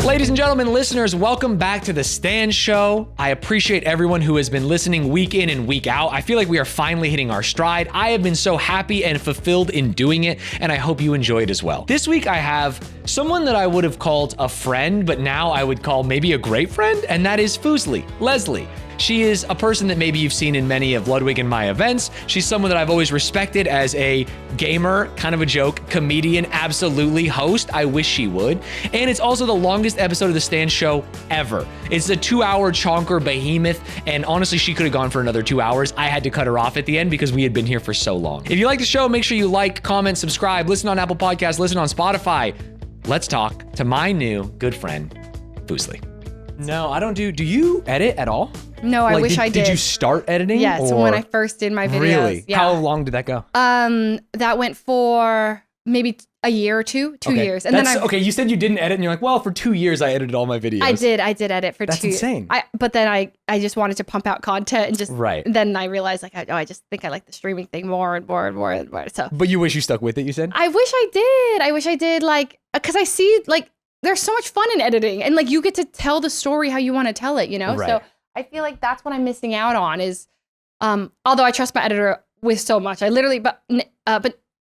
Ladies and gentlemen, listeners, welcome back to the Stanz Show. I appreciate everyone who has been listening week in and week out. I feel like we are finally hitting our stride. I have been so happy and fulfilled in doing it, and I hope you enjoy it as well. This week I have someone that I would have called a friend, but now I would call maybe a great friend, and that is Fuslie, Leslie. She is a person that maybe you've seen in many of Ludwig and my events. She's someone that I've always respected as a gamer, kind of a joke, comedian, absolutely, host. I wish she would. And it's also the longest episode of the Stanz Show ever. It's a 2-hour chonker behemoth, and honestly, she could have gone for another 2 hours. I had to cut her off at the end because we had been here for so long. If you like the show, make sure you like, comment, subscribe, listen on Apple Podcasts, listen on Spotify. Let's talk to my new good friend, Fuslie. No, I don't do you edit at all? No, I wish I did. Did you start editing? Yes, when I first did my videos. Really? Yeah. How long did that go? That went for maybe a year or two years. And then okay, you said you didn't edit and you're like, well, for 2 years I edited all my videos. I did edit for That's 2 years. That's insane. But then I just wanted to pump out content and just, right. Then I realized like, I just think I like the streaming thing more and more and more and more. So. But you wish you stuck with it, you said? I wish I did like, cause I see like, there's so much fun in editing and like you get to tell the story how you want to tell it, you know? Right. So I feel like that's what I'm missing out on is, although I trust my editor with so much, I literally, but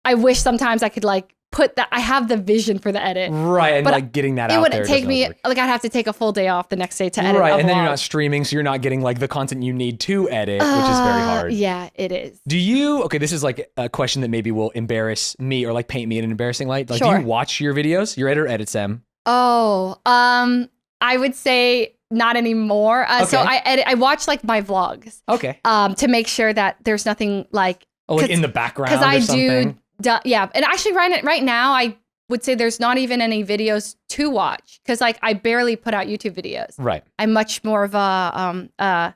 I wish sometimes I could like put that, I have the vision for the edit. Right, and but like getting that out there. It wouldn't take me, like I'd have to take a full day off the next day to edit. Right, and then you're not streaming, so you're not getting like the content you need to edit, which is very hard. Yeah, it is. Okay, this is like a question that maybe will embarrass me or like paint me in an embarrassing light. Like, sure. Do you watch your videos? Your editor edits them. Oh, I would say not anymore. Okay. So I watch like my vlogs. Okay. To make sure that there's nothing like. Oh, like in the background or something? Yeah. And actually right now, I would say there's not even any videos to watch because like I barely put out YouTube videos. Right. I'm much more of I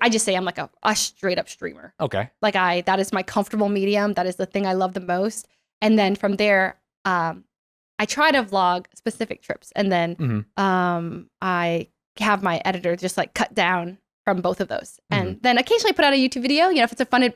just say I'm like a straight up streamer. Okay. Like that is my comfortable medium. That is the thing I love the most. And then from there, I try to vlog specific trips, and then I have my editor just like cut down from both of those, and then occasionally put out a YouTube video. You know, if it's a fun,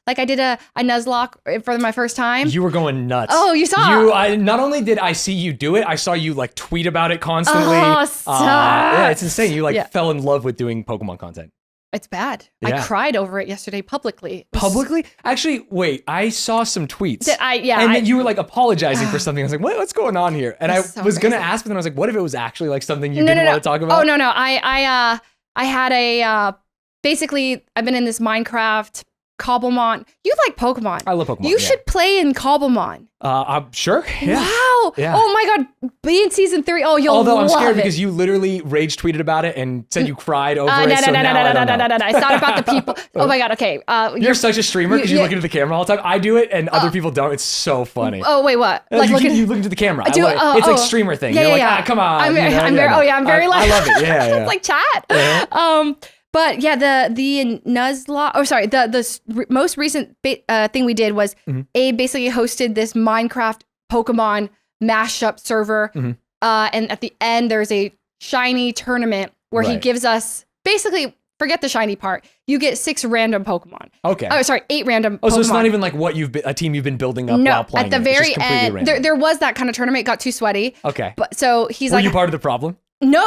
like I did a nuzlock for my first time. You were going nuts. Oh, you saw? Not only did I see you do it, I saw you like tweet about it constantly. Oh, stop. Yeah, it's insane. You fell in love with doing Pokemon content. It's bad. Yeah. I cried over it yesterday publicly. Publicly? Actually, wait, I saw some tweets. Yeah. And then you were like apologizing for something. I was like, what's going on here? And I was going to ask, but then I was like, what if it was actually like something you didn't want to talk about? Oh, no. I had basically, I've been in this Minecraft cobblemon. You like Pokemon. I love Pokemon. You should play in cobblemon. I'm sure. Yeah. Wow. Yeah. Oh my God. Be in season 3. Oh, you'll Although I'm love scared it. because you literally rage tweeted about it and said you cried over it. No. It's not about the people. Oh my God. Okay. You're such a streamer because you look into the camera all the time. I do it and other people don't. It's so funny. Oh, wait, what? Like you look into the camera. I love it. It's like streamer thing. Yeah, You're like, come on. I'm very like. I love it. Yeah. It's like chat. Yeah. But yeah, the nuzlock, the most recent thing we did was Abe basically hosted this Minecraft Pokemon mashup server. And at the end, there's a shiny tournament where he gives us, basically, forget the shiny part. You get 6 random Pokemon. Okay. Oh, sorry, 8 random Pokemon. Oh, so it's not even like what a team you've been building up while playing. At the very end, there was that kind of tournament. It got too sweaty. Okay. But so he's Were like, you part of the problem? No.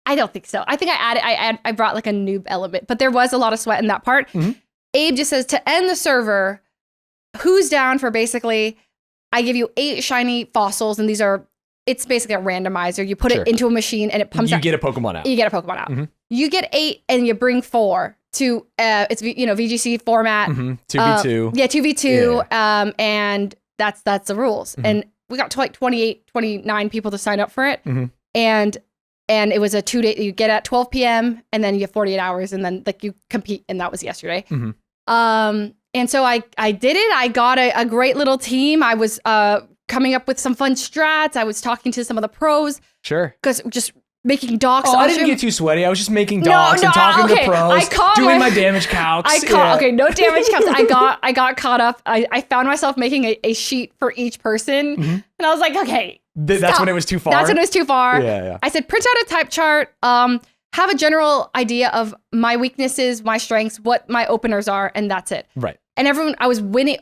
I don't think so. I think I brought like a noob element, but there was a lot of sweat in that part. Abe just says to end the server, who's down for basically, I give you 8 shiny fossils, and it's basically a randomizer. You put it into a machine and it pumps out. You get a Pokemon out. You get a Pokemon out. You get 8 and you bring 4 to, it's, VGC format. 2v2. Yeah, 2v2. Yeah. And that's the rules. And we got to like 28, 29 people to sign up for it. And it was a 2-day, you get at 12 p.m. and then you have 48 hours and then like you compete, and that was yesterday. And so I did it. I got a great little team. I was coming up with some fun strats. I was talking to some of the pros. Sure. Because just making docs. Oh, I didn't get too sweaty. I was just making docs and talking to pros, doing my damage calcs. Okay, no damage calcs. I got caught up. I found myself making a sheet for each person. And I was like, okay. That's when it was too far? That's when it was too far. Yeah. I said, print out a type chart. Have a general idea of my weaknesses, my strengths, what my openers are, and that's it. Right. And everyone, I was winning,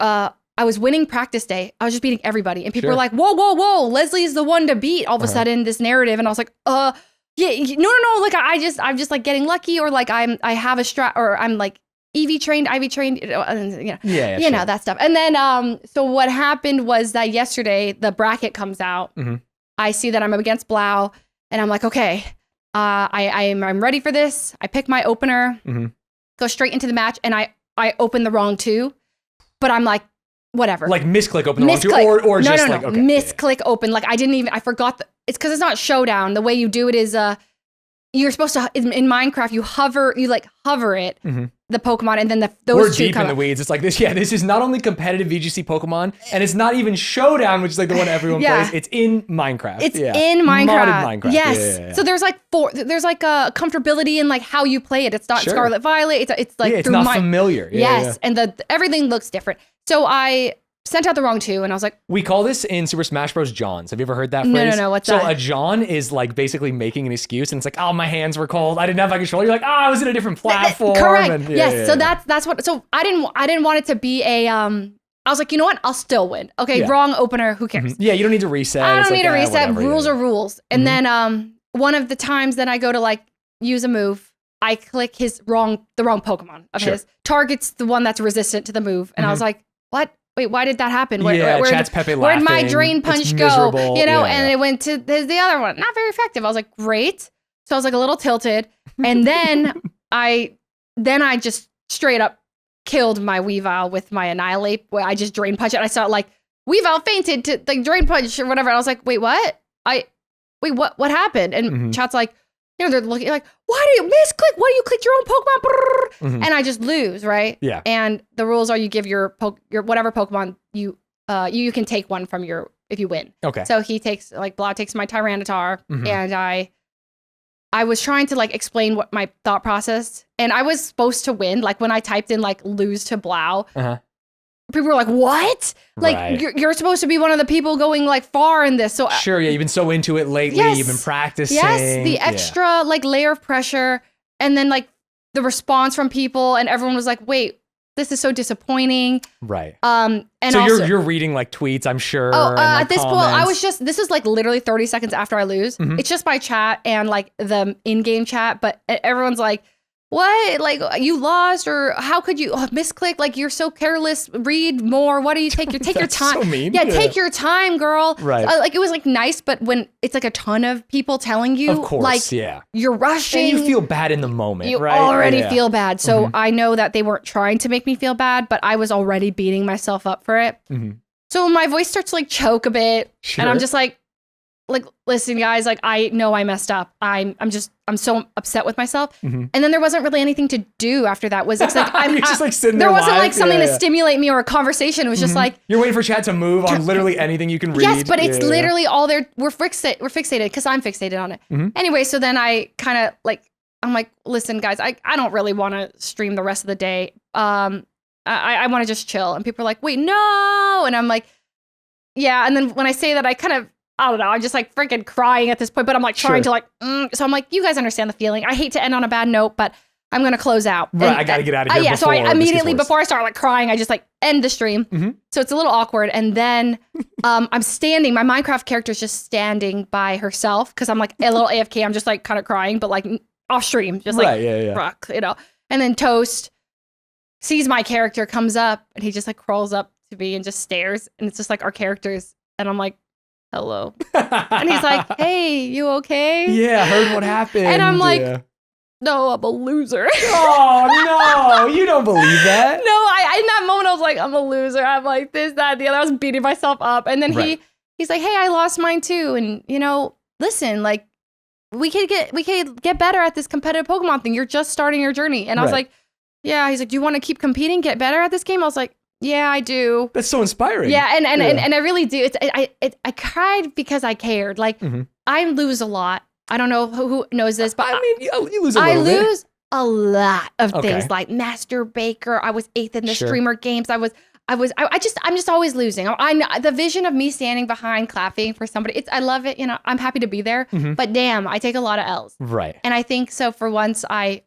I was winning practice day. I was just beating everybody. And people were like, whoa. Leslie is the one to beat all of a sudden, this narrative. And I was like, yeah, no. Like I'm just like getting lucky, or like I have a strat, or I'm like IV trained, you know, that stuff. And then, so what happened was that yesterday the bracket comes out. I see that I'm up against Blau, and I'm like, okay, I'm ready for this. I pick my opener, go straight into the match, and I open the wrong 2, but I'm like, whatever. Like misclick open the wrong 2, or just like, okay. Misclick open. Like I forgot. It's because it's not showdown. The way you do it is, you're supposed to, in Minecraft, you hover it, the Pokemon, and then those We're 2 deep come in the weeds. It's like this. Yeah, this is not only competitive VGC Pokemon, and it's not even showdown, which is like the one everyone plays. It's in Minecraft. It's in Minecraft. Modded Minecraft. Yes. Yeah. So there's like there's like a comfortability in like how you play it. It's not Scarlet Violet. It's like it's not familiar. Yes, and everything looks different. So I sent out the wrong 2, and I was like, we call this in Super Smash Bros. Johns. Have you ever heard that phrase? No. What's that? So a John is like basically making an excuse, and it's like, oh, my hands were cold. I didn't have my controller. You're like, oh, I was in a different platform. Correct. And, yes. So that's what. So I didn't want it to be a. I was like, you know what? I'll still win. Okay, wrong opener. Who cares? Yeah, you don't need to reset. I don't need to reset. Whatever, rules are rules. And then one of the times that I go to like use a move, I click the wrong Pokemon of his. Targets the one that's resistant to the move, and I was like, what? Wait, why did that happen? Chat's Pepe laughing. Where'd my Drain Punch go? Miserable. You know, and it went to the other one. Not very effective. I was like, great. So I was like a little tilted. And then I just straight up killed my Weavile with my Annihilate, where I just Drain Punch it. I saw it like, Weavile fainted to like Drain Punch or whatever. And I was like, wait, what? What happened? And chat's like, you know, they're looking like, why do you misclick? Why do you click your own Pokemon? And I just lose, right? Yeah. And the rules are you give your whatever Pokemon you can take one from if you win. Okay. So he takes, like, Blau takes my Tyranitar, and I was trying to like explain what my thought process, and I was supposed to win. Like when I typed in like lose to Blau, people were like, what? Like you're supposed to be one of the people going like far in this. So sure, yeah, you've been so into it lately. You've been practicing. Yes, the extra like layer of pressure, and then like the response from people, and everyone was like, wait, this is so disappointing. Right. And so also, you're reading like tweets, I'm sure. Oh, like at this point, I was just, this is like literally 30 seconds after I lose. It's just my chat and like the in-game chat, but everyone's like, what? Like you lost, or how could you misclick? Like you're so careless. Read more. What do you take your time? So mean. Yeah, take your time, girl. Right. Like it was like nice, but when it's like a ton of people telling you, of course, like you're rushing, and you feel bad in the moment. You right? already feel bad. So I know that they weren't trying to make me feel bad, but I was already beating myself up for it. So my voice starts to like choke a bit, and I'm just like, listen, guys, like I know I messed up. I'm so upset with myself. And then there wasn't really anything to do after that. Was it's like I'm just like sitting there there wasn't live. like something to stimulate me or a conversation. It was just like you're waiting for chat to move on literally anything you can read. Yes, but it's literally all there. We're fixated because I'm fixated on it. Anyway, so then I kind of like, I'm like, listen, guys, I don't really want to stream the rest of the day. I want to just chill. And people are like, wait, no. And I'm like, yeah. And then when I say that, I kind of, I don't know, I'm just like freaking crying at this point, but I'm like trying to like, so I'm like, you guys understand the feeling. I hate to end on a bad note, but I'm going to close out. Right, I got to get out of here. Yeah, so I immediately, before I start like crying, I just like end the stream. So it's a little awkward. And then I'm standing, my Minecraft character is just standing by herself because I'm like a little AFK. I'm just like kind of crying, but like off stream, just like, rock, you know. And then Toast sees my character, comes up, and he just like crawls up to me and just stares. And it's just like our characters. And I'm like, hello. And he's like, hey, you okay? Yeah, I heard what happened. And I'm like, no, I'm a loser. Oh, no, you don't believe that. No, I in that moment, I was like, I'm a loser. I'm like this, that, the other. I was beating myself up. And then he's like, hey, I lost mine too. And, you know, listen, like, we could get better at this competitive Pokemon thing. You're just starting your journey. And I was like, yeah. He's like, do you want to keep competing, get better at this game? I was like, yeah, I do. That's so inspiring. Yeah, and I really do. I cried because I cared. Like I lose a lot. I don't know who knows this, but I mean, you lose a little bit. I lose a lot of things, like Master Baker. I was 8th in the streamer games. I'm just always losing. The vision of me standing behind clapping for somebody, I love it. You know, I'm happy to be there. But damn, I take a lot of L's. Right. And I think so. For once, I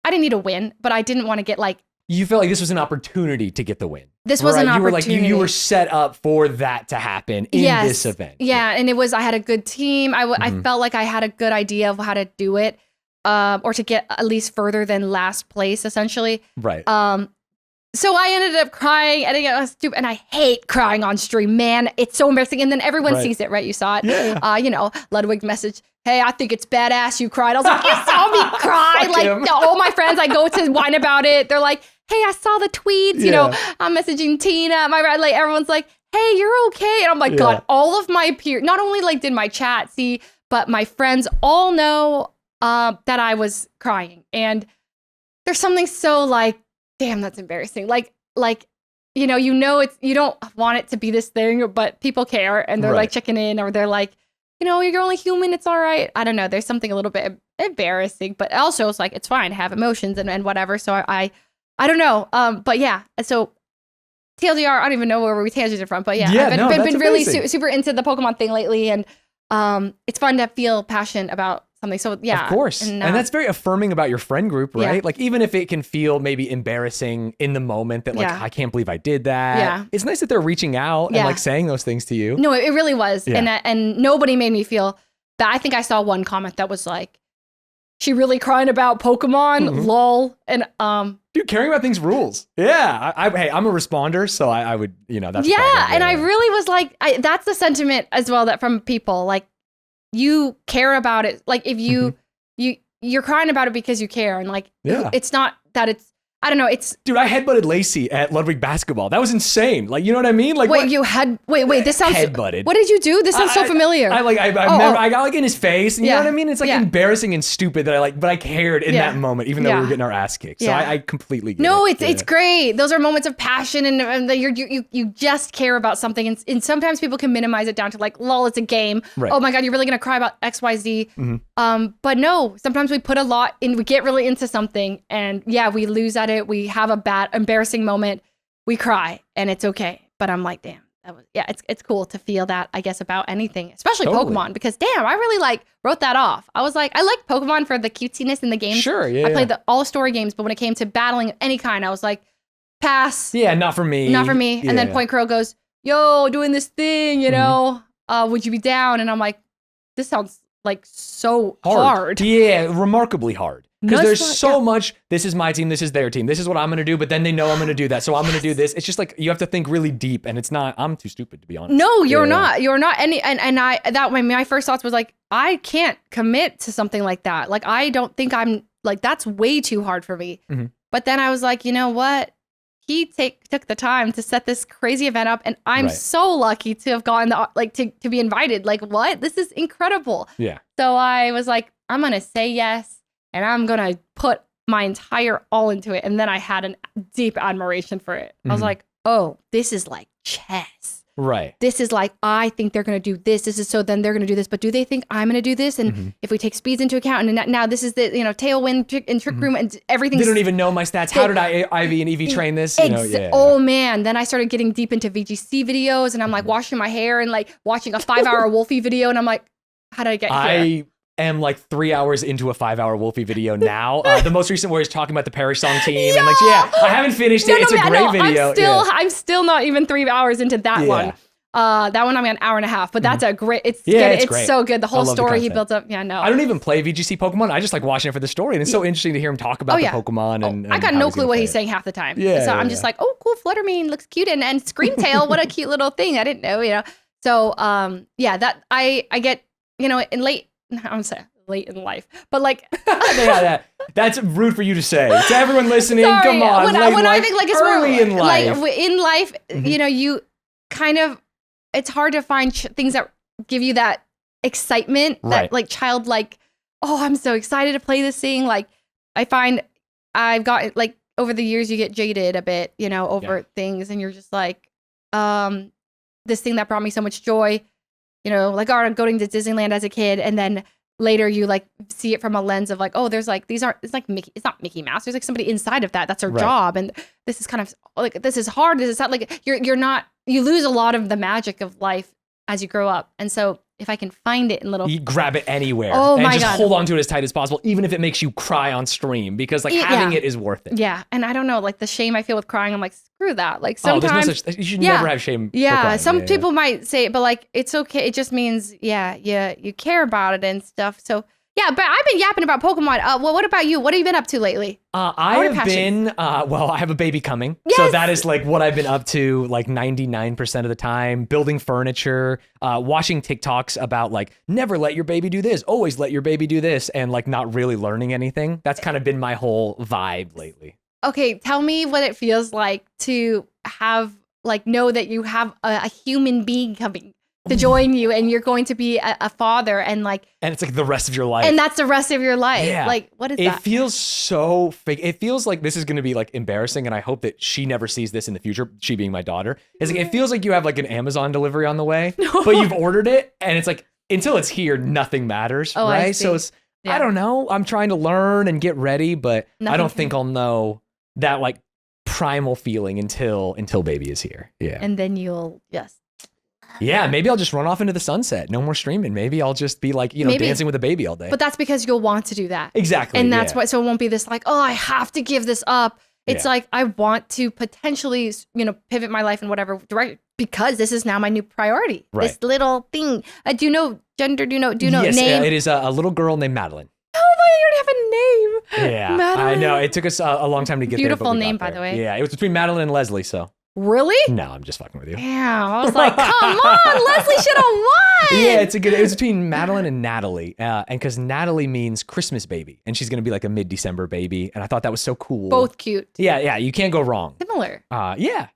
didn't need a win, but I didn't want to get like. You felt like this was an opportunity to get the win. this was an opportunity. You were set up for that to happen in this event. Yeah, and I had a good team. I felt like I had a good idea of how to do it, or to get at least further than last place, essentially. Right. So I ended up crying, and I was stupid, and I hate crying on stream, man. It's so embarrassing, and then everyone sees it, right? You saw it. Yeah. Ludwig messaged, "Hey, I think it's badass you cried." I was like, "You saw me cry!" Like all my friends, I go to whine about it. They're like, "Hey, I saw the tweets." You know, I'm messaging Tina. Like everyone's like, "Hey, you're okay," and I'm like, God, all of my peers, not only like did my chat see, but my friends all know that I was crying, and there's something so like, damn, that's embarrassing. Like, you don't want it to be this thing, but people care, and they're like checking in, or they're like, you're only human. It's all right. I don't know. There's something a little bit embarrassing, but also it's like, it's fine to have emotions and whatever. So I don't know. But yeah. So TLDR, I don't even know where we tangented from, but I've been really super into the Pokemon thing lately, and it's fun to feel passionate about something. So yeah, of course. And that's very affirming about your friend group, right? Yeah. Like, even if it can feel maybe embarrassing in the moment that like, I can't believe I did that. Yeah. It's nice that they're reaching out and like saying those things to you. No, it really was. Yeah. And nobody made me feel bad. I think I saw one comment that was like, "She really crying about Pokemon, lol." And dude, caring about things rules. Yeah. Hey, I'm a responder, so I would, that's and I really was like, that's the sentiment as well, that from people, like, you care about it. Like, if you're crying about it because you care, and like, it's not that it's, I don't know. It's, dude, I headbutted Lacey at Ludwig basketball. That was insane. Like, you know what I mean? Like, wait, this sounds headbutted. What did you do? This sounds so familiar. I got like in his face, and you know what I mean? It's like embarrassing and stupid that but I cared in that moment, even though we were getting our ass kicked. So I completely get it. It's great. Those are moments of passion, and you just care about something, and sometimes people can minimize it down to like, lol, it's a game. Right. Oh my God, you're really gonna cry about XYZ. But no, sometimes we put a lot in, we get really into something, and we lose at it. We have a bad, embarrassing moment. We cry, and it's okay. But I'm like, damn, it's cool to feel that, I guess, about anything, especially Pokemon, because damn, I really wrote that off. I was like, I like Pokemon for the cutesiness in the game. Sure, yeah. I played all story games, but when it came to battling of any kind, I was like, pass. Yeah, not for me. Not for me. Yeah. And then Point Crow goes, "Yo, doing this thing, would you be down?" And I'm like, this sounds like so hard. Yeah, remarkably hard. Because there's so much, this is my team, this is their team, this is what I'm going to do, but then they know I'm going to do that, so I'm going to do this. It's just like, you have to think really deep, and it's not, I'm too stupid, to be honest. No, you're not. You're not. My first thoughts was like, I can't commit to something like that. Like, I don't think I'm, like, that's way too hard for me. But then I was like, you know what? He took the time to set this crazy event up, and I'm so lucky to have gotten to be invited. Like, what? This is incredible. Yeah. So I was like, I'm going to say yes. And I'm going to put my entire all into it. And then I had a deep admiration for it. I was like, oh, this is like chess. Right. This is like, I think they're going to do this. So then they're going to do this. But do they think I'm going to do this? And if we take speeds into account, and now this is the, tailwind trick room, and everything. They don't even know my stats. How did I IV and EV train this? Oh man. Then I started getting deep into VGC videos, and I'm like washing my hair and like watching a 5-hour Wolfie video. And I'm like, how did I get here? Am like 3 hours into a 5-hour Wolfie video now. The most recent where he's talking about the Parish Song team, and like, I haven't finished it. It's a great video. I'm still not even 3 hours into that one. That one I'm an hour and a half, but that's a great. It's good. It's great. So good. The whole story he built up. Yeah, no. I don't even play VGC Pokemon. I just like watching it for the story, and it's so interesting to hear him talk about the Pokemon. And I got no clue what he's saying half the time. So I'm just like, oh, cool, Fluttermane looks cute, and Screamtail, what a cute little thing. I didn't know, So that I get in late. I'm sorry. Late in life, but like that's rude for you to say to everyone listening. Sorry. Come on, when I think like it's early in life, like in life, you kind of, it's hard to find things that give you that excitement, that like childlike, oh, I'm so excited to play this thing. Like, I find I've got like over the years, you get jaded a bit, over things, and you're just like, this thing that brought me so much joy, like going to Disneyland as a kid, and then later you like see it from a lens of like, oh, there's like, it's not Mickey Mouse. There's like somebody inside of that. That's their job. And this is kind of like, this is hard. This is not like, you lose a lot of the magic of life as you grow up. And so if I can find it in little. You grab it anywhere. Oh and my just God. hold on to it as tight as possible, even if it makes you cry on stream, because like having it is worth it. Yeah, and I don't know, like the shame I feel with crying. I'm like, screw that. Like There's sometimes. no such. You should never have shame. For crying. Some people might say it, but like it's okay. It just means you care about it and stuff. So. Yeah, but I've been yapping about Pokemon. Well, what about you? What have you been up to lately? I have been, I have a baby coming. Yes! So that is like what I've been up to like 99% of the time, building furniture, watching TikToks about like, never let your baby do this, always let your baby do this, and like not really learning anything. That's kind of been my whole vibe lately. Okay, tell me what it feels like to have, like, know that you have a human being coming to join you and you're going to be a father and it's like the rest of your life. And that's the rest of your life. Yeah. Like, what is that? It feels so fake. It feels like this is going to be like embarrassing. And I hope that she never sees this in the future, she being my daughter. It's like, it feels like you have like an Amazon delivery on the way, but you've ordered it. And it's like, until it's here, nothing matters. Oh, right. So it's, I don't know. I'm trying to learn and get ready, but I don't think I'll know that like primal feeling until baby is here. Yeah. And then you'll just. Yeah, maybe I'll just run off into the sunset. No more streaming. Maybe I'll just be like, dancing with a baby all day. But that's because you'll want to do that. Exactly. And that's why, so it won't be this like, oh, I have to give this up. It's like, I want to potentially, pivot my life in whatever direction because this is now my new priority. Right. This little thing. Do you know gender? Do you know yes, name? It is a little girl named Madeline. Oh, you already have a name. Yeah, Madeline. I know. It took us a long time to get Beautiful there. Beautiful name, by the way. Yeah, it was between Madeline and Leslie, so. Really? No, I'm just fucking with you. Yeah, I was like, come on, Leslie should have won. Yeah, it was between Madeline and Natalie, and because Natalie means Christmas baby, and she's gonna be like a mid-December baby, and I thought that was so cool. Both cute. Yeah, you can't go wrong. Similar. Yeah.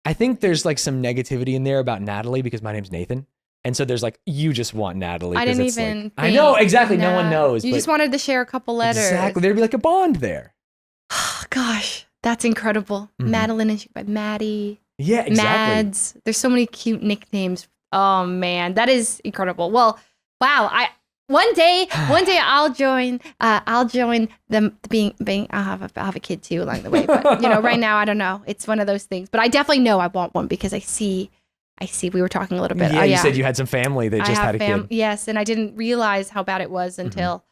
I think there's like some negativity in there about Natalie because my name's Nathan. And so there's like, you just want Natalie. I didn't even. I know, exactly. No one knows. You just wanted to share a couple letters. Exactly. There'd be like a bond there. Gosh, that's incredible. Mm-hmm. Madeline and she by Maddie. Yeah, exactly. Mads. There's so many cute nicknames. Oh man, that is incredible. Well, wow. One day I'll join them being. I'll have a kid too along the way. But right now I don't know. It's one of those things. But I definitely know I want one because I see. We were talking a little bit. Yeah, you said you had some family that just had a kid. Yes, and I didn't realize how bad it was until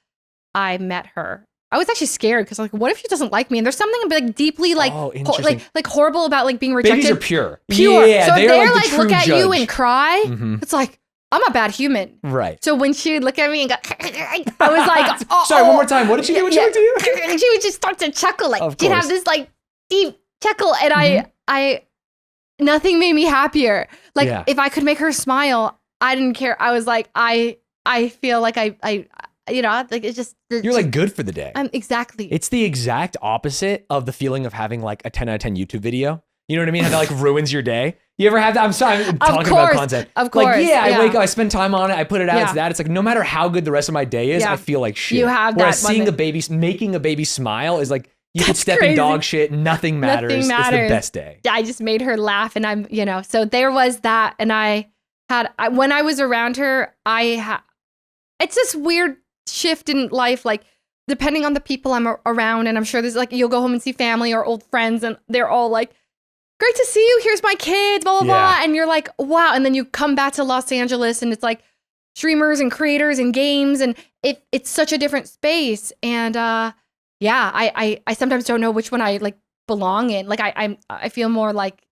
I met her. I was actually scared because like, what if she doesn't like me? And there's something like deeply like like horrible about like being rejected. Babies are pure. Yeah, so if they're like look at judge. you and cry, it's like I'm a bad human. Right. So when she would look at me and go, I was like, sorry, one more time. What did she do when she looked at you? She would just start to chuckle, like she'd have this like deep chuckle, and I nothing made me happier. Like if I could make her smile, I didn't care. I was like, I feel like I like it's just. You're like good for the day. Exactly. It's the exact opposite of the feeling of having like a 10 out of 10 YouTube video. You know what I mean? How that like ruins your day. You ever have that? I'm sorry, I'm talking about content. Of course. Like, I wake up, I spend time on it, I put it out, it's that. It's like no matter how good the rest of my day is, I feel like shit. You have Whereas that making a baby smile is like, you could step in dog shit, nothing matters. It's the best day. I just made her laugh and I'm, so there was that. And when I was around her, it's this weird shift in life, like depending on the people I'm around. And I'm sure there's like, you'll go home and see family or old friends and they're all like, great to see you. Here's my kids, blah, blah, blah. And you're like, wow. And then you come back to Los Angeles and it's like streamers and creators and games. And it's such a different space. And I sometimes don't know which one I like belong in. Like I feel more like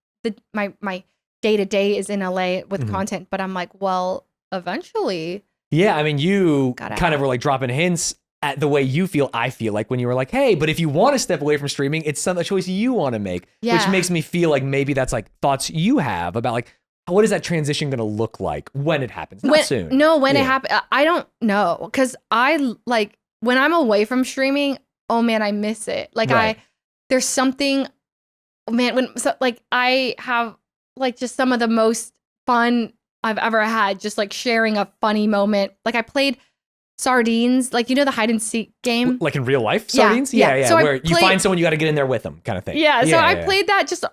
my day to day is in LA with content, but I'm like, well, eventually. Yeah. I mean, you kind of were like dropping hints at the way you feel. I feel like when you were like, hey, but if you want to step away from streaming, it's a choice you want to make, which makes me feel like maybe that's like thoughts you have about like, what is that transition going to look like when it happens? Not soon. No, when it happens, I don't know. Cause I like when I'm away from streaming, oh man, I miss it. Like there's something, man, I have like just some of the most fun I've ever had, just like sharing a funny moment. Like I played Sardines, like, the hide and seek game. Like in real life, Sardines? Yeah. So where you find someone, you got to get in there with them kind of thing. Yeah. So I played that just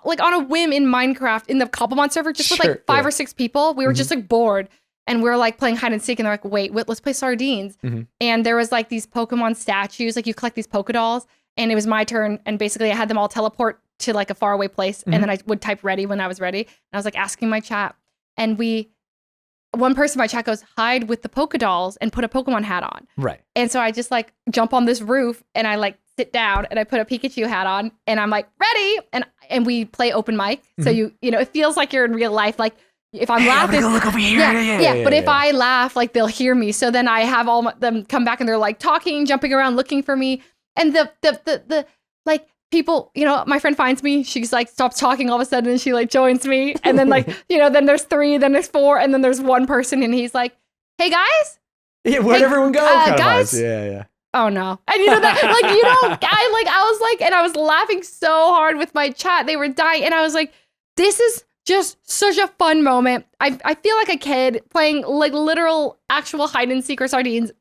like on a whim in Minecraft in the cobblemon server, just with like 5 or 6 people. We were just like bored. And we were like playing hide and seek, and they're like, wait, let's play Sardines. And there was like these Pokemon statues, like you collect these Poké Dolls, and it was my turn. And basically I had them all teleport to like a faraway place. And then I would type ready when I was ready. And I was like asking my chat. And we one person in my chat goes, hide with the polka dolls and put a Pokemon hat on. Right. And so I just like jump on this roof and I like sit down and I put a Pikachu hat on and I'm like, ready. And we play open mic. So you know, it feels like you're in real life. Like if I'm laughing, I'm gonna go look over here. Yeah. But if I laugh, like they'll hear me. So then I have them come back and they're like talking, jumping around, looking for me. And the like people, you know, my friend finds me. She's like stops talking all of a sudden and she like joins me. And then like, you know, then there's 3, then there's 4, and then there's one person and he's like, hey guys. Yeah, where'd everyone go? Guys. Yeah. Oh no. And you know that, like, you know, I was like, and I was laughing so hard with my chat. They were dying. And I was like, this is just such a fun moment. I feel like a kid playing like literal actual hide and seek or sardines,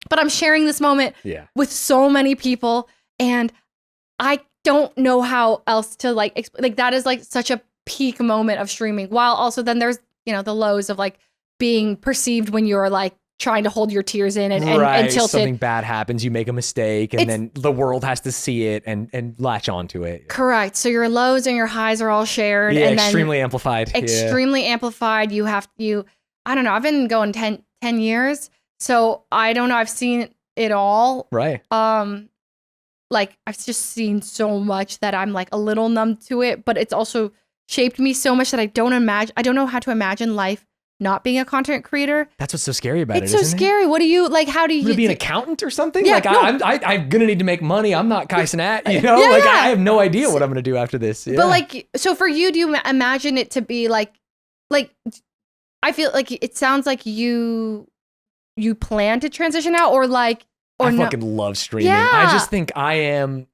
but I'm sharing this moment with so many people. And I don't know how else to like that is like such a peak moment of streaming, while also then there's, you know, the lows of like being perceived when you're like trying to hold your tears in and tilted. Something bad happens, you make a mistake, and then the world has to see it and latch onto it. Correct. So your lows and your highs are all shared. Yeah, and extremely amplified. Extremely amplified. I don't know, I've been going 10 years, so I don't know, I've seen it all. Right. Like I've just seen so much that I'm like a little numb to it, but it's also shaped me so much that I don't know how to imagine life not being a content creator. That's what's so scary about it. It's so scary. What do you like? How do you be an accountant or something? Yeah, like no. I'm gonna need to make money. I'm not Kai Cenat, you know. I have no idea what I'm gonna do after this. Yeah. But like, so for you, do you imagine it to be like I feel like it sounds like you plan to transition out, or like, or I fucking love streaming. Yeah. I just think I am.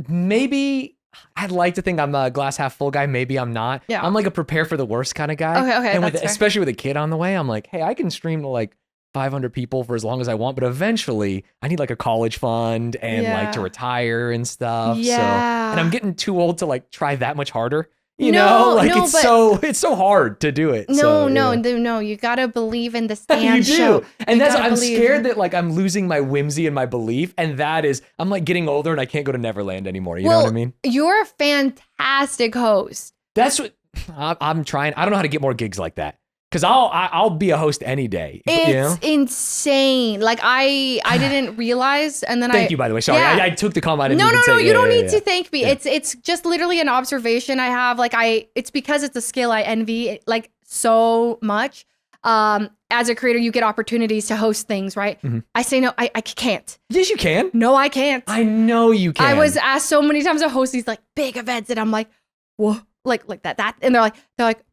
Maybe I'd like to think I'm a glass half full guy. Maybe I'm not. Yeah. I'm like a prepare for the worst kind of guy. Okay. And that's fair. especially with a kid on the way, I'm like, hey, I can stream to like 500 people for as long as I want, but eventually I need like a college fund and like to retire and stuff. Yeah. So, and I'm getting too old to like try that much harder. You know, like it's so hard to do it. No, you gotta believe in the Stanz you do. show. And I'm scared that like I'm losing my whimsy and my belief. And that is, I'm like getting older and I can't go to Neverland anymore. You know what I mean? You're a fantastic host. That's what I'm trying. I don't know how to get more gigs like that. Cause I'll be a host any day. It's insane. Like I didn't realize, and then Thank you, by the way. Sorry, I took the comment. No, you don't need to thank me. Yeah. It's just literally an observation I have. Like it's because it's a skill I envy like so much. As a creator, you get opportunities to host things, right? Mm-hmm. I say no, I can't. Yes, you can. No, I can't. I know you can. I was asked so many times to host these like big events, and I'm like, whoa, like that, and they're like.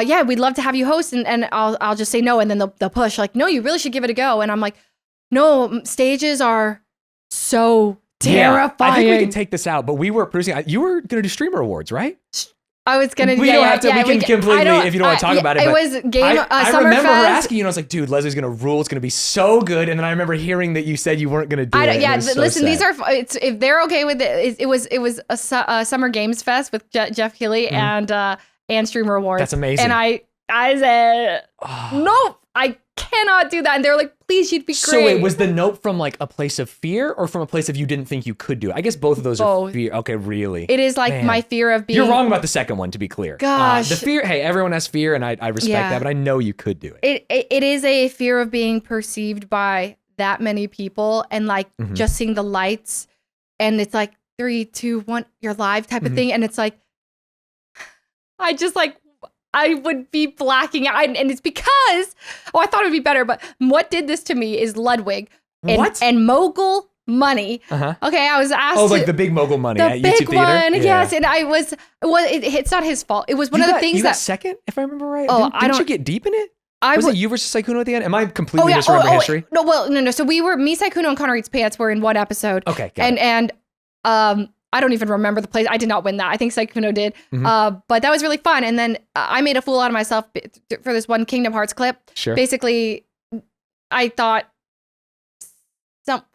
Yeah, we'd love to have you host, and I'll just say no, and then they'll push like, no, you really should give it a go, and I'm like, no, stages are so terrifying. I think we can take this out, but we were producing. You were gonna do streamer awards, right? I was gonna. We don't have to. We can completely if you don't want to talk about it. It was I Summer remember her Fest. asking you, and I was like, dude, Leslie's gonna rule. It's gonna be so good. And then I remember hearing that you said you weren't gonna do it. Yeah, sad. listen, these are if they're okay with it. It was a Summer Games Fest with Jeff Keighley and Streamer Awards. That's amazing. And I said, nope, I cannot do that. And they were like, please, you'd be great. So wait, was the nope from like a place of fear or from a place of you didn't think you could do it? I guess both of those are fear. Okay, really? It is like my fear of being... You're wrong about the second one, to be clear. Gosh. The fear, hey, everyone has fear and I respect that, but I know you could do it. It is a fear of being perceived by that many people and like just seeing the lights and it's like 3, 2, 1, you're live type of thing. And it's like, I would be blacking out. And it's because, I thought it would be better, but what did this to me is Ludwig and Mogul Money. Uh-huh. Okay, I was asked. Oh, like the big Mogul Money at YouTube big Theater? One, yes. And it's not his fault. It was one of the things you got second, if I remember right? Oh, didn't you get deep in it? Was it you versus Saikuno at the end? Am I completely misremembering history? No. So me, Saikuno, and Connor Eats Pants were in one episode. Okay, got it. And I don't even remember the place. I did not win that. I think Saikuno did. But that was really fun. And then I made a fool out of myself for this one Kingdom Hearts clip. Sure. Basically, I thought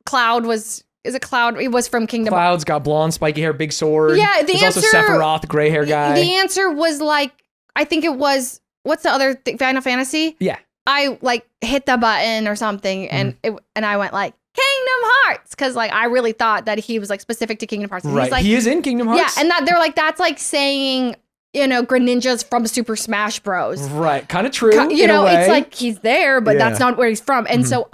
Cloud was... Is it Cloud? It was from Kingdom Hearts. Cloud's got blonde, spiky hair, big sword. Yeah, There's also Sephiroth, gray hair guy. The answer was like... I think it was... What's the other thing? Final Fantasy? Yeah. I like hit the button or something and I went like... Kingdom Hearts, because like I really thought that he was like specific to Kingdom Hearts. Right, he's like, he is in Kingdom Hearts. Yeah, and they're like that's like saying Greninja's from Super Smash Bros. Right. Kind of true. It's like he's there, but that's not where he's from. And so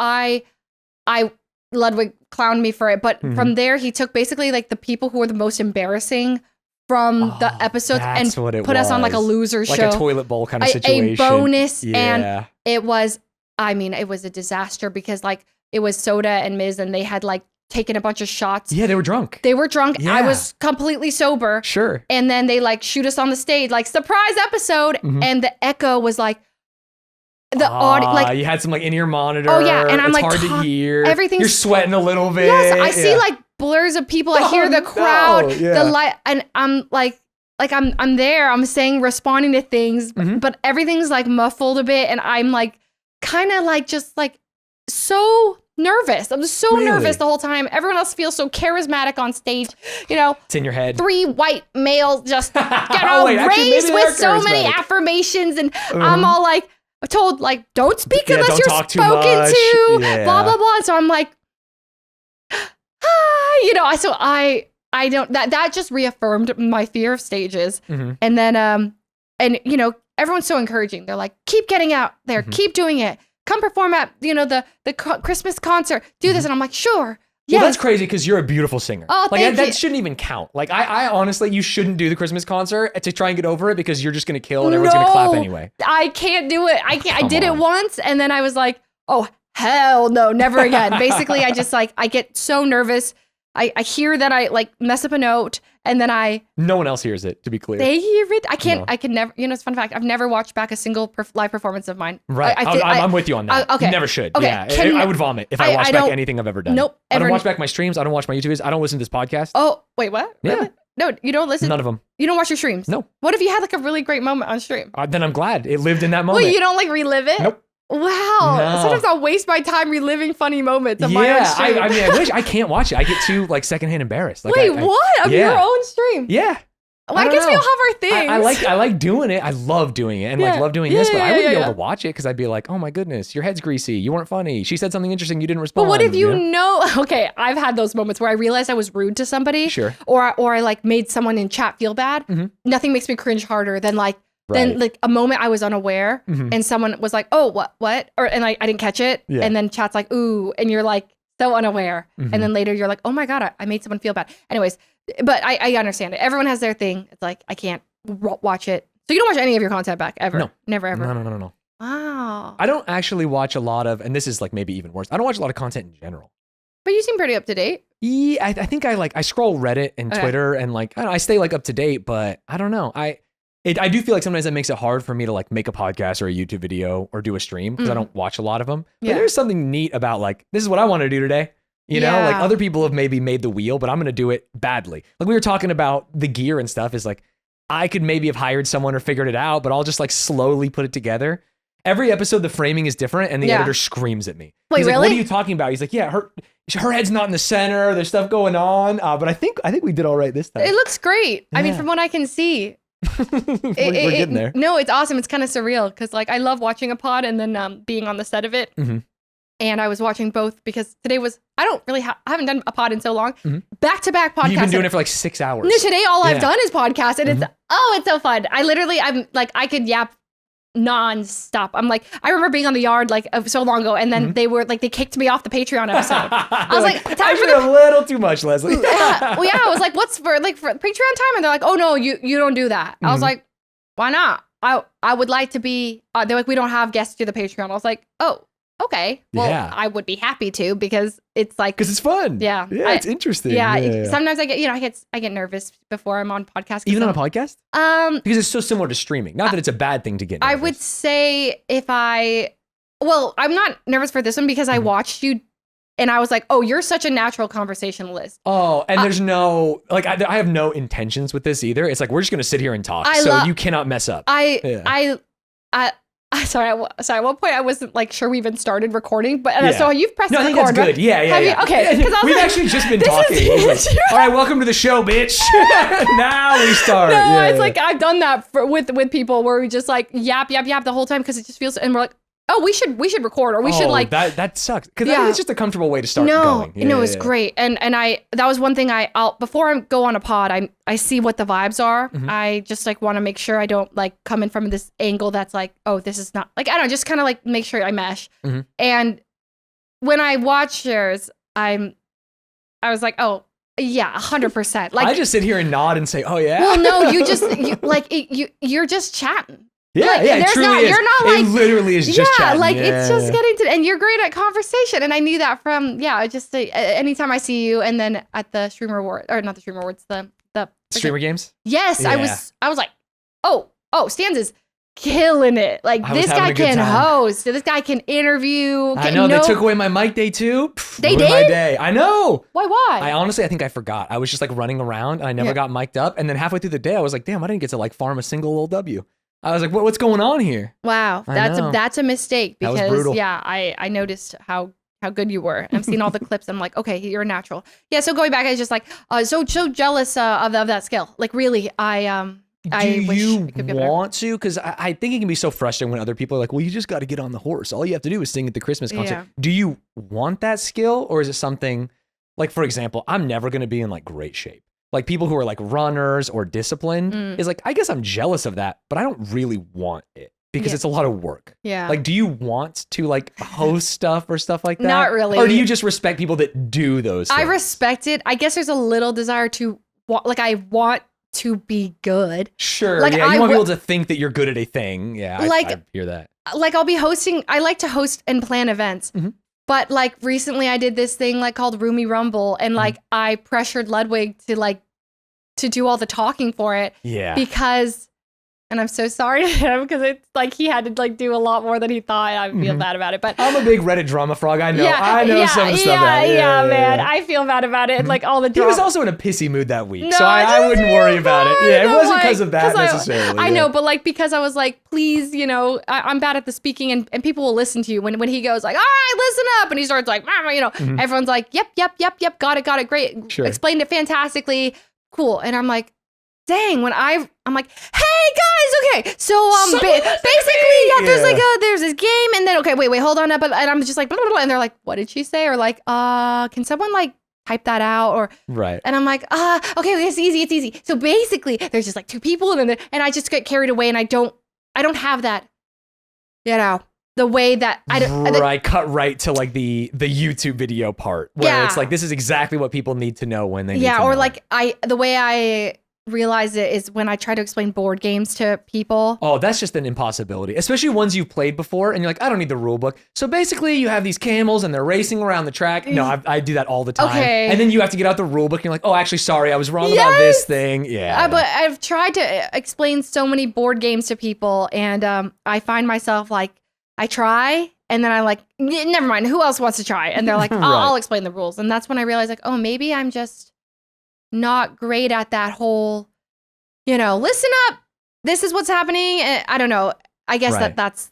Ludwig clowned me for it. But from there, he took basically like the people who were the most embarrassing from the episodes and put us on like a loser show. Like a toilet bowl kind of situation. A bonus. Yeah. And it was a disaster because like it was Soda and Miz and they had like taken a bunch of shots. Yeah, they were drunk. Yeah. I was completely sober. Sure. And then they like shoot us on the stage, like surprise episode. And the echo was like the audio. Like you had some like in-ear monitor. Oh yeah, and I'm it's like hard to hear. You're sweating a little bit. Yes, I see like blurs of people. I hear the crowd, the light, and I'm like I'm there. I'm responding to things, but everything's like muffled a bit, and I'm like kind of like just like so nervous. I'm so nervous the whole time. Everyone else feels so charismatic on stage. It's in your head. 3 white males just raised with so many affirmations, and I'm all like told like don't speak unless you're spoken to. Blah blah blah. And so I'm like, So I don't. That just reaffirmed my fear of stages. And then everyone's so encouraging. They're like, keep getting out there, keep doing it. Come perform at the Christmas concert. Do this, and I'm like, sure. Yeah, well, that's crazy because you're a beautiful singer. Oh, like thank that you. shouldn't even count. Like I honestly, you shouldn't do the Christmas concert to try and get over it because you're just gonna kill and everyone's gonna clap anyway. I can't do it. I can't. I did it once, and then I was like, oh hell no, never again. Basically, I just like I get so nervous. I hear that I like mess up a note, and then no one else hears it, to be clear. They hear it. I can't. No. I can never. It's a fun fact. I've never watched back a single live performance of mine. Right. I'm with you on that. Okay. You never should. Okay. Yeah. I would vomit if I watched back anything I've ever done. Nope. I don't watch back my streams. I don't watch my YouTube videos. I don't listen to this podcast. Oh wait, what? Yeah. Really? No, you don't listen. None of them. You don't watch your streams. No. What if you had like a really great moment on stream? Then I'm glad it lived in that moment. Wait, you don't like relive it? Nope. Wow. No. Sometimes I'll waste my time reliving funny moments of my own stream. I mean, I wish I can't watch it. I get too like secondhand embarrassed. Like, Wait, what? Of your own stream? Yeah. Well, I guess we all have our things. I like doing it. I love doing it and like love doing this, but I wouldn't be able to watch it because I'd be like, oh my goodness, your head's greasy. You weren't funny. She said something interesting. You didn't respond. But what if you know? Okay, I've had those moments where I realized I was rude to somebody. Sure. Or I like made someone in chat feel bad. Nothing makes me cringe harder than like a moment I was unaware and someone was like, oh, what? And I didn't catch it. Yeah. And then chat's like, ooh, and you're like so unaware. And then later you're like, oh my God, I made someone feel bad. Anyways, but I understand it. Everyone has their thing. It's like, I can't watch it. So you don't watch any of your content back ever? No. Never ever? No. Wow. I don't actually watch a lot of, and this is like maybe even worse, I don't watch a lot of content in general. But you seem pretty up to date. Yeah, I think I scroll Reddit and Twitter and like, I stay like up to date, but I don't know. I do feel like sometimes that makes it hard for me to like make a podcast or a YouTube video or do a stream because I don't watch a lot of them. But there's something neat about like, this is what I want to do today. You know, like other people have maybe made the wheel, but I'm going to do it badly. Like we were talking about the gear and stuff is like, I could maybe have hired someone or figured it out, but I'll just like slowly put it together. Every episode, the framing is different and the editor screams at me. Wait, He's really? Like, what are you talking about? He's like, yeah, her head's not in the center. There's stuff going on. But I think we did all right this time. It looks great. Yeah. I mean, from what I can see. we're getting there. No, it's awesome. It's kind of surreal because like I love watching a pod and then being on the set of it. And I was watching both because today was, I haven't done a pod in so long. Back-to-back podcasts. You've been doing it for like 6 hours. No, today all I've done is podcast and it's so fun. I'm like, I could yap non-stop. I'm like, I remember being on the yard like so long ago and then they kicked me off the Patreon episode. I was like, time for a little too much, Leslie. I was like, what's for Patreon time? And they're like, oh no, you don't do that. I was like, why not? I would like to be, they're like, we don't have guests do the Patreon. I was like, oh, okay. Well, I would be happy to because it's like it's fun. Yeah, it's interesting. Yeah, sometimes I get nervous before I'm on podcast. Even on a podcast? Because it's so similar to streaming. Not that it's a bad thing to get nervous. I would say I'm not nervous for this one because I watched you and I was like, oh, you're such a natural conversationalist. Oh, and there's no like I have no intentions with this either. It's like we're just gonna sit here and talk, so you cannot mess up. Sorry, at one point I wasn't like sure we even started recording, but so you've pressed record. I think that's good. Yeah. Okay, we've actually just been talking. Like, all right, welcome to the show, bitch. Now we start. No, it's like I've done that with people where we just like yap the whole time because it just feels, and we're like, oh, we should record, or we should like that sucks, because I think it's just a comfortable way to start going. It's great, and that was one thing I'll before I go on a pod, I see what the vibes are. I just like want to make sure I don't like come in from this angle that's like, oh, this is not like, I don't know, just kind of like make sure I mesh. And when I watch yours, I was like, oh yeah, 100%. Like I just sit here and nod and say, oh yeah. Well, no, you're just chatting. Yeah, like, it truly is. You're not like, it literally is just chatting. Like it's just getting to, and you're great at conversation. And I knew that from, just anytime I see you, and then at the Streamer Awards, or not the Streamer Awards, the Streamer Games? Yes, I was like, oh, Stanz is killing it. Like this guy can host, this guy can interview. I know, they took away my mic day too. They did? My day. I know. Why? I think I forgot. I was just like running around and I never got mic'd up. And then halfway through the day, I was like, damn, I didn't get to like farm a single little W. I was like, what's going on here? Wow, that's a mistake, because that was brutal. I noticed how good you were. I've seen all the clips. I'm like, okay, you're a natural. Yeah. So going back, I was just like, so jealous of that skill. Like really, Do you want to? Because I think it can be so frustrating when other people are like, well, you just got to get on the horse. All you have to do is sing at the Christmas concert. Yeah. Do you want that skill? Or is it something like, for example, I'm never going to be in like great shape. Like people who are like runners or disciplined is like, I guess I'm jealous of that, but I don't really want it because it's a lot of work. Yeah. Like, do you want to like host stuff or stuff like that? Not really. Or do you just respect people that do those things? I respect it. I guess there's a little desire to I want to be good. Sure. Like, you want people to think that you're good at a thing. Yeah. I hear that. Like I'll be hosting. I like to host and plan events. But like recently I did this thing like called Roomy Rumble, and like I pressured Ludwig to do all the talking for it. Yeah. Because, and I'm so sorry to him because it's like he had to like do a lot more than he thought. I feel bad about it, but I'm a big Reddit drama frog. I know. I know some of the stuff. Yeah, man. I feel bad about it. And like all the drama. He was also in a pissy mood that week, so I wouldn't worry about it. Yeah, it wasn't because of that necessarily. I know, but like because I was like, please, I'm bad at the speaking, and people will listen to you when he goes like, all right, listen up, and he starts like, everyone's like, yep, got it, great, sure. Explained it fantastically, cool, and I'm like, dang, when I'm like, hey guys, okay, so basically, there's this game, and then wait, hold on up, and I'm just like, blah, blah, blah, and they're like, what did she say? Or like, can someone like type that out? Or right, and I'm like, okay, it's easy. So basically, there's just like two people, and I just get carried away, and I don't have that, the way that cut right to like the YouTube video part where it's like, this is exactly what people need to know when they need to know. Or like the way I realize it is when I try to explain board games to people. Oh, that's just an impossibility, especially ones you've played before and you're like, I don't need the rule book. So basically you have these camels and they're racing around the track. No, I do that all the time. Okay. And then you have to get out the rule book and you're like, oh, actually, sorry, I was wrong about this thing. Yeah. But I've tried to explain so many board games to people, and I find myself like, I try, and then I'm like, never mind, who else wants to try? And they're like, I'll explain the rules. And that's when I realize like, oh, maybe I'm just not great at that whole, listen up, this is what's happening. I don't know. I guess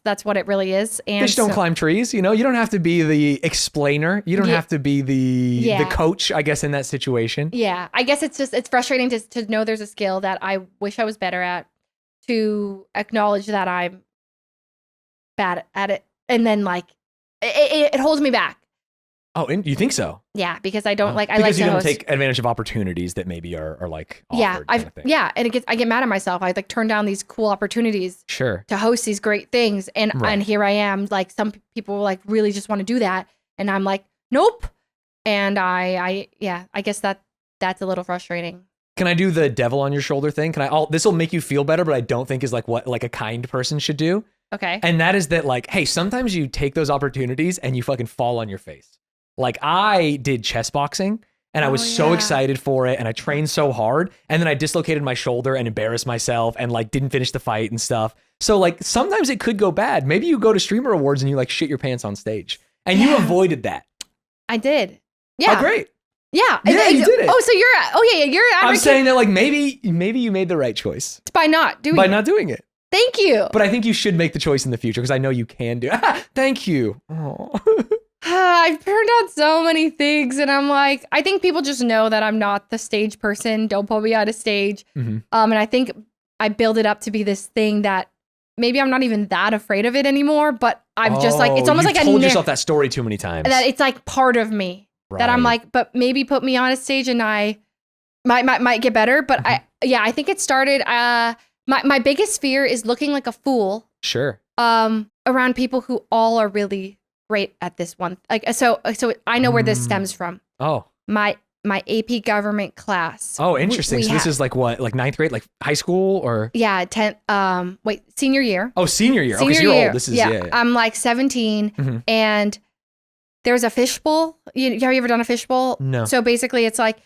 that's what it really is. And fish don't climb trees. You don't have to be the explainer. You don't have to be the coach, I guess, in that situation. Yeah. I guess it's frustrating to know there's a skill that I wish I was better at, to acknowledge that I'm bad at it, and then like it holds me back. Oh, and you think so? Yeah, because I don't like. I like to you don't host. Take advantage of opportunities that maybe are like offered, kind of thing. And I get mad at myself. I like turn down these cool opportunities. Sure. To host these great things, and here I am. Like some people like really just want to do that, and I'm like, nope. And I guess that's a little frustrating. Can I do the devil on your shoulder thing? This will make you feel better, but I don't think is like what like a kind person should do. Okay. And that is that like, hey, sometimes you take those opportunities and you fucking fall on your face. Like I did chess boxing and I was so excited for it and I trained so hard, and then I dislocated my shoulder and embarrassed myself and like didn't finish the fight and stuff. So like sometimes it could go bad. Maybe you go to Streamer Awards and you like shit your pants on stage, and you avoided that. I did. Yeah. Oh, great. Yeah. You did it. Oh, so you're I'm saying that like maybe you made the right choice by not doing it. Thank you. But I think you should make the choice in the future because I know you can do it. Thank you. Oh. I've turned out so many things, and I'm like, I think people just know that I'm not the stage person. Don't put me on a stage. Mm-hmm. And I think I build it up to be this thing that maybe I'm not even that afraid of it anymore, but I'm just like, it's almost like told yourself that story too many times. That it's like part of me that I'm like, but maybe put me on a stage and I might get better. But I think it started, my biggest fear is looking like a fool. Sure. Around people who all are really great at this one. Like, so I know where this stems from. Oh. My AP government class. Oh, interesting. So this is like what, like 9th grade, like high school or? Yeah, senior year. Oh, senior year. Okay, so you're old. This is, yeah. I'm like 17 and there's a fishbowl. Have you ever done a fishbowl? No. So basically it's like,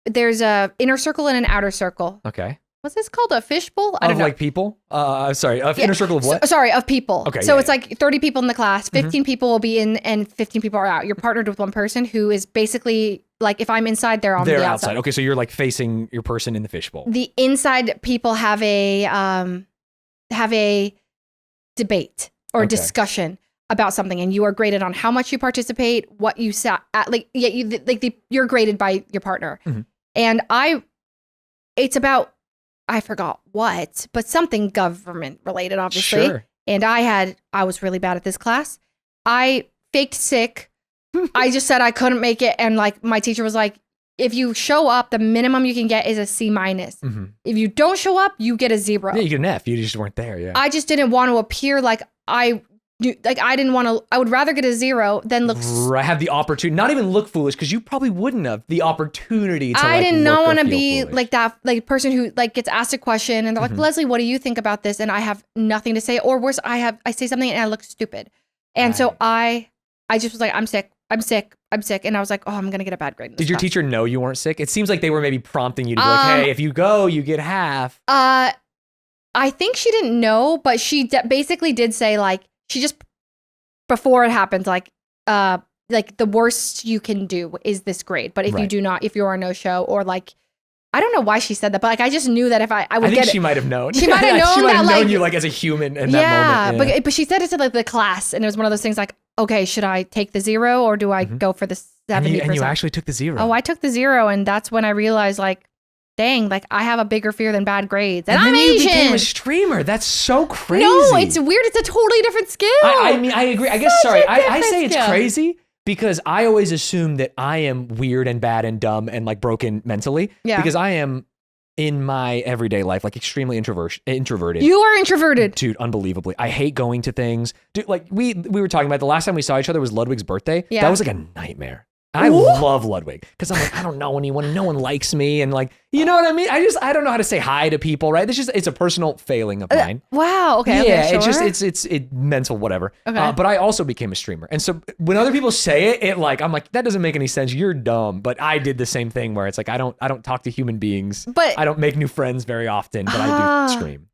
there's a inner circle and an outer circle. Okay. What's this called? A fishbowl? I don't know. Like people? Sorry, inner circle of what? Sorry, of people. Okay. So it's like 30 people in the class, 15 people will be in and 15 people are out. You're partnered with one person who is basically like, if I'm inside, they're on the outside. Okay, so you're like facing your person in the fishbowl. The inside people have a debate or discussion about something, and you are graded on how much you participate, what you sat at, you're graded by your partner. And it's about, I forgot what, but something government related, obviously. Sure. And I was really bad at this class. I faked sick. I just said I couldn't make it. And like my teacher was like, if you show up, the minimum you can get is a C-. If you don't show up, you get a 0. Yeah, you get an F. You just weren't there. Yeah. I just didn't want to appear like I didn't want to, I would rather get a 0 than look. Right, have the opportunity, not even look foolish, because you probably wouldn't have the opportunity to I like, did not want to be be like that, like person who like gets asked a question and they're like, Leslie, what do you think about this? And I have nothing to say, or worse, I say something and I look stupid. And so I just was like, I'm sick. And I was like, oh, I'm going to get a bad grade. Did your teacher know you weren't sick? It seems like they were maybe prompting you to be like, hey, if you go, you get half. I think she didn't know, but she basically did say like, she just, before it happened, like the worst you can do is this grade. But if you do not, if you're a no-show or like, I don't know why she said that, but like I just knew that if I would get it. She might have known. She might have known she might have known like, you like as a human in that moment. Yeah, but she said it to like the class, and it was one of those things like, okay, should I take the 0 or do I go for the 70%? And you actually took the 0. Oh, I took the 0, and that's when I realized like, dang, like I have a bigger fear than bad grades, and I'm Asian. You became a streamer. That's so crazy. No, it's weird. It's a totally different skill. I mean, I agree. I guess, sorry, I say it's crazy because I always assume that I am weird and bad and dumb and like broken mentally. Yeah. Because I am in my everyday life like extremely introverted. You are introverted, dude. Unbelievably, I hate going to things. Dude, like we were talking about the last time we saw each other was Ludwig's birthday. Yeah. That was like a nightmare. I love Ludwig because I'm like, I don't know anyone, no one likes me, and like, you know what I mean? I don't know how to say hi to people, right? It's a personal failing of mine. Wow. Okay. Yeah. Okay, sure. It's mental, whatever. Okay. But I also became a streamer, and so when other people say it like I'm like, that doesn't make any sense. You're dumb. But I did the same thing where it's like I don't talk to human beings. But I don't make new friends very often. But I do stream.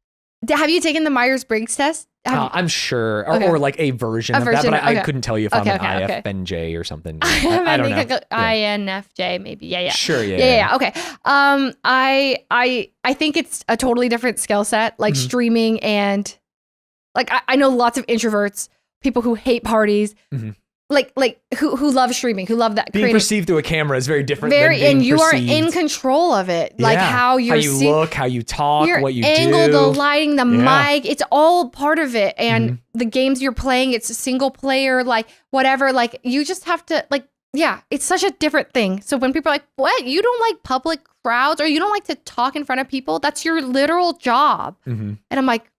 Have you taken the Myers-Briggs test? I'm sure, or like a version of that, but I couldn't tell you if I'm an IFNJ or something. I don't know. INFJ maybe. Yeah. Sure. Yeah. Okay. I think it's a totally different skill set, like streaming, and like I know lots of introverts, people who hate parties. Like who love streaming, who love that being perceived through a camera is very different. And you perceived. Are in control of it. Like how you look, how you talk, what you angle, do, the lighting, the mic, it's all part of it. And the games you're playing, it's a single player, like whatever. Like you just have to it's such a different thing. So when people are like, what, you don't like public crowds or you don't like to talk in front of people, that's your literal job. And I'm like,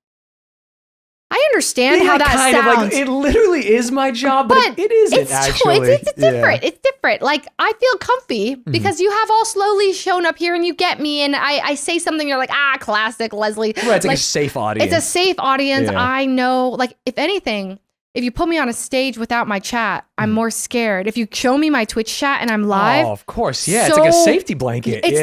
I understand how that sounds. Like, it literally is my job, but it isn't actually. It's different. It's different. Like, I feel comfy because you have all slowly shown up here and you get me and I say something, you're like, classic Leslie. Right, it's like a safe audience. It's a safe audience. Yeah. I know, like, if anything, if you put me on a stage without my chat, I'm more scared. If you show me my Twitch chat and I'm live. Oh, of course. Yeah, it's like a safety blanket. It's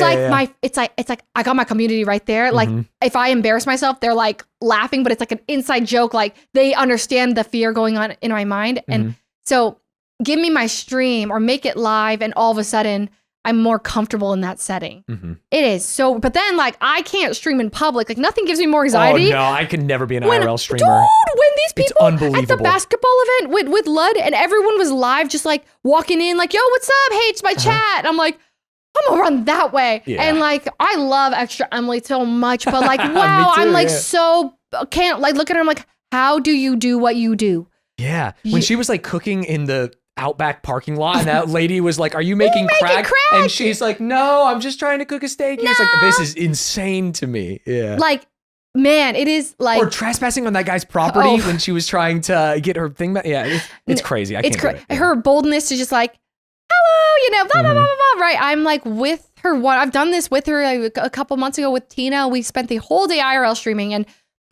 like I got my community right there. Like if I embarrass myself, they're like laughing, but it's like an inside joke. Like they understand the fear going on in my mind. And so give me my stream or make it live and all of a sudden I'm more comfortable in that setting. It is so, but then like I can't stream in public. Like nothing gives me more anxiety. Oh no, I can never be an IRL streamer. Dude, when these people at the basketball event with Lud and everyone was live, just like walking in like, yo, what's up? Hey, it's my chat. And I'm like, I'm gonna run that way. Yeah. And like, I love Extra Emily so much, but like, wow, I'm like so can't like look at her. I'm like, how do you do what you do? Yeah. When she was like cooking in the Outback parking lot and that lady was like, are you making crack? And she's like, no, I'm just trying to cook a steak. And it's like, this is insane to me. Yeah. Like, man, it is like. Or trespassing on that guy's property when she was trying to get her thing back. Yeah, it's crazy. I can't do it. Her boldness to just like, hello, blah, blah, blah, blah, blah, right? I'm like with her. I've done this with her a couple months ago with Tina. We spent the whole day IRL streaming and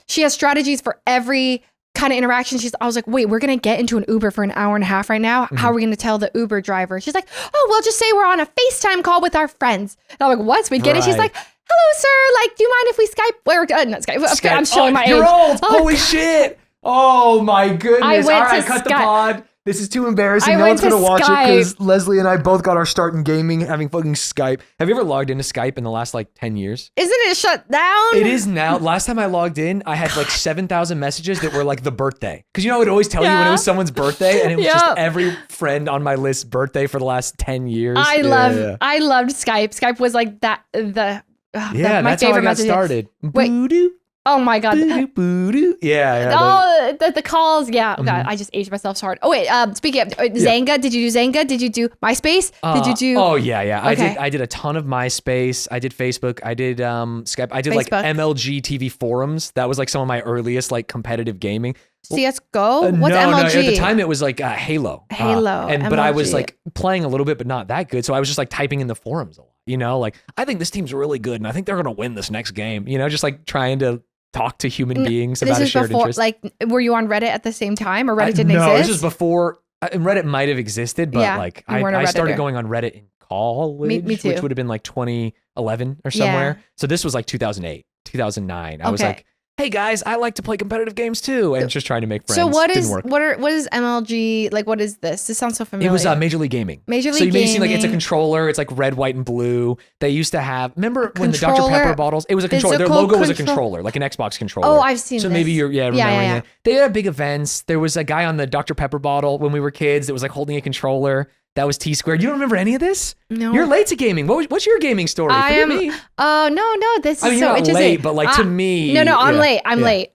she has strategies for every kind of interaction. I was like, wait, we're going to get into an Uber for an hour and a half right now. How are we going to tell the Uber driver? She's like, oh, we'll just say we're on a FaceTime call with our friends. And I'm like, what? So we get it. She's like, hello, sir. Like, do you mind if we Skype? Or not Skype. Okay, I'm showing my age. You're old. Holy shit. Oh my goodness. All right, cut the pod. This is too embarrassing. No one's going to watch it because Leslie and I both got our start in gaming having fucking Skype. Have you ever logged into Skype in the last like 10 years? Isn't it shut down? It is now. Last time I logged in, I had like 7,000 messages that were like the birthday. Because you know, it would always tell you when it was someone's birthday and it was just every friend on my list's birthday for the last 10 years. I loved Skype. Skype was like my that's favorite how I got message. Started. Wait. Boo-doo. Oh my God. Boo-doo. Yeah. Oh, the calls. Yeah. Oh God, I just aged myself so hard. Oh wait, speaking of Zanga, did you do Zanga? Did you do MySpace? Did you do? Oh yeah. Okay. I did a ton of MySpace. I did Facebook. I did Skype. I did Facebook. like MLG TV forums. That was like some of my earliest like competitive gaming. CS:GO? What's no, MLG? No, at the time it was like Halo. But I was like playing a little bit, but not that good. So I was just like typing in the forums a lot. You know, like I think this team's really good, and I think they're gonna win this next game. You know, just like trying to talk to human beings about a shared interest. Like, were you on Reddit at the same time, or Reddit didn't exist? No, this was before. Reddit might have existed, but like I started going on Reddit in college, me too. which would have been like 2011 or somewhere. So this was like 2008, 2009. I was like, hey guys, I like to play competitive games too, and just trying to make friends. So what is MLG like? What is this? This sounds so familiar. It was Major League Gaming. Major League Gaming. So you may see like it's a controller. It's like red, white, and blue. They used to have. Remember when the Dr. Pepper bottles? It was a controller. Their logo was a controller, like an Xbox controller. Oh, I've seen. So this. maybe you're remembering it. They had big events. There was a guy on the Dr. Pepper bottle when we were kids that was like holding a controller. That was T-Squared. You don't remember any of this? No. You're late to gaming. What's your gaming story? Me. Oh, no. This is I mean, so you're not interesting. late, but like to me. No, I'm late. I'm late.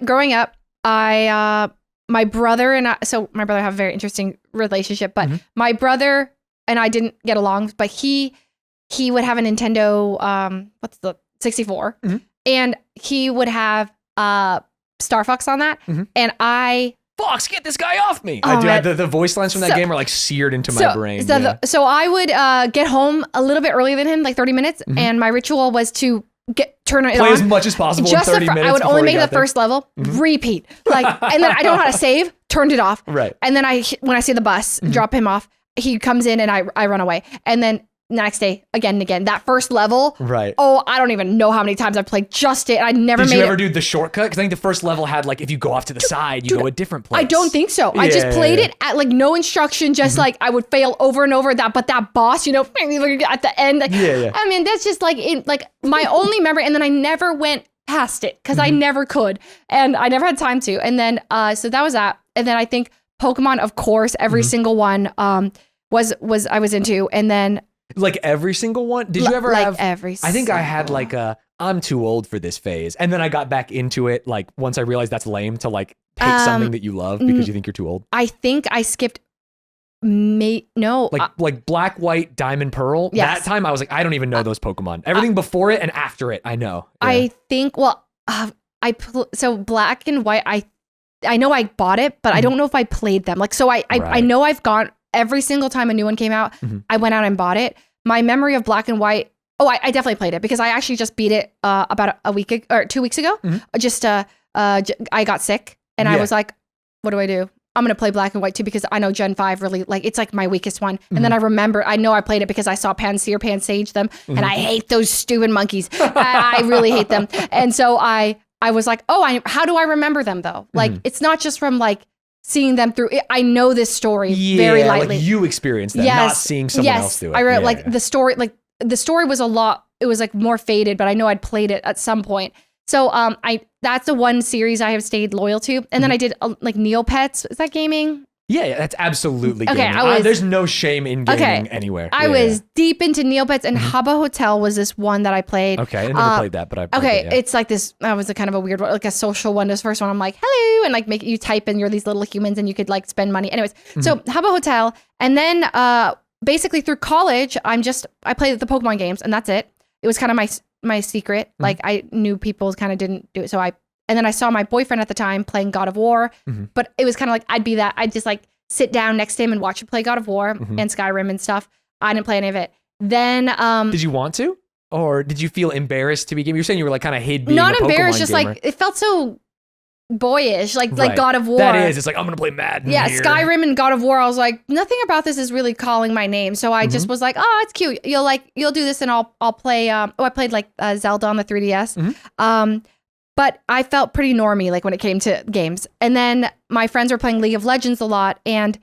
Growing up, my brother and I, so my brother have a very interesting relationship, but my brother and I didn't get along, but he would have a Nintendo, 64, and he would have Star Fox on that, and Fox, get this guy off me. The voice lines from that game are like seared into my brain. So I would get home a little bit earlier than him, like 30 minutes. And my ritual was to turn it on. Play as much as possible in 30 minutes. I would only make the first level, repeat. Like, and then I don't know how to save, turned it off. Right. And then when I see the bus, drop him off, he comes in and I run away. And then next day, again and again, that first level. Right. Oh, I don't even know how many times I've played just it. I never made it. Did you ever do the shortcut? Because I think the first level had like, if you go off to the side, you go a different place. I don't think so. I just played it at like no instruction, just like I would fail over and over but that boss, at the end. Like, I mean, that's just like, my only memory. And then I never went past it because I never could. And I never had time to. And then, so that was that. And then I think Pokemon, of course, every single one was I was into. And then, like every single one? Did you ever have? Every I think I had like I'm too old for this phase. And then I got back into it like once I realized that's lame to like pick something that you love because you think you're too old. I think I skipped like Black, White, Diamond, Pearl. Yes. That time I was like, I don't even know those Pokemon. Everything before it and after it, I know. Yeah. I think so Black and White, I know I bought it, but I don't know if I played them. Like, so I know I've gone every single time a new one came out, I went out and bought it. My memory of Black and White, I definitely played it because I actually just beat it about a week or 2 weeks ago. I got sick and I was like, what do I do? I'm going to play Black and White too because I know Gen 5 really, like, it's like my weakest one. And then I know I played it because I saw Pansage them and I hate those stupid monkeys. I really hate them. And so I was like, how do I remember them though? Like, it's not just from like, seeing them through it. I know this story very lightly. Like you experienced that, not seeing someone else do it. I read the story, like the story was it was like more faded, but I know I'd played it at some point. So that's the one series I have stayed loyal to. And then I did like Neopets. Is that gaming? Yeah, that's absolutely Okay, gaming. There's no shame in gaming anywhere. I was deep into Neopets, and Habbo Hotel was this one that I played. Okay, I never played that, but I played it, it's like this, that was a kind of a weird one, like a social one. This first one, I'm like, hello, and like you type in, you're these little humans, and you could like spend money. Anyways, so Habbo Hotel, and then basically through college, I played the Pokemon games, and that's it. It was kind of my secret. Like I knew people kind of didn't do it, and then I saw my boyfriend at the time playing God of War, but it was kind of like, I'd just like sit down next to him and watch him play God of War and Skyrim and stuff. I didn't play any of it. Then, did you want to, or did you feel embarrassed to be gaming? You're saying you were like kind of hid being not a embarrassed, Pokemon just gamer. like, it felt so boyish, like God of War. That is, it's like, I'm going to play Madden here. Skyrim and God of War, I was like, nothing about this is really calling my name. So I just was like, oh, it's cute. You'll do this and I'll play, I played like Zelda on the 3DS. But I felt pretty normy, like when it came to games. And then my friends were playing League of Legends a lot. And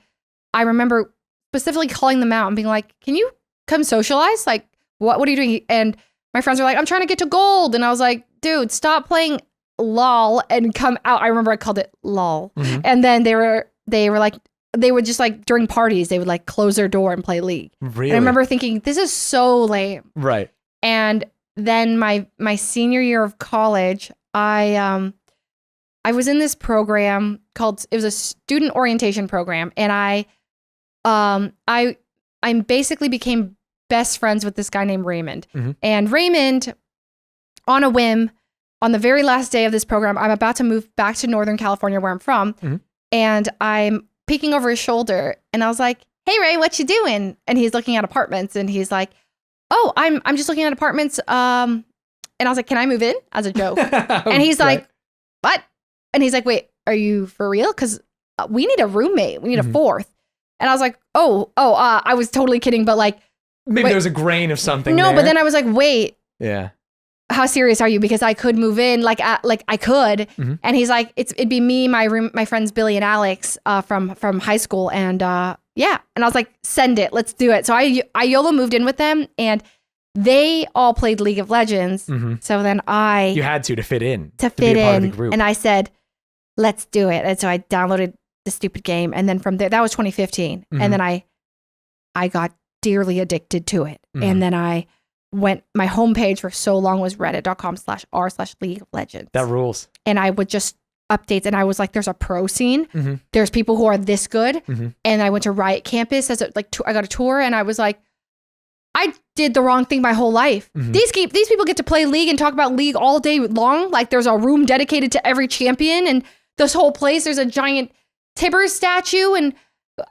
I remember specifically calling them out and being like, can you come socialize? Like, what are you doing? And my friends were like, I'm trying to get to gold. And I was like, dude, stop playing LOL and come out. I remember I called it LOL. And then they were like, they would just like during parties, they would like close their door and play League. Really? And I remember thinking, this is so lame. Right. And then my senior year of college, I was in this program it was a student orientation program, and I basically became best friends with this guy named Raymond. And Raymond, on a whim, on the very last day of this program, I'm about to move back to Northern California where I'm from, and I'm peeking over his shoulder, and I was like, hey Ray, what you doing? And he's looking at apartments, and he's like, oh, I'm just looking at apartments, and I was like, can I move in? As a joke. And he's like, what? And he's like, wait, are you for real? Because we need a roommate. We need a fourth. And I was like, I was totally kidding. But like, maybe there was a grain of something No, there. but then I was like, wait. Yeah. How serious are you? Because I could move in, like I could. And he's like, it'd be me, my friends Billy and Alex from high school, and yeah. And I was like, send it, let's do it. So I YOLO moved in with them, and they all played League of Legends. So then you had to fit in, to be a fit part of in, the group. and I said, let's do it. And so I downloaded the stupid game, and then from there, that was 2015, and then I got dearly addicted to it, and then I went. My homepage for so long was reddit.com/r/League of Legends. That rules. And I would just updates, and I was like, there's a pro scene. There's people who are this good, and I went to Riot Campus as I got a tour, and I was like, I did the wrong thing my whole life. These people get to play League and talk about League all day long. Like there's a room dedicated to every champion, and this whole place, there's a giant Tibbers statue, and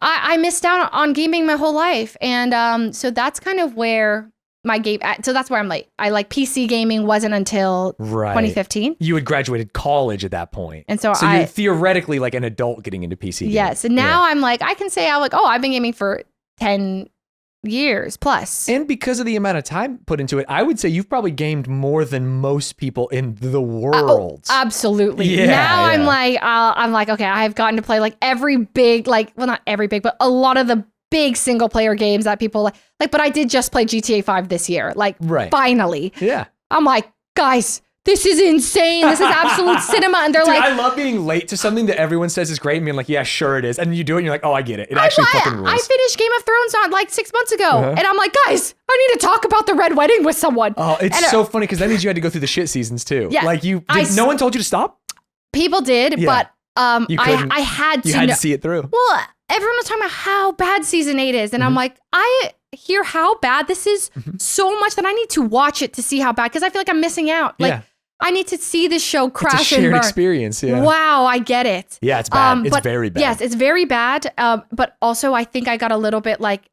I missed out on gaming my whole life. And so that's kind of where my game, so that's where I'm late. I like PC gaming wasn't until 2015. You had graduated college at that point. And so you're theoretically like an adult getting into PC gaming. Yes. And now I'm like, I can say I've been gaming for 10 years plus. And because of the amount of time put into it, I would say you've probably gamed more than most people in the world. Absolutely. Yeah, now I'm like, okay, I've gotten to play like every big, like, well, not every big, but a lot of the big single player games that people like, but I did just play GTA 5 this year. Like, finally. Yeah. I'm like, guys, this is insane. This is absolute cinema. And they're Dude, like, I love being late to something that everyone says is great and being like, yeah, sure it is. And you do it and you're like, oh, I get it. It actually fucking rules. I finished Game of Thrones on like 6 months ago. And I'm like, guys, I need to talk about the Red Wedding with someone. Oh, it's so funny because that means you had to go through the shit seasons too. Yeah. Like no one told you to stop? People did, but I had to. You had to see it through. Well, everyone was talking about how bad season 8 is. And I'm like, I hear how bad this is so much that I need to watch it to see how bad, because I feel like I'm missing out. Like, I need to see this show crash it's a shared and burn. Experience. Yeah. Wow, I get it. Yeah, it's bad. It's very bad. Yes, it's very bad. But also, I think I got a little bit like,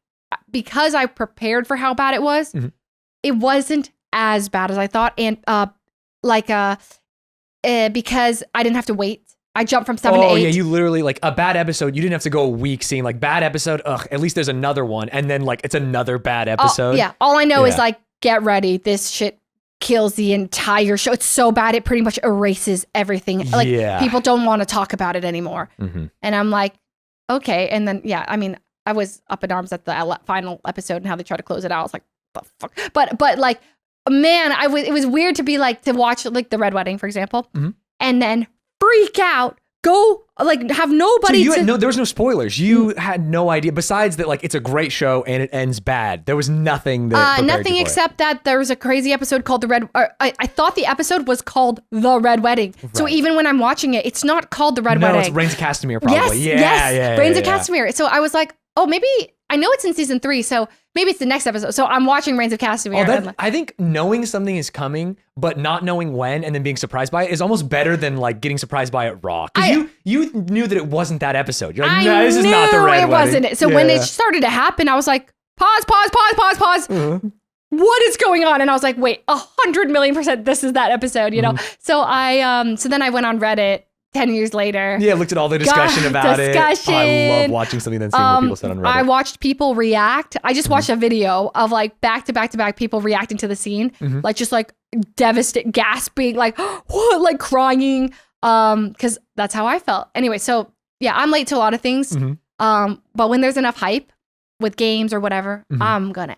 because I prepared for how bad it was, it wasn't as bad as I thought. And because I didn't have to wait. I jumped from 7 to 8. Oh, yeah, you literally, like, a bad episode, you didn't have to go a week seeing, like, bad episode, at least there's another one, and then, like, it's another bad episode. Yeah, all I know is, like, get ready. This shit kills the entire show. It's so bad, it pretty much erases everything. Like, people don't want to talk about it anymore. And I'm like, okay. And then, I mean, I was up in arms at the final episode and how they try to close it out. I was like, the fuck? But like, man, it was weird to be like, to watch, like, the Red Wedding, for example, and then freak out go like have nobody there was no spoilers. You had no idea besides that like it's a great show and it ends bad. There was nothing that nothing except that there was a crazy episode called I thought the episode was called The Red Wedding. Right. So even when I'm watching it, it's not called The Red Wedding. No, it's Reigns of Castamere probably. Yes, Reigns of Castamere. So I was like, oh, maybe I know it's in season 3, so maybe it's the next episode. So I'm watching Reigns of Castamere. I think knowing something is coming, but not knowing when and then being surprised by it is almost better than like getting surprised by it raw. Because you knew that it wasn't that episod. You're like, no, this is not the Red Wedding. Wasn't it. So when it started to happen, I was like, pause. Mm-hmm. What is going on? And I was like, wait, 100,000,000% this is that episode, you know? So so then I went on Reddit 10 years later. Yeah, looked at all the discussion about it. Oh, I love watching something then seeing what people said on Reddit. I watched people react. I just watched a video of like back to back people reacting to the scene. Like just like devastated, gasping, like what, like crying. Because that's how I felt. Anyway, so yeah, I'm late to a lot of things. But when there's enough hype with games or whatever, I'm gonna.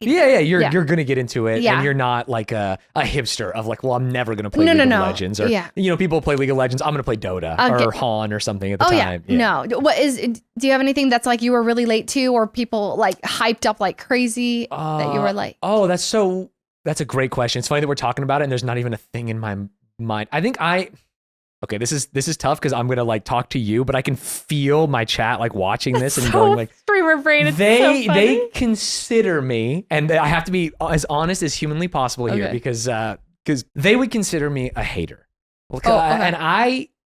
You're gonna get into it, and you're not like a hipster of like, well, I'm never gonna play League of Legends, or you know, people play League of Legends. I'm gonna play Dota or Han or something at the time. No, do you have anything that's like you were really late to, or people like hyped up like crazy that you were like? Oh, that's a great question. It's funny that we're talking about it, and there's not even a thing in my mind. I think okay, this is tough because I'm gonna like talk to you, but I can feel my chat like watching this and going like streamer brain. It's they consider me, and I have to be as honest as humanly possible here because they would consider me a hater. And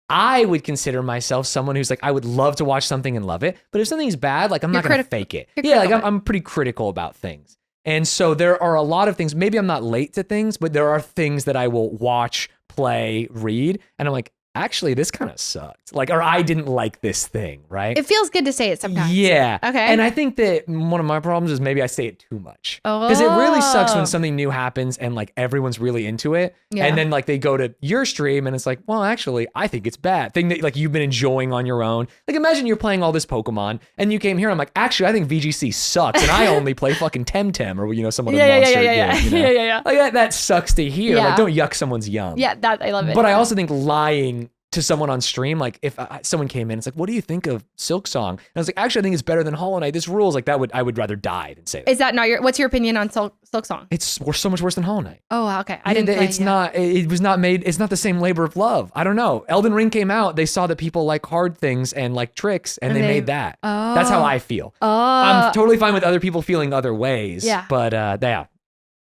I would consider myself someone who's like, I would love to watch something and love it, but if something's bad, like I'm not gonna fake it. I'm pretty critical about things. And so there are a lot of things, maybe I'm not late to things, but there are things that I will watch, play, read, and I'm like, actually, this kind of sucked. Like, or I didn't like this thing, right? It feels good to say it sometimes. Yeah. Okay. And I think that one of my problems is maybe I say it too much. Because it really sucks when something new happens and like everyone's really into it. Yeah. And then like they go to your stream and it's like, well, actually, I think it's bad. Thing that like you've been enjoying on your own. Like imagine you're playing all this Pokemon and you came here and I'm like, actually, I think VGC sucks and I only play fucking Temtem or, you know, some other monster game. You know? Yeah. Like that sucks to hear. Like don't yuck someone's yum. Yeah, I love it. But I also think lying to someone on stream, like if someone came in, it's like, what do you think of Silk Song? And I was like, actually, I think it's better than Hollow Knight. This rules. Like I would rather die than say that. Is that not what's your opinion on Silk Song? It's so much worse than Hollow Knight. Oh, okay. I didn't play, it was not made, it's not the same labor of love. I don't know. Elden Ring came out, they saw that people like hard things and like tricks and they made that. Oh. That's how I feel. Oh. I'm totally fine with other people feeling other ways. Yeah. But yeah.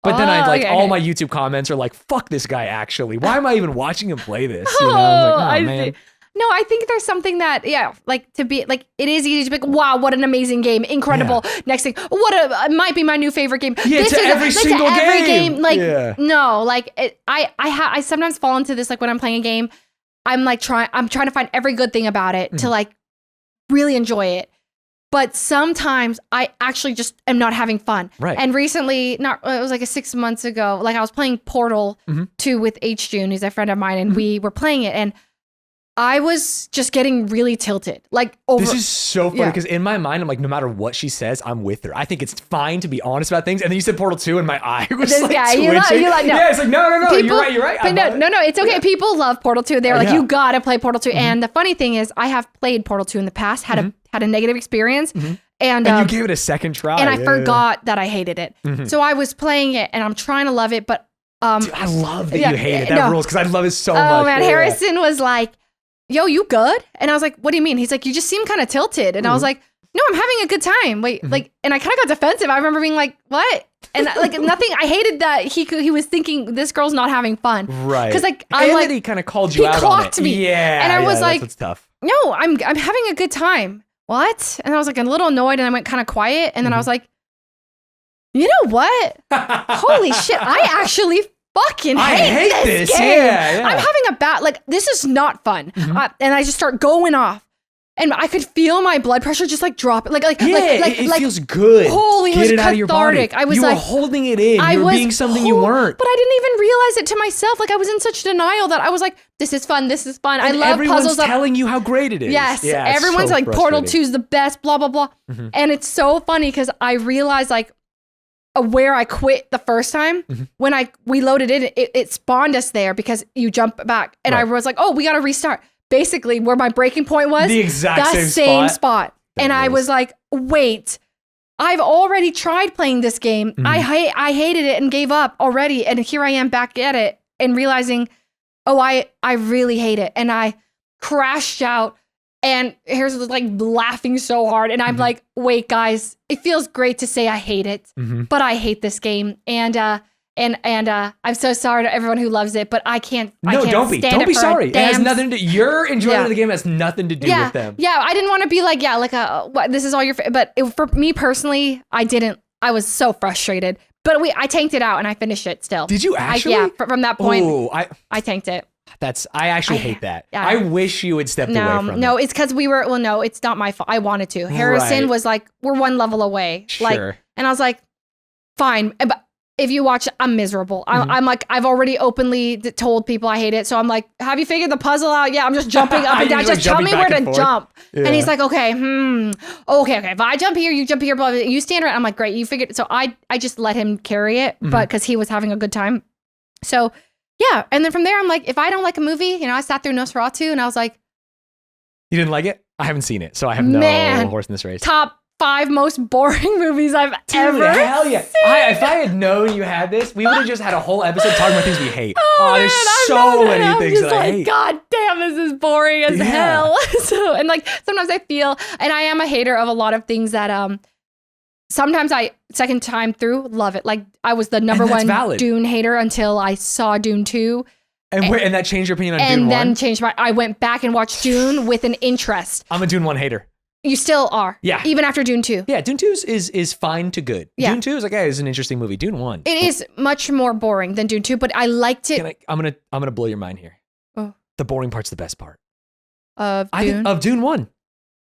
But then I like all my YouTube comments are like, fuck this guy actually. Why am I even watching him play this? You know? I'm like, man. No, I think there's something that, like to be like, it is easy to be like, wow, what an amazing game. Incredible. Yeah. Next thing, it might be my new favorite game. Yeah, this to every single game. Like, no, like I sometimes fall into this, like when I'm playing a game, I'm trying to find every good thing about it to like really enjoy it. But sometimes I actually just am not having fun. Right. And recently, it was like 6 months ago, like I was playing Portal 2 with H. June, who's a friend of mine, and we were playing it, and I was just getting really tilted. Like over. This is so funny because in my mind, I'm like, no matter what she says, I'm with her. I think it's fine to be honest about things. And then you said Portal 2 and my eye was like twitching. You like, no. Yeah, it's like, no, you're right. But no, it's okay. Yeah. People love Portal 2. They're like, you gotta play Portal 2. And the funny thing is, I have played Portal 2 in the past, had a negative experience. And you gave it a second try. And I forgot that I hated it. So I was playing it and I'm trying to love it, but dude, I love that you hate it. That rules because I love it so much. Oh man, Harrison was like, yo, you good? And I was like, what do you mean? He's like, you just seem kind of tilted. And I was like, no, I'm having a good time. Wait, like, and I kind of got defensive. I remember being like, what? And like nothing, I hated that he was thinking this girl's not having fun. Right. Because like, he kind of called you out on it. He clocked me. Yeah. And I was like, that's tough. No, I'm having a good time. What? And I was like a little annoyed and I went kind of quiet. And then I was like, you know what? Holy shit, I actually fucking hate this game. Yeah. I'm having a bad, like, this is not fun. And I just start going off. And I could feel my blood pressure just like drop. It feels good. Holy, Get it was out cathartic. of your body. I was you like, were holding it in. You were being something you weren't. But I didn't even realize it to myself. Like I was in such denial that I was like, this is fun. This is fun. And I love puzzles. Everyone's telling you how great it is. Yes. Yeah, everyone's so like, Portal 2 is the best, blah, blah, blah. And it's so funny because I realized like where I quit the first time, when we loaded it spawned us there because you jump back. And I was like, oh, we got to restart. basically where my breaking point was. The exact same spot. And I rules. was like, wait, I've already tried playing this game. I hated it and gave up already. And here I am back at it and realizing, I really hate it. And I crashed out and here's like laughing so hard. And I'm like, wait, guys, it feels great to say I hate it, but I hate this game. And I'm so sorry to everyone who loves it, but I can't. Don't be sorry. It has nothing to. Your enjoyment of the game has nothing to do with them. Yeah, I didn't want to be like, this is all your. But for me personally, I didn't. I was so frustrated. But I tanked it out and I finished it still. Did you actually? From that point, I tanked it. I actually hate that. Yeah. I wish you had stepped away from it. No, it's because no, it's not my fault. I wanted to. Harrison was like, we're one level away. Sure. And I was like, fine. But if you watch, I'm miserable. I'm like, I've already openly told people I hate it. So I'm like, have you figured the puzzle out? Yeah, I'm just jumping up and down. Just tell me where to jump. Yeah. And he's like, okay. Okay. If I jump here, you jump here, blah, blah, blah. You stand around. I'm like, great. You figured. So I just let him carry it, but because he was having a good time. So yeah. And then from there, I'm like, if I don't like a movie, I sat through Nosferatu and I was like, you didn't like it? I haven't seen it. So I have no horse in this race. Top 5 most boring movies I've ever hell yeah. seen. If I had known you had this, we would have just had a whole episode talking about things we hate. There's so many things that I hate. God damn, this is boring as hell. So, and like, sometimes I feel, and I am a hater of a lot of things that, sometimes second time through, love it. Like, I was the number one Dune hater until I saw Dune 2. And that changed your opinion on Dune 1? And then changed I went back and watched Dune with an interest. I'm a Dune 1 hater. You still are. Yeah. Even after Dune 2. Yeah, Dune 2 is fine to good. Yeah. Dune 2 is like, it's an interesting movie. Dune 1. It is much more boring than Dune 2, but I liked it. I'm gonna blow your mind here. Oh. The boring part's the best part. Of Dune? Of Dune 1.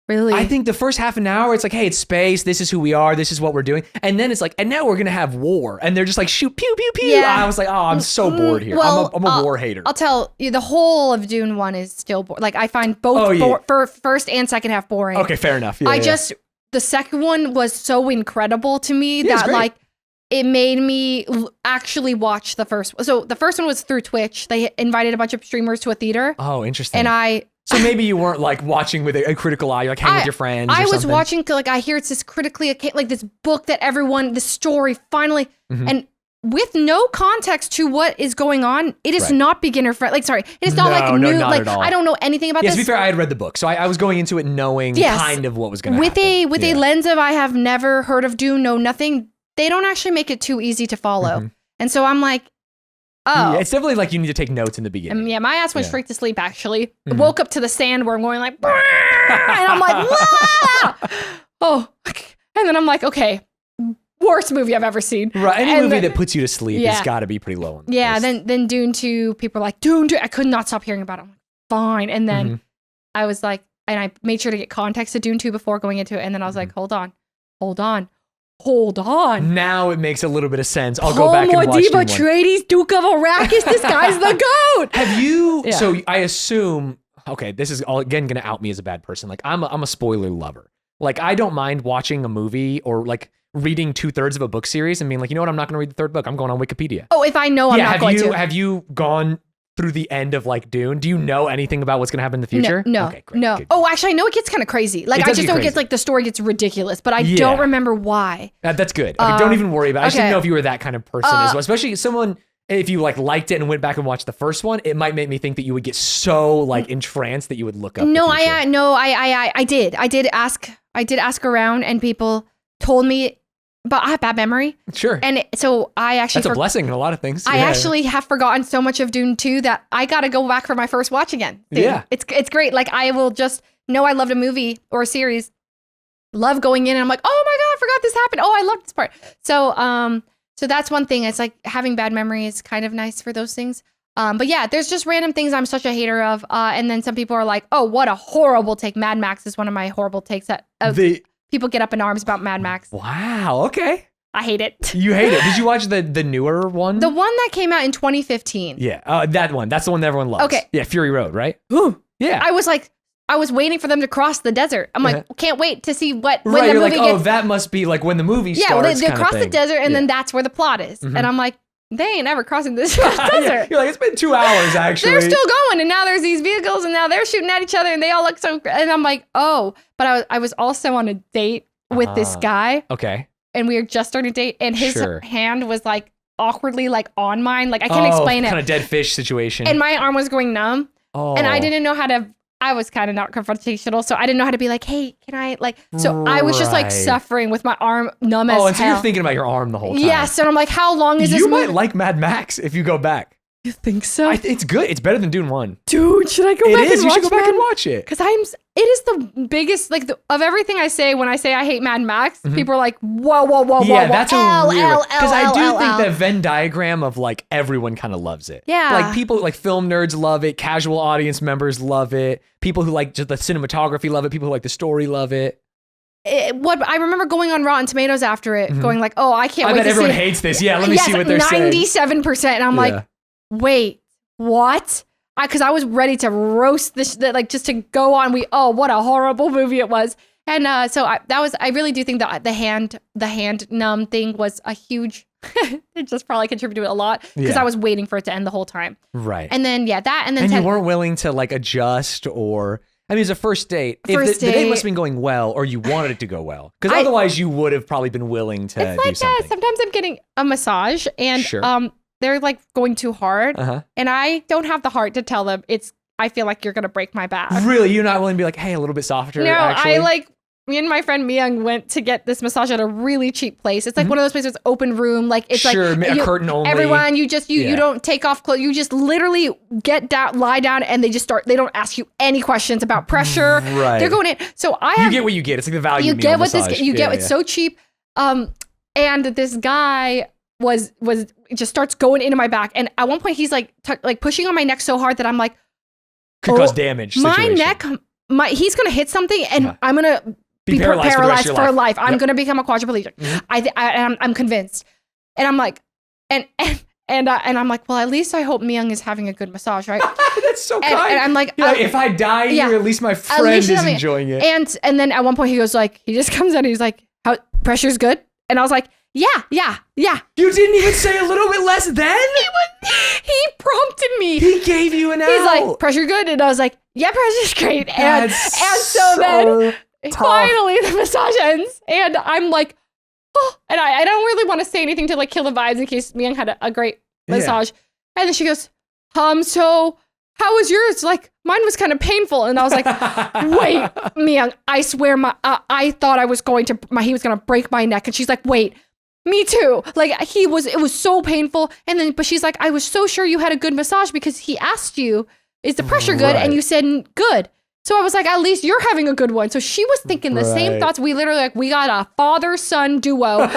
Really? I think the first half an hour, it's like, hey, it's space. This is who we are. This is what we're doing. And then it's like, and now we're going to have war. And they're just like, shoot, pew, pew, pew. Yeah. I was like, I'm so bored here. Well, I'm a war hater. I'll tell you, the whole of Dune 1 is still boring. Like, I find both first and second half boring. Okay, fair enough. Yeah, the second one was so incredible to me that like, it made me actually watch the first one. So the first one was through Twitch. They invited a bunch of streamers to a theater. Oh, interesting. And so maybe you weren't like watching with a critical eye, like hanging with your friends. I was watching like I hear it's this critically like this book that this story finally, and with no context to what is going on, it is not beginner friendly. Like, sorry, it is not new. Not like at all. I don't know anything about this. To be fair, I had read the book, so I was going into it knowing kind of what was going to happen. With a lens of I have never heard of Dune, know nothing. They don't actually make it too easy to follow, and so I'm like. Oh, yeah, it's definitely like you need to take notes in the beginning. Yeah, my ass went straight to sleep. Actually, woke up to the sand where I'm going like, and I'm like, oh, and then I'm like, okay, worst movie I've ever seen. Right, any movie that puts you to sleep has got to be pretty low on the list. Then Dune 2, people are like, Dune 2. I could not stop hearing about it. I'm like, fine, and then I was like, and I made sure to get context to Dune 2 before going into it, and then I was like, hold on. Now it makes a little bit of sense. I'll go back and watch Dune 1. Atreides, Duke of Arrakis, this guy's the GOAT. Have you, so I assume, okay, this is all again going to out me as a bad person. Like I'm a spoiler lover. Like I don't mind watching a movie or like reading 2/3 of a book series and being like, you know what, I'm not going to read the third book. I'm going on Wikipedia. Oh, if I know I'm not going to. Have you gone through the end of like Dune? Do you know anything about what's going to happen in the future? No. Okay, great, no. Good. Oh, actually, I know it gets kind of crazy. Like I just don't get like the story gets ridiculous, but I don't remember why. That's good. I mean, don't even worry about it. I just didn't know if you were that kind of person as well. Especially someone, if you like liked it and went back and watched the first one, it might make me think that you would get so like entranced that you would look up. I did ask around and people told me. But I have bad memory. Sure. And so I actually... That's a blessing in a lot of things. I actually have forgotten so much of Dune 2 that I got to go back for my first watch again. Dude, yeah. It's great. Like I will just know I loved a movie or a series. Love going in and I'm like, oh my God, I forgot this happened. Oh, I loved this part. So that's one thing. It's like having bad memory is kind of nice for those things. But yeah, there's just random things I'm such a hater of. And then some people are like, oh, what a horrible take. Mad Max is one of my horrible takes that... People get up in arms about Mad Max. Wow. Okay. I hate it. You hate it. Did you watch the newer one? The one that came out in 2015. Yeah. That one. That's the one that everyone loves. Okay. Yeah. Fury Road, right? Ooh. Yeah. I was waiting for them to cross the desert. I'm like, can't wait to see when the movie movie gets... that must be like when the movie starts. Yeah, they cross the desert and then that's where the plot is. And I'm like, they ain't ever crossing this desert. You're like, it's been 2 hours, actually. They're still going, and now there's these vehicles, and now they're shooting at each other, and they all look so. And I'm like, oh, but I was also on a date with this guy. Okay. And we were just starting to date, and his hand was like awkwardly like on mine. Like I can't explain it. Kind of dead fish situation. And my arm was going numb. Oh. And I didn't know how to. I was kind of not confrontational, so I didn't know how to be like, hey, can I like? So I was just like suffering with my arm numb as hell. Oh, and so you're thinking about your arm the whole time. Yes, and I'm like, how long is this? You might like Mad Max if you go back. You think so? It's good. It's better than Dune 1. Dude, should I go back and watch it? It is. You should go back and watch it. Because it is the biggest, like, of everything I say when I say I hate Mad Max, people are like, whoa. Yeah, that's a weird, because I do think that Venn diagram of, like, everyone kind of loves it. Yeah. Like, people, like, film nerds love it. Casual audience members love it. People who like just the cinematography love it. People who like the story love it. What I remember going on Rotten Tomatoes after it, going like, oh, I can't wait to see it. I bet everyone hates this. Yeah, let me see what they're saying. 97%. And I'm like, wait. What? Because I was ready to roast this, like just to go on. What a horrible movie it was. And I really do think that the hand numb thing was a huge, it just probably contributed a lot because I was waiting for it to end the whole time. Right. And then, and you weren't willing to like adjust or, I mean, it's a first date. The date must have been going well or you wanted it to go well. Because otherwise you would have probably been willing to do something. Sometimes I'm getting a massage and, they're like going too hard and I don't have the heart to tell them I feel like you're going to break my back. Really? You're not willing to be like, hey, a little bit softer? No, actually? Me and my friend Myung went to get this massage at a really cheap place. It's like one of those places, open room. Like it's like a curtain only. Everyone, you don't take off clothes. You just literally get down, lie down, and they don't ask you any questions about pressure. Right. They're going in. So you get what you get. It's like the value. You get what massage. It's so cheap. And this guy was just starts going into my back, and at one point he's like pushing on my neck so hard that I'm like, could cause damage. My neck, he's gonna hit something, and I'm gonna be paralyzed for life. I'm gonna become a quadriplegic. I'm convinced, and I'm like, and I'm like, well, at least I hope Myung is having a good massage, right? That's so kind. And I'm like, if I die here, at least my friend is enjoying it. And then at one point he goes like, he just comes out and he's like, how pressure's good, and I was like, yeah. You didn't even say a little bit less then? He prompted me. He gave you an out. He's like, pressure good? And I was like, yeah, pressure's great. And so then finally the massage ends. And I'm like, oh. And I don't really want to say anything to like kill the vibes in case Myung had a great massage. And then she goes, so how was yours? Like, mine was kind of painful. And I was like, wait, Myung, I swear I thought he was going to break my neck. And she's like, wait. Me too. Like it was so painful. And then, but she's like, I was so sure you had a good massage because he asked you, is the pressure good? And you said good. So I was like, at least you're having a good one. So she was thinking the same thoughts. We literally we got a father-son duo.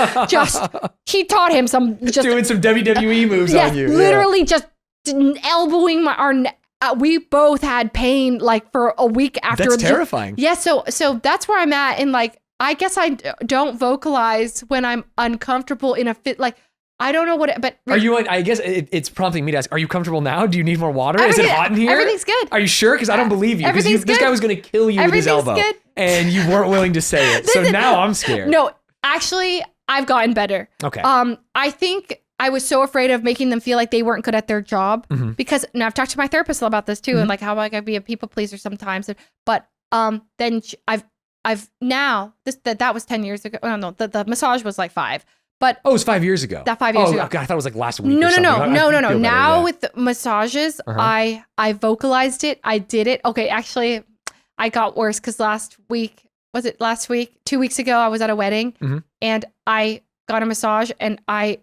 He taught him doing some WWE moves on you. Literally just elbowing our neck. We both had pain like for a week after. That's terrifying. Yeah. So that's where I'm at. And like, I guess I don't vocalize when I'm uncomfortable in a fit. Like, I don't know what, but are you? I guess it's prompting me to ask: are you comfortable now? Do you need more water? Is it hot in here? Everything's good. Are you sure? Because I don't believe you. Because this guy was going to kill you with his elbow, and you weren't willing to say it. So now I'm scared. No, actually, I've gotten better. Okay. I think I was so afraid of making them feel like they weren't good at their job because now I've talked to my therapist about this too, and like how I could be a people pleaser sometimes. But then I've now that was 10 years ago. Oh, no, the massage was like 5. But it was 5 years ago. That 5 years ago. God, I thought it was like last week. No. Better, now with the massages, I vocalized it. I did it. Okay, actually, I got worse because last week, 2 weeks ago, I was at a wedding and I got a massage and I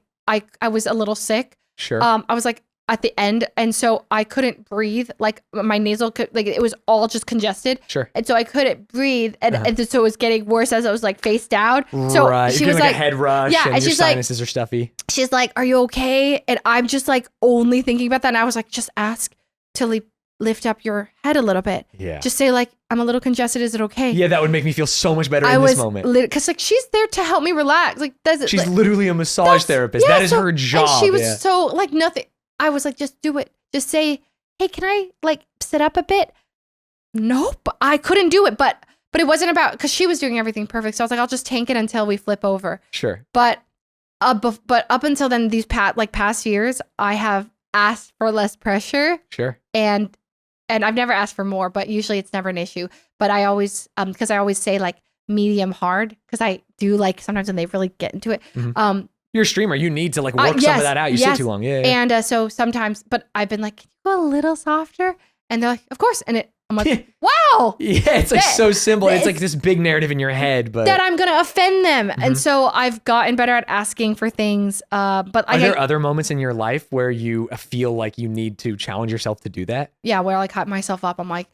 was a little sick. Sure. I was like at the end, and so I couldn't breathe. Like my nasal it was all just congested. Sure. And so I couldn't breathe, and so it was getting worse as I was like face down. So she was like a head rush. Yeah, and your sinuses are stuffy. She's like, "Are you okay?" And I'm just like only thinking about that. And I was like, "Just ask to lift up your head a little bit. Yeah. Just say like, I'm a little congested. Is it okay?" Yeah, that would make me feel so much better in this moment. Because like she's there to help me relax. Like she's literally a massage therapist. That is her job. And she was so like nothing. I was like, just do it. Just say, hey, can I like sit up a bit? Nope, I couldn't do it. But it wasn't about, because she was doing everything perfect. So I was like, I'll just tank it until we flip over. Sure. But But up until then, these past years, I have asked for less pressure. Sure. And I've never asked for more, but usually it's never an issue. But I always, because I always say like medium hard, because I do like sometimes when they really get into it. Mm-hmm. You're a streamer. You need to like work some of that out. You sit too long. Yeah. And so sometimes, but I've been like, can you go a little softer? And they're like, of course. And I'm like, wow. Yeah, it's like so simple. It's like this big narrative in your head, but that I'm gonna offend them. And so I've gotten better at asking for things. But are there other moments in your life where you feel like you need to challenge yourself to do that? Yeah, where I cut myself up. I'm like,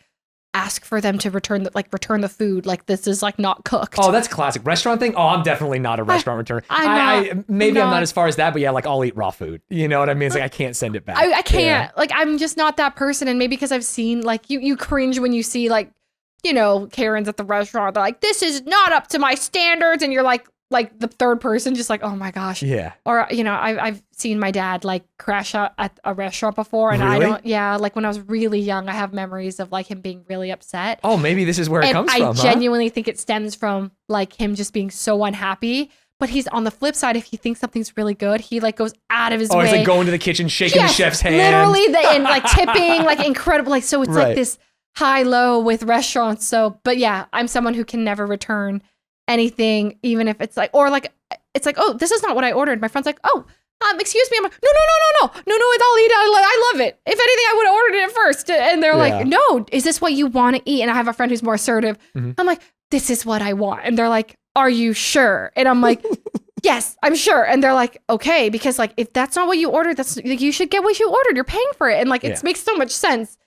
ask for them to return the food. Like this is like not cooked. Oh, that's classic restaurant thing. Oh, I'm definitely not a restaurant returner. I'm not as far as that, but yeah, like I'll eat raw food. You know what I mean? It's like I can't send it back. I can't. Yeah. Like I'm just not that person. And maybe because I've seen like you cringe when you see like, you know, Karens at the restaurant. They're like, this is not up to my standards, and you're like the third person, just like, oh my gosh. Yeah. Or, you know, I've seen my dad like crash out at a restaurant before, and really? Like when I was really young, I have memories of like him being really upset. Oh, maybe this is where it comes from. I genuinely think it stems from like him just being so unhappy. But he's on the flip side, if he thinks something's really good, he like goes out of his way. Oh, he's like going to the kitchen, shaking the chef's hand. Literally, and like tipping, like incredible. Like, so it's like this high low with restaurants. So, but yeah, I'm someone who can never return anything, even if it's like, or like, it's like, oh, this is not what I ordered. My friend's like, oh, excuse me. I'm like, no, I'll eat it. I love it. If anything, I would have ordered it first. And they're like, no, is this what you want to eat? And I have a friend who's more assertive. I'm like, this is what I want. And they're like, are you sure? And I'm like, yes, I'm sure. And they're like, okay, because like, if that's not what you ordered, that's like, you should get what you ordered. You're paying for it. And like, it makes so much sense.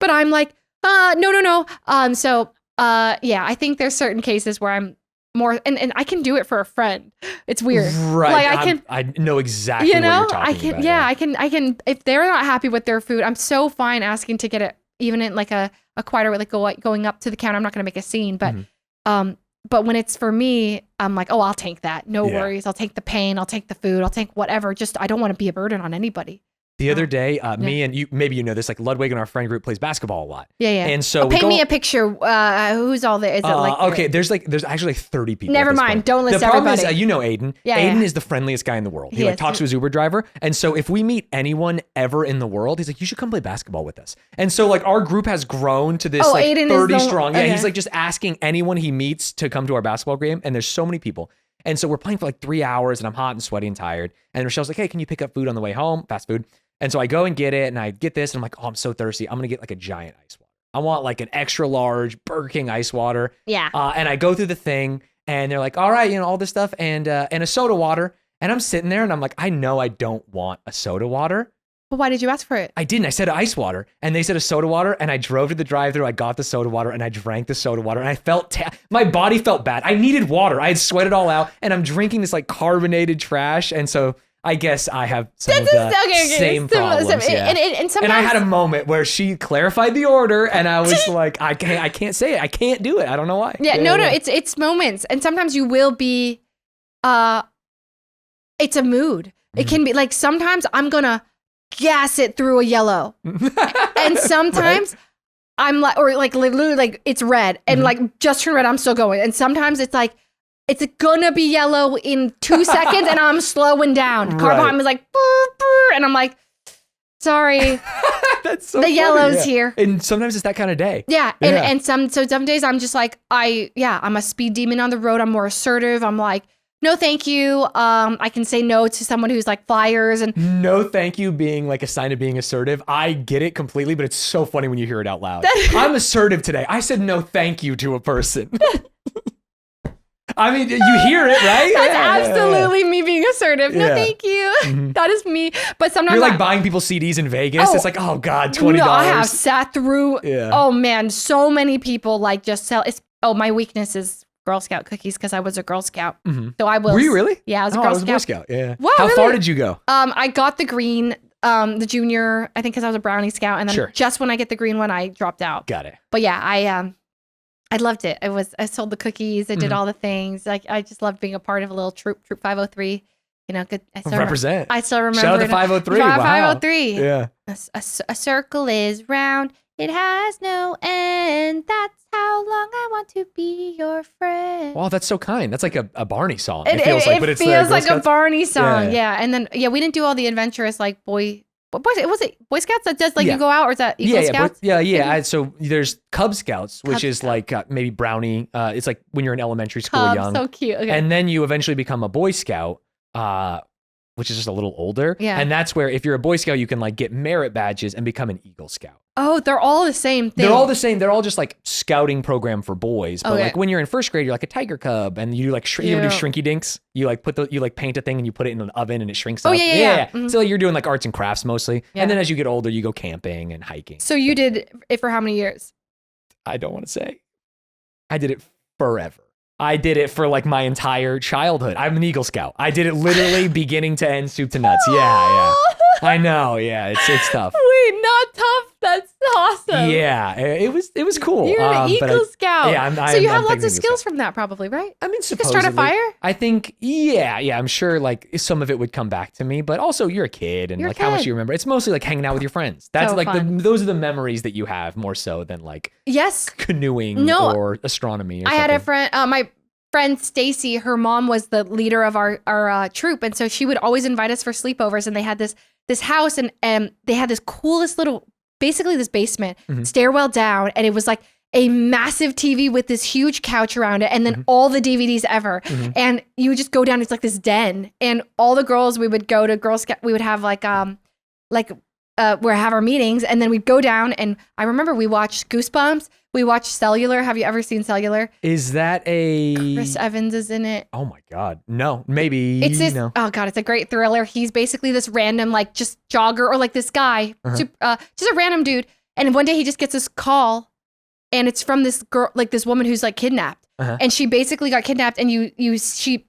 But I'm like, no. I think there's certain cases where I'm more, and I can do it for a friend. It's weird. Right. Like I know exactly what you're talking about. Yeah, I can, if they're not happy with their food, I'm so fine asking to get it, even in like a quieter way, like going up to the counter. I'm not going to make a scene, but when it's for me, I'm like, oh, I'll take that. No worries. I'll take the pain. I'll take the food. I'll take whatever. Just, I don't want to be a burden on anybody. The other day, me and you, maybe you know this, like Ludwig and our friend group plays basketball a lot. Yeah. And so paint me a picture. Who's all there? Is it like okay? There's actually like 30 people. Never mind. Don't list everybody. The problem everybody. is, you know, Aiden. Yeah, Aiden is the friendliest guy in the world. He like talks to his Uber driver, and so if we meet anyone ever in the world, he's like, you should come play basketball with us. And so like our group has grown to this like Aiden 30 strong. Yeah, okay. he's like just asking anyone he meets to come to our basketball game, and there's so many people. And so we're playing for like 3 hours, and I'm hot and sweaty and tired. And Rochelle's like, hey, can you pick up food on the way home? Fast food. And so I go and get it, and I get this, and I'm like, oh, I'm so thirsty. I'm going to get like a giant ice water. I want like an extra large Burger King ice water. Yeah. And I go through the thing, and they're like, all right, you know, all this stuff, and a soda water. And I'm sitting there, and I'm like, I know I don't want a soda water. But why did you ask for it? I didn't. I said ice water, and they said a soda water, and I drove to the drive-thru. I got the soda water, and I drank the soda water, and I felt, my body felt bad. I needed water. I had sweated all out, and I'm drinking this like carbonated trash, and so I guess I have some of the same problems. Yeah. And I had a moment where she clarified the order, and I was like, I can't say it. I can't do it. I don't know why. Yeah, no. It's moments, and sometimes you will be. It's a mood. It can be like sometimes I'm gonna gas it through a yellow, and sometimes I'm like, or like literally like it's red, and like just turn red. I'm still going, and sometimes it's like. It's gonna be yellow in 2 seconds, and I'm slowing down. Car behind me is like, brr, brr, and I'm like, sorry. That's so the funny, yellow's here. And sometimes it's that kind of day. Yeah, and some days I'm just like, I'm a speed demon on the road. I'm more assertive. I'm like, no, thank you. I can say no to someone who's like flyers and no, thank you being like a sign of being assertive. I get it completely, but it's so funny when you hear it out loud. I'm assertive today. I said no, thank you to a person. I mean, you hear it, right? That's absolutely me being assertive. No, thank you. That is me. But sometimes you're like buying people CDs in Vegas. It's like, oh God, $20. No, I have sat through. Yeah. Oh man, so many people like just sell. My weakness is Girl Scout cookies because I was a Girl Scout. So I was. Were you really? Yeah, I was a Girl Scout. I was a Boy Scout. Yeah. Wow, How far did you go? I got the green, the junior. I think because I was a Brownie Scout, and then just when I get the green one, I dropped out. Got it. But yeah, I loved it. I sold the cookies. I did all the things. Like I just loved being a part of a little troop 503. You know, good. I still remember. Shout out to 503. 503. Yeah. A circle is round It has no end. That's how long I want to be your friend. Wow, that's so kind. That's like a Barney song. It feels like, but it's a Barney song. Yeah. And then, we didn't do all the adventurous like boys. Was it Boy Scouts that does like you go out, or is that Eagle Scouts? So there's Cub Scouts, which is like maybe Brownie. It's like when you're in elementary school, young. So cute. Okay. And then you eventually become a Boy Scout, which is just a little older. Yeah. And that's where if you're a Boy Scout, you can like get merit badges and become an Eagle Scout. Oh, they're all the same thing. They're all the same. They're all just like scouting program for boys. But like when you're in first grade, you're like a Tiger Cub, and you like you do Shrinky Dinks. You like you like paint a thing and you put it in an oven and it shrinks up. Yeah. Mm-hmm. So like, you're doing like arts and crafts mostly. Yeah. And then as you get older, you go camping and hiking. So you did it for how many years? I don't want to say. I did it forever. I did it for like my entire childhood. I'm an Eagle Scout. I did it literally beginning to end, soup to nuts. Yeah. I know. Yeah, it's tough. Wait, not tough. That's awesome. Yeah, it was cool. You're an Eagle Scout. Yeah, so you have lots of skills from that, probably, right? I mean, supposedly. You can start a fire. I think, yeah. I'm sure like some of it would come back to me, but also you're a kid, and how much you remember. It's mostly like hanging out with your friends. That's so like those are the memories that you have more so than like canoeing or astronomy. Or I had a friend, my friend Stacy, her mom was the leader of our troop, and so she would always invite us for sleepovers, and they had this house, and they had this coolest little, basically this basement, stairwell down, and it was like a massive TV with this huge couch around it, and then all the DVDs ever. And you would just go down, it's like this den, and all the girls, we would go to Girl Scout, we would have where have our meetings, and then we'd go down, and I remember we watched Goosebumps, we watched Cellular. Have you ever seen Cellular? Is that a... Chris Evans is in it. Oh my God. No, maybe. It's this, oh God, it's a great thriller. He's basically this random, like, just jogger, or like this guy, just a random dude, and one day he just gets this call, and it's from this girl, like this woman who's like kidnapped, and she basically got kidnapped, and she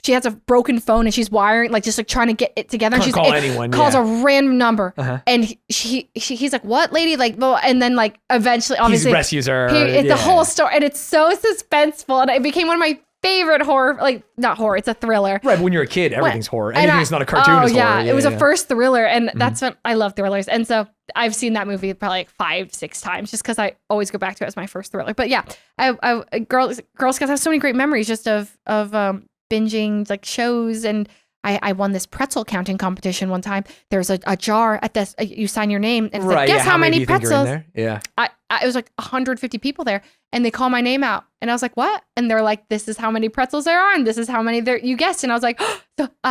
has a broken phone, and she's wiring, like just like trying to get it together. And calls a random number, and he's like, "What, lady?" Like, well, and then like eventually, obviously, he rescues her. It's the whole story, and it's so suspenseful, and it became one of my favorite horror, like not horror, it's a thriller. Right, when you're a kid, everything's horror. Anything that's not a cartoon is horror. Yeah, it was a first thriller, and that's when I love thrillers, and so I've seen that movie probably like 5-6 times, just because I always go back to it as my first thriller. But yeah, Girl Scouts have so many great memories just of binging like shows, and I won this pretzel counting competition one time. There's a jar at this, you sign your name, and it's like, guess how many pretzels? Yeah. It was like 150 people there, and they call my name out, and I was like, what? And they're like, this is how many pretzels there are, and this is how many there, you guessed. And I was like,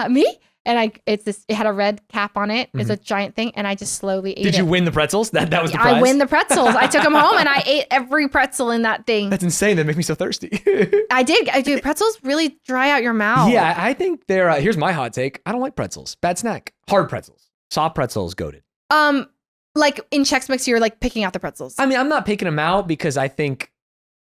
me? And it had a red cap on it. It's a giant thing, and I just slowly ate it. Did you win the pretzels? That was the prize? I win the pretzels. I took them home, and I ate every pretzel in that thing. That's insane. That makes me so thirsty. I did. Pretzels really dry out your mouth. Yeah, I think they're, here's my hot take. I don't like pretzels. Bad snack. Hard pretzels. Soft pretzels, goated. Like in Chex Mix, you're like picking out the pretzels. I mean, I'm not picking them out because I think,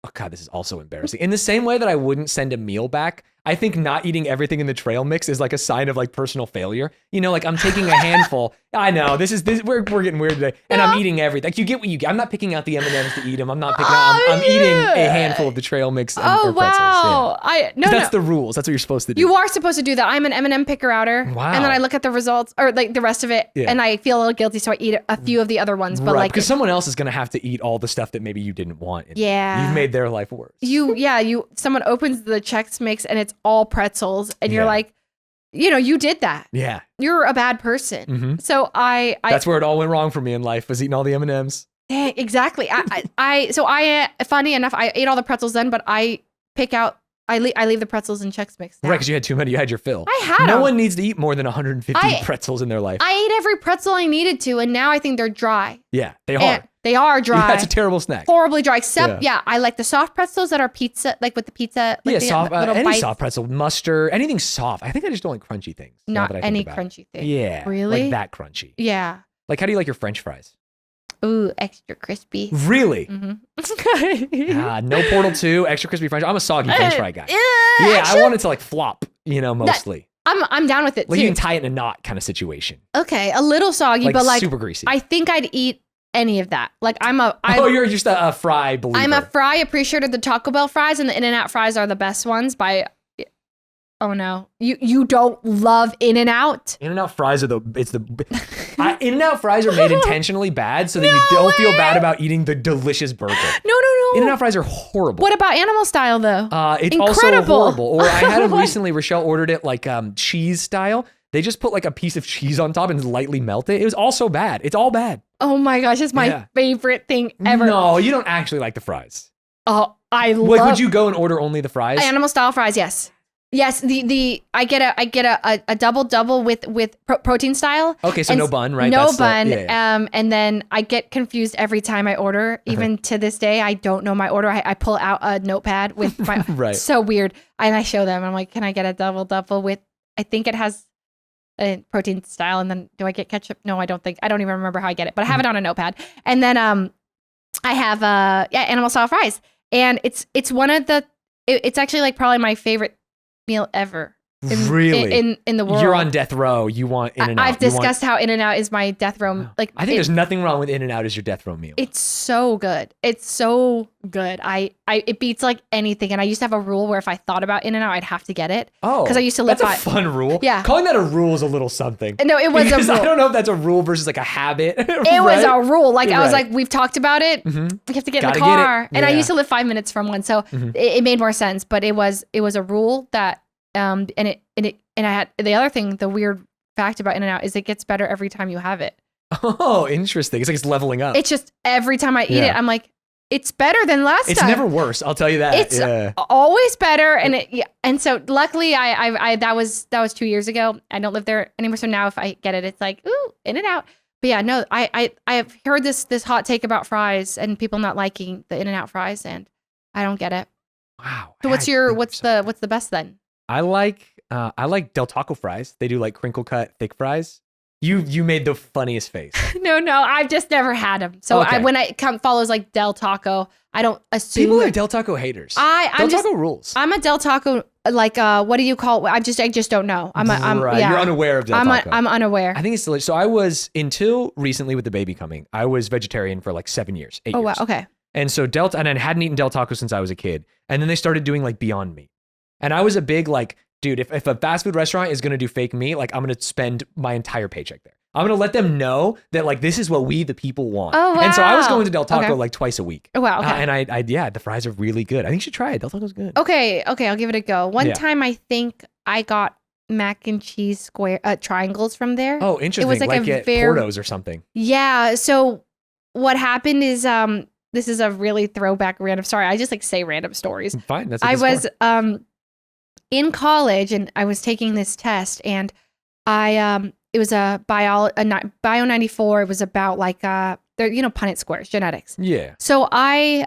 oh God, this is also embarrassing. In the same way that I wouldn't send a meal back, I think not eating everything in the trail mix is like a sign of like personal failure. You know, like I'm taking a handful. I know we're getting weird today, and I'm eating everything. Like you get what you get. I'm not picking out the M&Ms to eat them. I'm not picking out. I'm eating a handful of the trail mix. Or pretzels. Wow! Yeah. That's the rules. That's what you're supposed to do. You are supposed to do that. I'm an M&M picker outer. Wow. And then I look at the results or like the rest of it, and I feel a little guilty, so I eat a few of the other ones. But like, because someone else is gonna have to eat all the stuff that maybe you didn't want. You've made their life worse. Someone opens the Chex Mix and it's all pretzels. And you're like, you did that. Yeah. You're a bad person. So I that's where it all went wrong for me in life, was eating all the M&Ms. Exactly. Funny enough, I ate all the pretzels then, but I leave the pretzels in Chex Mix now. Right, because you had too many. You had your fill. I had No one needs to eat more than 150 pretzels in their life. I ate every pretzel I needed to, and now I think they're dry. Yeah, they are. They are dry. Yeah, that's a terrible snack. Horribly dry. Except, I like the soft pretzels that are pizza, like with the pizza. Like soft. Any bites. Soft pretzel, mustard, anything soft. I think I just don't like crunchy things. Not any crunchy thing. Yeah. Really? Like that crunchy. Yeah. Like, how do you like your French fries? Ooh, extra crispy. Really? No Portal 2, extra crispy French. I'm a soggy French fry guy. I want it to like flop, mostly. I'm down with it like too. You can tie it in a knot kind of situation. Okay, a little soggy, but like super greasy. I think I'd eat any of that. Like you're just a fry believer. I'm a fry appreciator of the Taco Bell fries, and the In-N-Out fries are the best ones by... Oh no, you don't love In-N-Out? In-N-Out fries are In-N-Out fries are made intentionally bad so that you don't feel bad about eating the delicious burger. No. In-N-Out fries are horrible. What about animal style though? It's Incredible. also horrible. Or I had them recently. Rochelle ordered it like cheese style. They just put like a piece of cheese on top and lightly melt it. It was also bad. It's all bad. Oh my gosh, it's my favorite thing ever. No, you don't actually like the fries. Oh, I love. Like, would you go and order only the fries? Animal style fries? Yes. Yes, I get a double with protein style. Okay, so no bun, right? No bun. And then I get confused every time I order. Even to this day, I don't know my order. I pull out a notepad with my right. So weird, and I show them. I'm like, can I get a double with? I think it has a protein style, and then do I get ketchup? No, I don't even remember how I get it, but I have it on a notepad. And then I have animal style fries, and it's one of the. It's actually like probably my favorite meal ever. Really? In the world. You're on death row. You want In-N-Out. I've discussed how In-N-Out is my death row. Wow. Like, I think there's nothing wrong with In-N-Out as your death row meal. It's so good. It's so good. It beats like anything. And I used to have a rule where if I thought about In-N-Out, I'd have to get it. Oh, because I used to live that's a fun rule. Yeah. Calling that a rule is a little something. No, it was because a rule. I don't know if that's a rule versus like a habit. It was a rule. Like I was like, we've talked about it. Mm-hmm. We have to get in Gotta the car. get it. And I used to live 5 minutes from one, so it made more sense. But it was a rule that and I had the other thing. The weird fact about In-N-Out is it gets better every time you have it. Oh, interesting. It's like it's leveling up. It's just every time I eat it, I'm like, it's better than last time. It's never worse. I'll tell you that. It's always better, and so luckily I that was 2 years ago. I don't live there anymore, so now if I get it, it's like ooh, In-N-Out. But yeah, no, I have heard this hot take about fries and people not liking the In-N-Out fries, and I don't get it. Wow. So what's the best then? I like Del Taco fries. They do like crinkle cut thick fries. You made the funniest face. No, I've just never had them. So Okay. when it follows like Del Taco, I don't assume People are Del Taco haters. Del Taco rules. I'm a Del Taco like what do you call it? I just don't know. I'm right. yeah. You're unaware of Del Taco. I'm unaware. I think it's delicious. So I was until recently with the baby coming. I was vegetarian for like 7 years, 8 years. Oh wow, okay. And so and I hadn't eaten Del Taco since I was a kid. And then they started doing like Beyond Meat. And I was a big like, dude, if a fast food restaurant is going to do fake meat, like I'm going to spend my entire paycheck there. I'm going to let them know that like this is what we the people want. Oh, wow. And so I was going to Del Taco like twice a week. Oh, wow. Okay. And I the fries are really good. I think you should try it. Del Taco's good. Okay, I'll give it a go. One time I think I got mac and cheese square triangles from there. Oh, interesting. It was like at Porto's or something. Yeah. So what happened is this is a really throwback random. Sorry, I just like say random stories. Fine. That's what I this was for. In college and I was taking this test and it was a bio 94. It was about like Punnett squares, genetics. Yeah. So I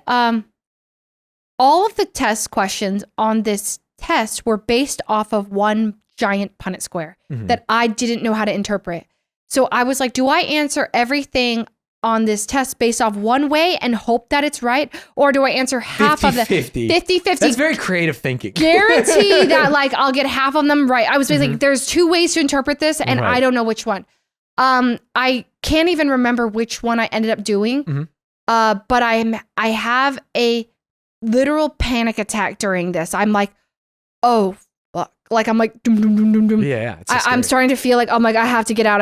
all of the test questions on this test were based off of one giant Punnett square that I didn't know how to interpret. So I was like, do I answer everything on this test based off one way and hope that it's right? Or do I answer half 50, of the 50-50? That's very creative thinking. Guarantee that like I'll get half of them right. I was basically like, there's two ways to interpret this and I don't know which one. I can't even remember which one I ended up doing. But I have a literal panic attack during this. I'm like, oh fuck. Like I'm like dum, dum, dum, dum, dum. Yeah. I'm starting to feel like, oh my God, I have to get out.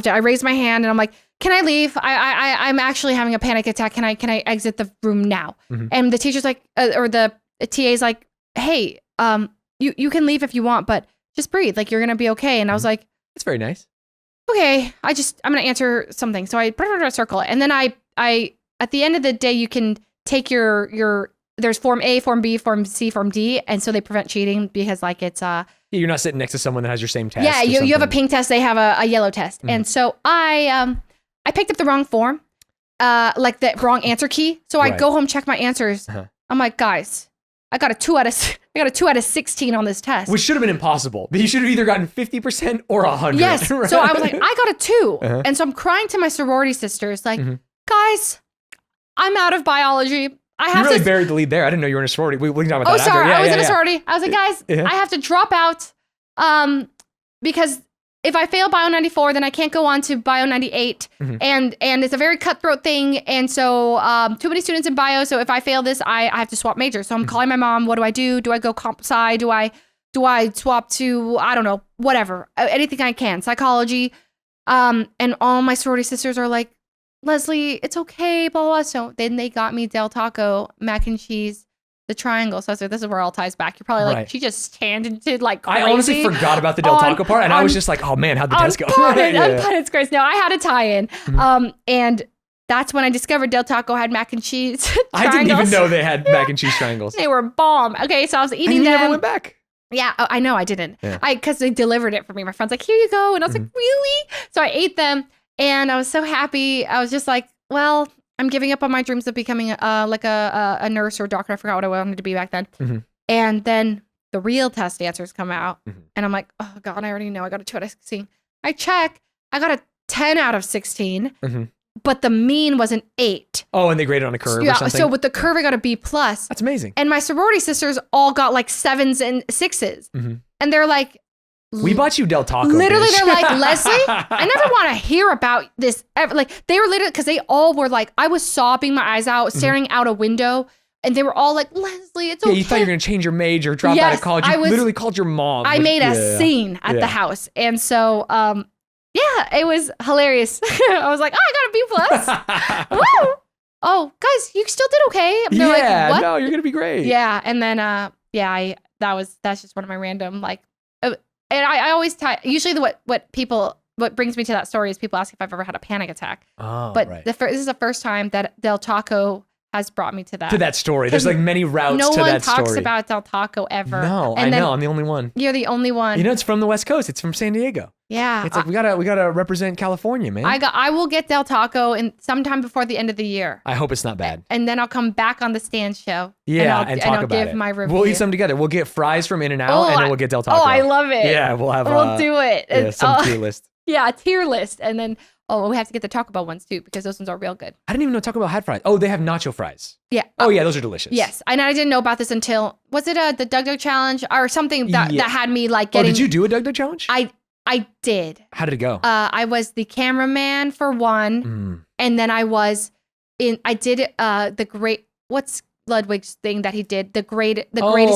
I raise my hand and I'm like, can I leave? I'm actually having a panic attack. Can I exit the room now? And the teacher's like, or the TA's like, hey, you can leave if you want, but just breathe. Like you're gonna be okay. And I was like, that's very nice. Okay, I'm gonna answer something. So I circle it, and then I at the end of the day, you can take your there's form A, form B, form C, form D, and so they prevent cheating because like it's you're not sitting next to someone that has your same test. Yeah, you have a pink test, they have a yellow test, and so I picked up the wrong form, like the wrong answer key. So I go home, check my answers. I'm like, guys, I got a 2 out of 16 on this test, which should have been impossible. But you should have either gotten 50% or 100. Yes. Right? So I was like, I got a 2, and so I'm crying to my sorority sisters, like, guys, I'm out of biology. I have you really buried the lead there. I didn't know you were in a sorority. We can talk about that. Sorry, after. I was in a sorority. I was like, guys, I have to drop out, because if I fail Bio 94, then I can't go on to Bio 98, and it's a very cutthroat thing, and so too many students in Bio. So if I fail this, I have to swap majors. So I'm calling my mom. What do I do? Do I go comp sci? Do I swap to I don't know, whatever, anything I can, psychology. And all my sorority sisters are like, Leslie, it's okay, blah, blah, blah. So then they got me Del Taco, mac and cheese, the triangle. So I said, this is where it all ties back. You're probably like, she just tangented like crazy. I honestly forgot about the Del Taco part, and I was just like, oh man, how'd the test go? It's great. No, I had a tie-in. And that's when I discovered Del Taco had mac and cheese triangles. I didn't even know they had mac and cheese triangles. They were bomb. Okay, so I was eating and you them. never went back. Yeah, I know I didn't. Yeah. Because they delivered it for me. My friend's like, here you go. And I was like, really? So I ate them, and I was so happy. I was just like, well, I'm giving up on my dreams of becoming a nurse or doctor. I forgot what I wanted to be back then. And then the real test answers come out, and I'm like, oh God, I already know. I got a 2 out of 16. I check. I got a 10 out of 16. But the mean was an 8. Oh, and they graded on a curve or something? So with the curve, I got a B+. That's amazing. And my sorority sisters all got like 7s and 6s. And they're like... We bought you Del Taco, literally, bitch. they're like, Leslie, I never want to hear about this ever. Like, they were literally... Because they all were like... I was sobbing my eyes out, staring out a window. And they were all like, Leslie, it's okay. Yeah, you thought you were going to change your major, drop out of college. You literally called your mom. I made a scene at the house. And so... yeah, it was hilarious. I was like, oh, I got a B+. Woo! Oh, guys, you still did okay. They're like, what? No, you're gonna be great. Yeah, and then that's just one of my random like, and I always usually what brings me to that story is people ask if I've ever had a panic attack. Oh, but right. this is the first time that Del Taco has brought me to that story. There's like many routes to that story. No one talks about Del Taco ever. No, I know. I'm the only one. You're the only one. You know, it's from the West Coast. It's from San Diego. Yeah. It's like we gotta represent California, man. I will get Del Taco in sometime before the end of the year. I hope it's not bad. And then I'll come back on the Stanz show. Yeah, and talk I'll about give it. my review. We'll eat some together. We'll get fries from In-N-Out, and then we'll get Del Taco. Oh, I love it. Yeah, we'll do it. Yeah, some tier list. Yeah, a tier list, and then we have to get the Taco Bell ones too because those ones are real good. I didn't even know Taco Bell had fries. Oh, they have nacho fries. Yeah. Oh yeah, those are delicious. Yes, and I didn't know about this until was it the Doug Doug challenge or something that had me like getting. Oh, did you do a Doug Doug challenge? I did. How did it go? I was the cameraman for one, and then I did the great what's Ludwig's thing that he did the greatest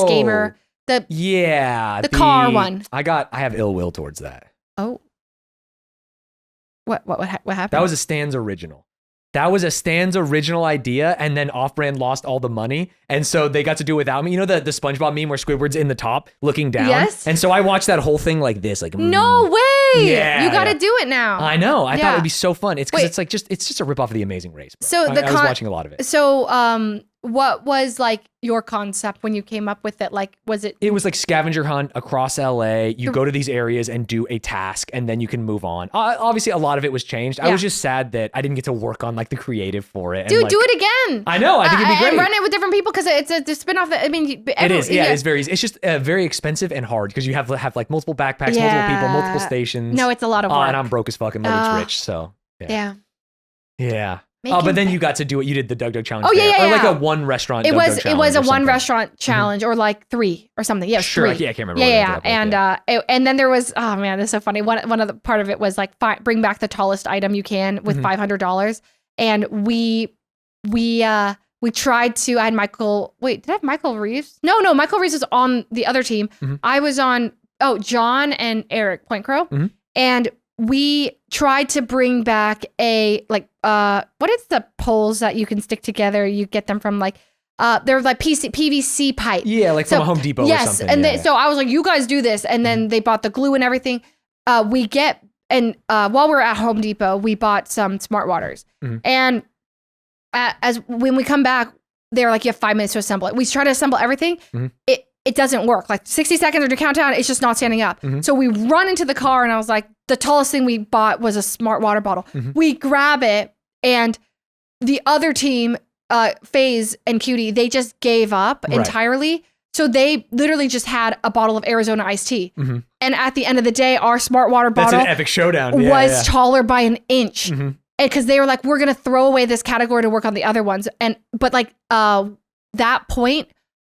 gamer the car one. I have ill will towards that. Oh. What happened? That was a Stanz original. That was a Stanz original idea, and then Off-Brand lost all the money, and so they got to do it without me. You know the SpongeBob meme where Squidward's in the top looking down? Yes. And so I watched that whole thing like this, like no way! Yeah, you got to do it now. I know. I thought it would be so fun. It's because it's just a ripoff of The Amazing Race. Bro. So I was watching a lot of it. So what was like your concept when you came up with it? Like, was it? It was like scavenger hunt across LA. You go to these areas and do a task, and then you can move on. Obviously, a lot of it was changed. I was just sad that I didn't get to work on like the creative for it. Dude, and, do it again. I know. I think it'd be great. And run it with different people because it's a spinoff. I mean, it is. Yeah, it's very. It's just very expensive and hard because you have like multiple backpacks, multiple people, multiple stations. No, it's a lot of work. And I'm broke as fuck and Ludwig's rich, so yeah. But then you got to do it. You did the Doug Doug challenge. Oh yeah. Or like a one restaurant. It was a one restaurant challenge or like 3 or something. Yeah, sure. 3. Yeah, I can't remember. Yeah. And then there was oh man, this is so funny. One of the part of it was like bring back the tallest item you can with $500, and we tried to. I had Michael. Wait, did I have Michael Reeves? No, Michael Reeves was on the other team. I was on. Oh, John and Eric Point Crow, and we tried to bring back a like what is the poles that you can stick together? You get them from like they're like PVC pipe. Yeah, like from a Home Depot or something. And so I was like, you guys do this, and then they bought the glue and everything. While we were at Home Depot, we bought some smart waters, and as when we come back, they're like, you have 5 minutes to assemble it. We try to assemble everything. It doesn't work. Like 60 seconds or to count down, it's just not standing up. So we run into the car, and I was like, the tallest thing we bought was a smart water bottle. We grab it, and the other team, FaZe and Cutie, they just gave up entirely. So they literally just had a bottle of Arizona iced tea. And at the end of the day, our smart water bottle That's an epic showdown. was taller by an inch. Because they were like, we're going to throw away this category to work on the other ones. But like that point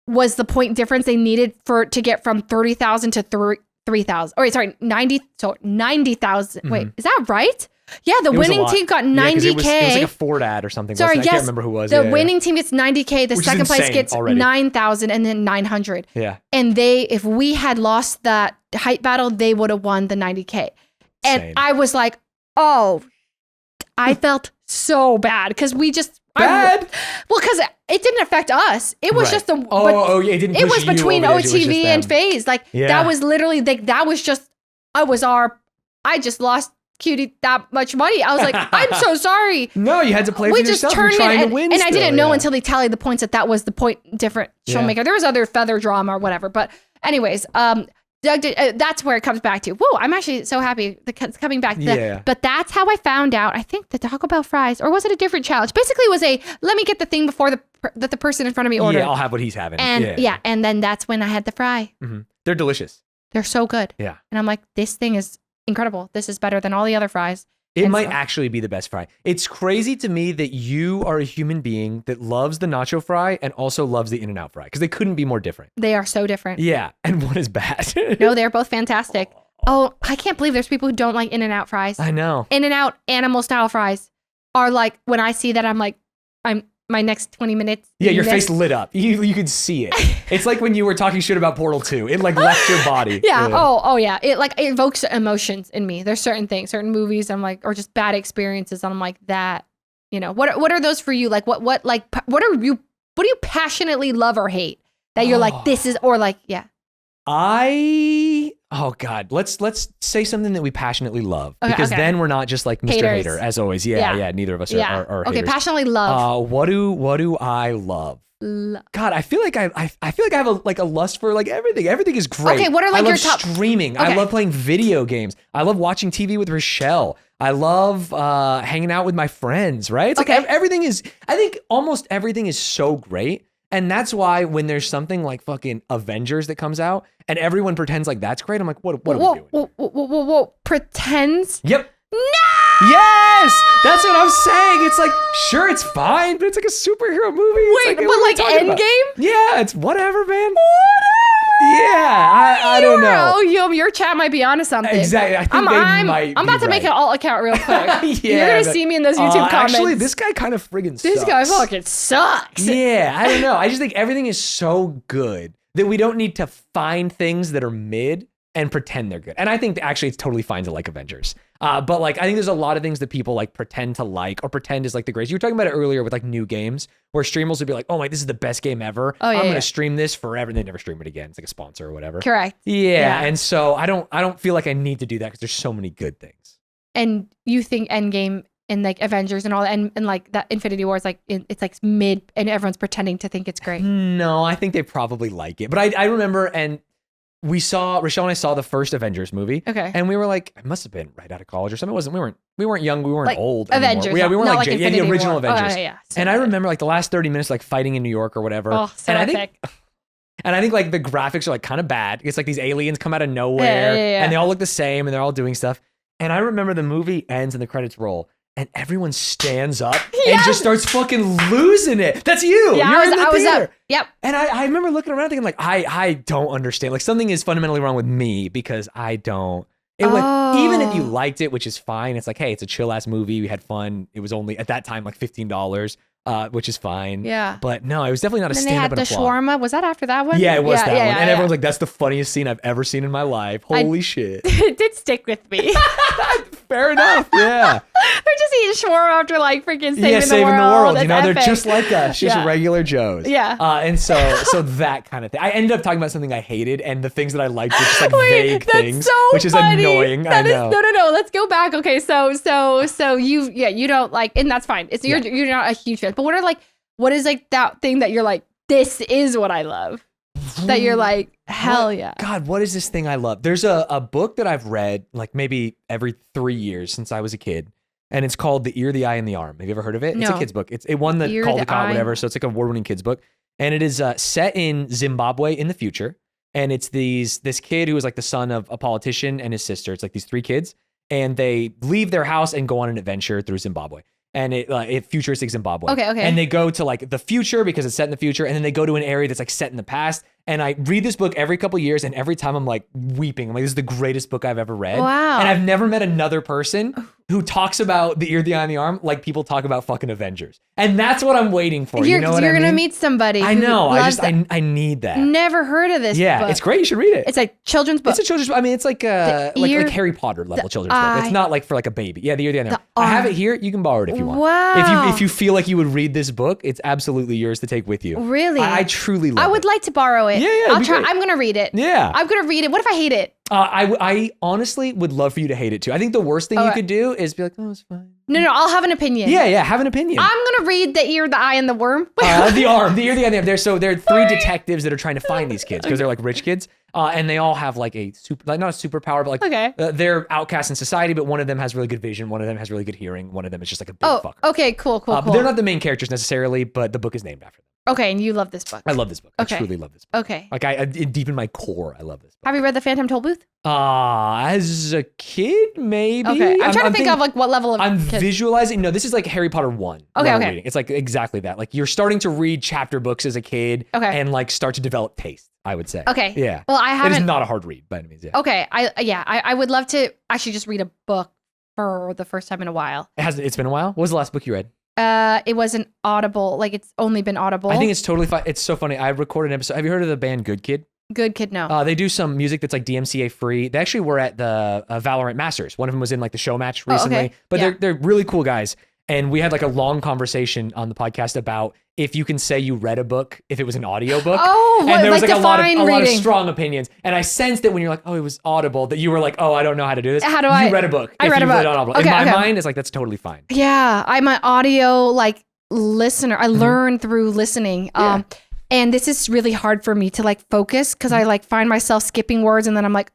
was the point difference they needed to get from 30,000 to 3,000. Oh, wait, sorry, 90. So 90,000. Wait, is that right? Yeah, the winning team got 90K. It was like a Ford ad or something. Sorry, I can't remember who it was. The winning team gets 90K. The second place gets already. 9,000 and then 900. Yeah. And if we had lost that height battle, they would have won the 90K. And I was like, Oh, I felt so bad because we just Bad? because it didn't affect us. It was Right. just the Yeah, it didn't it push was you between over the edge, it was OTV just and them. Phase. Like Yeah. that was literally that was just I just lost Cutie that much money. I was like, I'm so sorry. No, you had to play We for just yourself. You're turned trying it, to win and I still, didn't know yeah. until they tallied the points that was the point different showmaker. There was other feather drama or whatever, but anyways, Doug did, that's where it comes back to. Whoa, I'm actually so happy that it's coming back. Yeah. But that's how I found out. I think the Taco Bell fries, or was it a different challenge? Basically, it was let me get the thing before that the person in front of me ordered. Yeah, I'll have what he's having. And and then that's when I had the fry. Mm-hmm. They're delicious. They're so good. Yeah. And I'm like, this thing is incredible. This is better than all the other fries. It And might so- actually be the best fry. It's crazy to me that you are a human being that loves the nacho fry and also loves the In-N-Out fry because they couldn't be more different. They are so different. Yeah, and one is bad. No, they're both fantastic. Oh, I can't believe there's people who don't like In-N-Out fries. I know. In-N-Out animal style fries are like, when I see that, I'm like, my next 20 minutes. Yeah, your eating face this. lit up. You could see it. It's like when you were talking shit about Portal 2. It like left your body. Yeah. Oh yeah. It evokes emotions in me. There's certain things, certain movies. I'm like, or just bad experiences. And I'm like that. You know, what are those for you? Like what do you passionately love or hate that you're like this is, or like yeah. Oh God, let's say something that we passionately love because okay. then we're not just like Mr. Haters. Hater as always. Yeah. Neither of us are Okay, haters. passionately love. What do I love? God, I feel like I have a lust for like everything. Everything is great. Okay, what are like I love your top streaming? Okay. I love playing video games. I love watching TV with Rochelle. I love hanging out with my friends. Right? It's like everything is. I think almost everything is so great. And that's why when there's something like fucking Avengers that comes out and everyone pretends like that's great, I'm like, what are we doing? Whoa. Pretends? Yep. No! Yes! That's what I'm saying. It's like, sure, it's fine, but it's like a superhero movie. It's Wait, what but are we like talking about? Endgame? Yeah, it's whatever, man. Yeah, I don't know. Oh, your chat might be onto something. Exactly. I think I'm about to make an alt account real quick. You're gonna see me in those YouTube comments. Actually, this guy kind of friggin' sucks. This guy fucking sucks. Yeah, I don't know. I just think everything is so good that we don't need to find things that are mid and pretend they're good. And I think actually it's totally fine to like Avengers. But like I think there's a lot of things that people like pretend to like or pretend is like the greatest. You were talking about it earlier with like new games where streamers would be like, oh my, this is the best game ever. Oh, yeah, I'm yeah. gonna stream this forever. And they never stream it again. It's like a sponsor or whatever. Correct. Yeah. And so I don't feel like I need to do that because there's so many good things. And you think Endgame and like Avengers and all that and like that Infinity War is like it's like mid and everyone's pretending to think it's great. No, I think they probably like it. But I remember and Rochelle and I saw the first Avengers movie. Okay. And we were like, I must have been right out of college or something. We weren't young, we weren't Like old. Avengers. Anymore. Yeah, we weren't not like the Infinity original War. Avengers. Oh, yeah. So and I good. remember like the last 30 minutes like fighting in New York or whatever. Oh, so and epic. I think like the graphics are like kind of bad. It's like these aliens come out of nowhere Yeah. and they all look the same and they're all doing stuff. And I remember the movie ends and the credits roll. And everyone stands up and just starts fucking losing it. That's you. Yeah, You're in the I was theater. up. Yep. And I remember looking around thinking like, I don't understand. Like something is fundamentally wrong with me because I don't. Even if you liked it, which is fine. It's like, hey, it's a chill ass movie. We had fun. It was only at that time like $15, which is fine. Yeah. But no, it was definitely not a And they stand had up the and applaud. shawarma. Was that after that one? Yeah, it was that one. Yeah, And everyone's like, that's the funniest scene I've ever seen in my life. Holy shit. it did stick with me. Fair enough. Yeah. They're just eating shawarma after like freaking saving the world. Saving the world. You know, That's they're epic. just like us, just Yeah. regular Joes. Yeah. And so that kind of thing. I ended up talking about something I hated, and the things that I liked were just like Wait, vague that's things, so which is funny. annoying. That I is- know. No. Let's go back. Okay, so you don't like, and that's fine. It's you're not a huge fan. But what is like that thing that you're like, this is what I love. That you're like, hell yeah. God, what is this thing I love? There's a book that I've read like maybe every 3 years since I was a kid. And it's called The Ear, the Eye, and the Arm. Have you ever heard of it? No. It's a kid's book. It won the Ear, Call the the Cop, Eye. whatever. So it's like a award-winning kid's book. And it is set in Zimbabwe in the future. And it's this kid who is like the son of a politician and his sister. It's like these 3 kids. And they leave their house and go on an adventure through Zimbabwe. And it futuristic Zimbabwe. Okay. And they go to like the future because it's set in the future. And then they go to an area that's like set in the past. And I read this book every couple years. And every time I'm like weeping. I'm like, this is the greatest book I've ever read. Wow. And I've never met another person who talks about the ear, the eye, and the arm like people talk about fucking Avengers. And that's what I'm waiting for. You know what I mean? You're going to meet somebody. I know. I need that. Never heard of this book. It's great. You should read it. It's a children's book. It's a children's book. I mean, it's like like Harry Potter level children's book. It's not like for like a baby. Yeah, the ear, the eye, and the arm. I have it here. You can borrow it if you want. Wow. If you feel like you would read this book, it's absolutely yours to take with you. Really? I truly love it. I would like to borrow it. Yeah, I'll try. I'm going to read it. Yeah. I'm going to read it. What if I hate it? I honestly would love for you to hate it too. I think the worst thing you could do is be like, oh, it's fine. No, I'll have an opinion. Yeah, have an opinion. I'm going to read the ear, the eye, and the worm. The arm, the ear, the eye, the arm. There are 3 detectives that are trying to find these kids because they're like rich kids. And they all have like a not a superpower, but like they're outcasts in society, but one of them has really good vision. One of them has really good hearing. One of them is just like a big fucker. Okay, cool. But they're not the main characters necessarily, but the book is named after them. Okay, and you love this book. I love this book. I truly love this book. Okay. Like I deep in my core, I love this book. Have you read The Phantom Tollbooth? As a kid, maybe. Okay. I'm trying to think of like what level of visualizing. No, this is like Harry Potter 1. Okay. Reading. It's like exactly that. Like you're starting to read chapter books as a kid and like start to develop taste, I would say. Okay. Yeah. Well, I haven't. It is not a hard read by any means. Yeah. Okay. I would love to actually just read a book for the first time in a while. It's been a while? What was the last book you read? It wasn't Audible. Like it's only been Audible. I think it's totally fine. It's so funny. I recorded an episode. Have you heard of the band Good Kid? Good Kid, no. They do some music that's like DMCA free. They actually were at the Valorant Masters. One of them was in like the show match recently. But they're really cool guys. And we had like a long conversation on the podcast about if you can say you read a book if it was an audiobook. Oh, and there was like a lot of reading. Strong opinions. And I sensed that when you're like, oh, it was Audible, that you were like, oh, I don't know how to do this. How do you read a book. I read a book. Audible. In my mind, it's like, that's totally fine. Yeah, I'm an audio like listener. I learn through listening. Yeah. And this is really hard for me to like focus because I like find myself skipping words and then I'm like,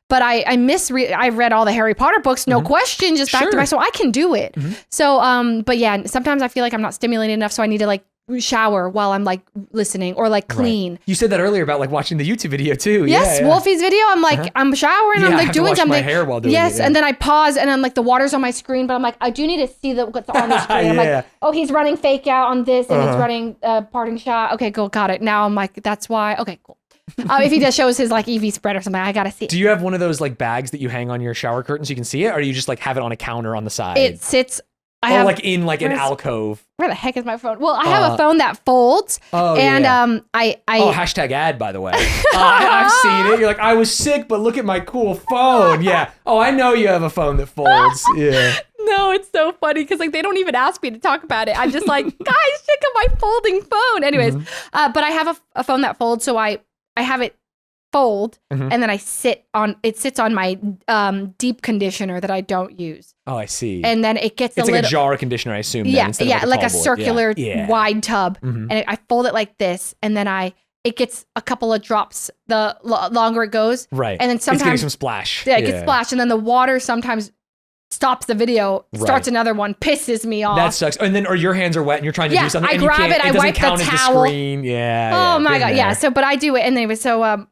but I read all the Harry Potter books, no question, just back to back. So I can do it. So, but yeah, sometimes I feel like I'm not stimulated enough. So I need to like shower while I'm like listening or like clean. Right. You said that earlier about like watching the YouTube video too. Yes, Wolfie's video. I'm like, I'm showering. I'm like doing something. My hair while doing it, and then I pause and I'm like, the water's on my screen, but I'm like, I do need to see what's on the screen. I'm like, oh, he's running fake out on this and he's running parting shot. Okay, cool, got it. Now I'm like, that's why. Okay, cool. If he just shows his like EV spread or something, I gotta see it. Do you have one of those like bags that you hang on your shower curtain so you can see it, or do you just like have it on a counter on the side? It sits. Like in like an alcove. Where the heck is my phone? Well, I have a phone that folds. Hashtag ad, by the way. I've seen it. You're like, I was sick, but look at my cool phone. Yeah. Oh, I know you have a phone that folds. Yeah. No, it's so funny because like they don't even ask me to talk about it. I'm just like, guys, check out my folding phone. Anyways, but I have a phone that folds, so I have it fold and then it sits on my deep conditioner that I don't use. Oh, I see. And then it gets it's like a jar conditioner, I assume. Yeah, then, like a circular wide tub, and I fold it like this, and then it gets a couple of drops the longer it goes. Right. And then sometimes it's getting some splash. Yeah, it gets splashed, and then the water sometimes stops the video, starts another one, pisses me off. That sucks. And then, or your hands are wet and you're trying to do something. I grab it, I wipe the towel. The screen. Yeah. Oh my God. Yeah. So, but I do it. And anyway, so,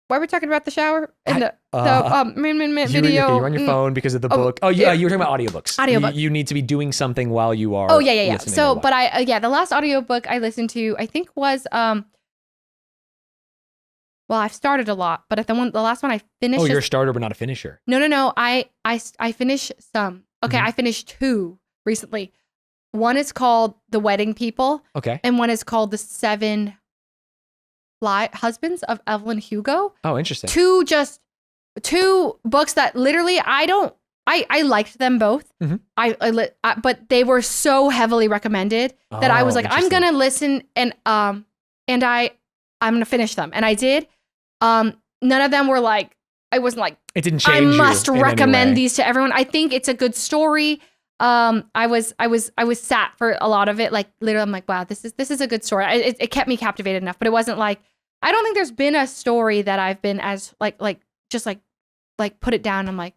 why are we talking about the shower and the video? You're on your phone because of the book. Oh, yeah. You were talking about audiobooks. Audiobook. You need to be doing something while you are. Oh, yeah. So, but the last audiobook I listened to, I think was, well, I've started a lot, but the last one I finished. Oh, you're a starter, but not a finisher. No. I finished some. Okay, I finished 2 recently. One is called The Wedding People. Okay. And one is called The 7 Husbands of Evelyn Hugo. Oh, interesting. 2 books that literally I liked them both. But they were so heavily recommended that I was like, I'm gonna listen and I'm gonna finish them, and I did. None of them were like, I wasn't like, it didn't change. I must recommend these to everyone. I think it's a good story. I was sat for a lot of it. Like literally, I'm like, wow, this is a good story. It kept me captivated enough, but it wasn't like, I don't think there's been a story that I've been as like put it down. I'm like,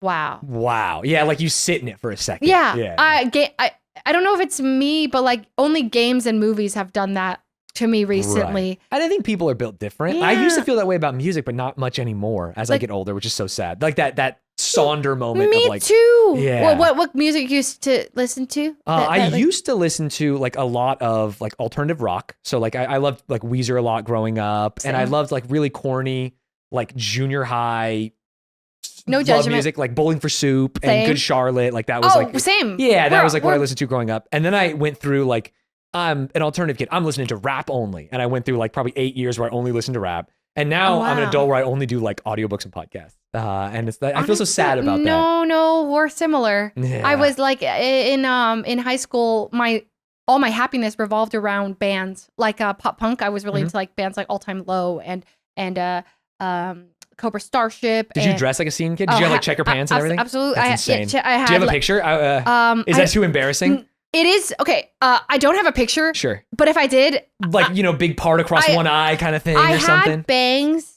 wow. Wow. Yeah. Like you sit in it for a second. Yeah. I don't know if it's me, but like only games and movies have done that to me recently. Right. And I think people are built different. Yeah. I used to feel that way about music, but not much anymore as I get older, which is so sad. Like that Sonder moment me of like, too. Yeah. What music you used to listen to? I used to listen to like a lot of like alternative rock. So like I loved like Weezer a lot growing up. Same. And I loved like really corny, like junior high No love judgment. music, like Bowling for Soup Same. and Good Charlotte. Like that was like same. Yeah, that was like what I listened to growing up. And then I went through like I'm an alternative kid. I'm listening to rap only, and I went through like probably 8 years where I only listened to rap. And now I'm an adult where I only do like audiobooks and podcasts. And it's I feel so sad about that. No, we're similar. Yeah. I was like in high school, all my happiness revolved around bands like pop punk. I was really into like bands like All Time Low and Cobra Starship. Did you dress like a scene kid? Did you have like checker pants and everything? Absolutely. That's insane. I had, do you have a picture? Is that too embarrassing? It is. Okay. I don't have a picture. Sure. But if I did, like, big part across one eye kind of thing or something. I had bangs.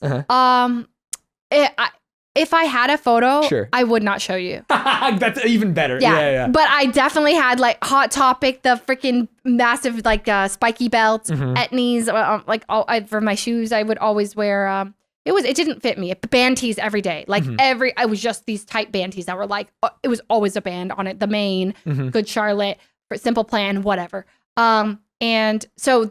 If I had a photo, sure. I would not show you. That's even better. Yeah. But I definitely had like Hot Topic, the freaking massive like spiky belts, etnies, for my shoes. I would always wear. It didn't fit me. Band tees every day. Like I was just these tight band tees that were like it was always a band on it. The Maine, Good Charlotte, Simple Plan, whatever. And so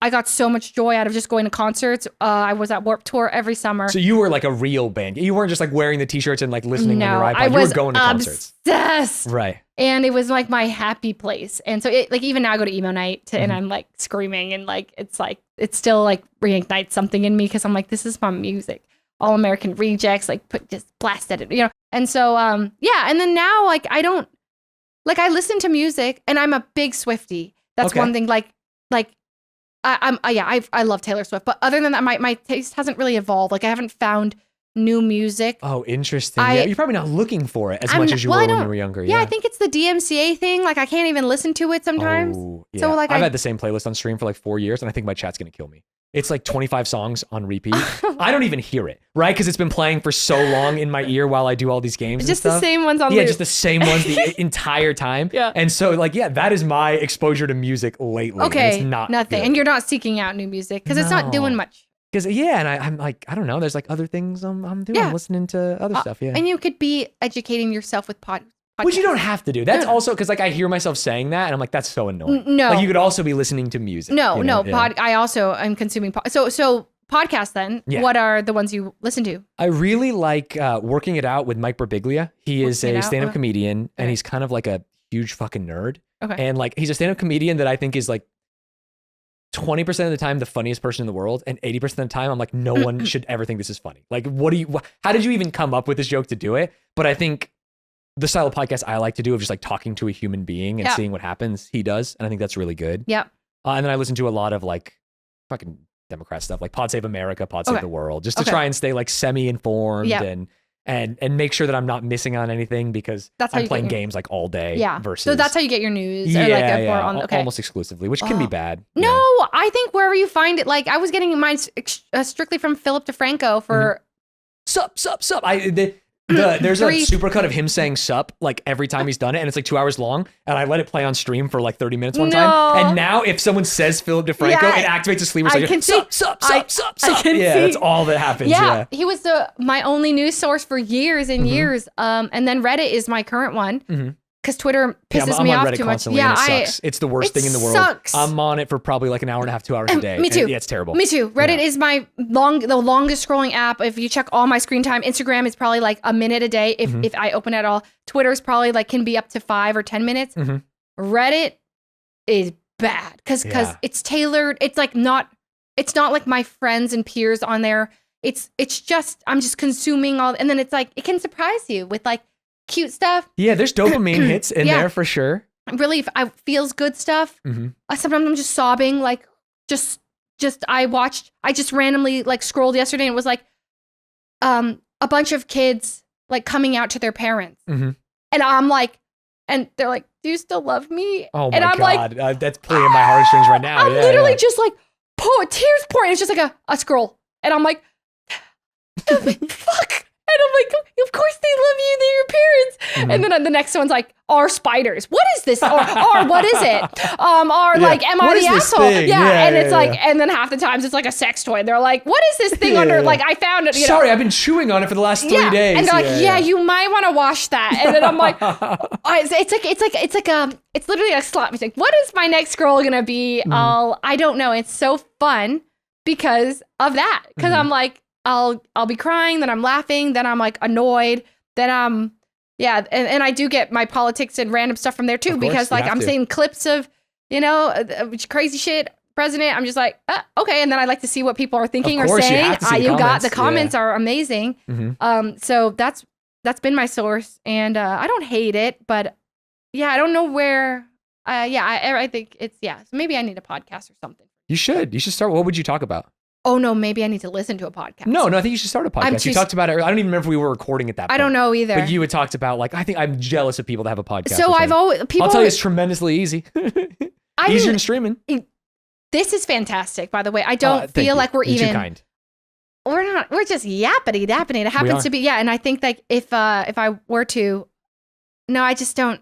I got so much joy out of just going to concerts. I was at Warped Tour every summer. So you were like a real band. You weren't just like wearing the t-shirts and like listening on your iPod. You were going to concerts. Obsessed. Right. And it was like my happy place. And so it, like even now I go to emo night and I'm like screaming and like it still like reignites something in me because I'm like, this is my music. All American Rejects, like just blasted it, And so and then now like I listen to music and I'm a big Swiftie. That's one thing like I love Taylor Swift, but other than that, my taste hasn't really evolved. Like I haven't found new music. Oh, interesting. You're probably not looking for it as much as you were when you were younger. Yeah, I think it's the DMCA thing. Like I can't even listen to it sometimes. Oh, yeah. So like I've had the same playlist on stream for like 4 years, and I think my chat's gonna kill me. It's like 25 songs on repeat. I don't even hear it, right? Because it's been playing for so long in my ear while I do all these games. Just and the stuff. same ones on Yeah, loop. just the same ones the entire time. Yeah. And so like, that is my exposure to music lately. Okay, and it's not nothing. good. And you're not seeking out new music because it's not doing much. Because and I'm like, I don't know. There's like other things I'm doing. I'm listening to other stuff. Yeah. And you could be educating yourself with podcasts. Which you don't have to do. That's also because like I hear myself saying that and I'm like, that's so annoying. No. Like you could also be listening to music. No. I also am consuming. So podcasts then, what are the ones you listen to? I really like Working It Out with Mike Birbiglia. He is a stand-up comedian and he's kind of like a huge fucking nerd. Okay. And like he's a stand-up comedian that I think is like 20% of the time the funniest person in the world, and 80% of the time I'm like, no one should ever think this is funny. Like how did you even come up with this joke to do it? But I think the style of podcast I like to do of just like talking to a human being and seeing what happens, he does. And I think that's really good. Yeah. And then I listen to a lot of like fucking Democrat stuff, like Pod Save America, Pod Save the World, just to try and stay like semi-informed and make sure that I'm not missing on anything because I'm playing games like all day. Yeah. Versus, so that's how you get your news. Or like almost exclusively, which can be bad. No, I think wherever you find it, like I was getting mine strictly from Philip DeFranco for sup. There's a supercut of him saying sup like every time he's done it, and it's like 2 hours long, and I let it play on stream for like 30 minutes one time. And now if someone says Philip DeFranco, it activates a sleeper. I can see sup. That's all that happens. Yeah. He was my only news source for years and years. And then Reddit is my current one. Because Twitter pisses me off Reddit too much. And it sucks. It's the worst thing in the world. Sucks. I'm on it for probably like an hour and a half, 2 hours a day. Me too. Yeah, it's terrible. Me too. Reddit is the longest scrolling app. If you check all my screen time, Instagram is probably like a minute a day if I open it all. Twitter's probably like can be up to 5 or 10 minutes. Reddit is bad because it's tailored. It's like it's not like my friends and peers on there. It's just I'm just consuming all, and then it's like it can surprise you with like cute stuff. Yeah, there's dopamine hits in there for sure. Really, feels good stuff. Sometimes I'm just sobbing, like just I just randomly like scrolled yesterday and it was like a bunch of kids like coming out to their parents. And I'm like, and they're like, do you still love me? Oh my and I'm God. Like, that's playing my heartstrings right now. I'm literally just like tears pouring. It's just like a scroll. And I'm like, fuck. And I'm like, of course they love you. They're your parents. And then the next one's like, are spiders. What is this? Or what is it? Like, am I the asshole? And it's like, and then half the times it's like a sex toy. And they're like, what is this thing under? Like, I found it. Sorry, I've been chewing on it for the last 3 days. And they're like, you might want to wash that. And then I'm like, it's literally a slap. It's like, what is my next scroll gonna be? I don't know. It's so fun because of that. Because I'm like, I'll be crying, then I'm laughing, then I'm like annoyed, then I'm and I do get my politics and random stuff from there too, because like I'm seeing clips of, crazy shit. President, I'm just like, okay, and then I like to see what people are thinking or saying. The comments are amazing. So that's been my source, and I don't hate it, but I don't know where. I think it's So maybe I need a podcast or something. You should start. What would you talk about? Oh no, maybe I need to listen to a podcast. No, I think you should start a podcast. You talked about it. I don't even remember if we were recording at that point. I don't know either. But you had talked about like, I think I'm jealous of people that have a podcast. So I'll tell you, it's tremendously easy. Easier than streaming. This is fantastic, by the way. I don't feel like we're even. Too kind. We're not. We're just yappity dapping. It happens to be and I think like if I were to, no, I just don't.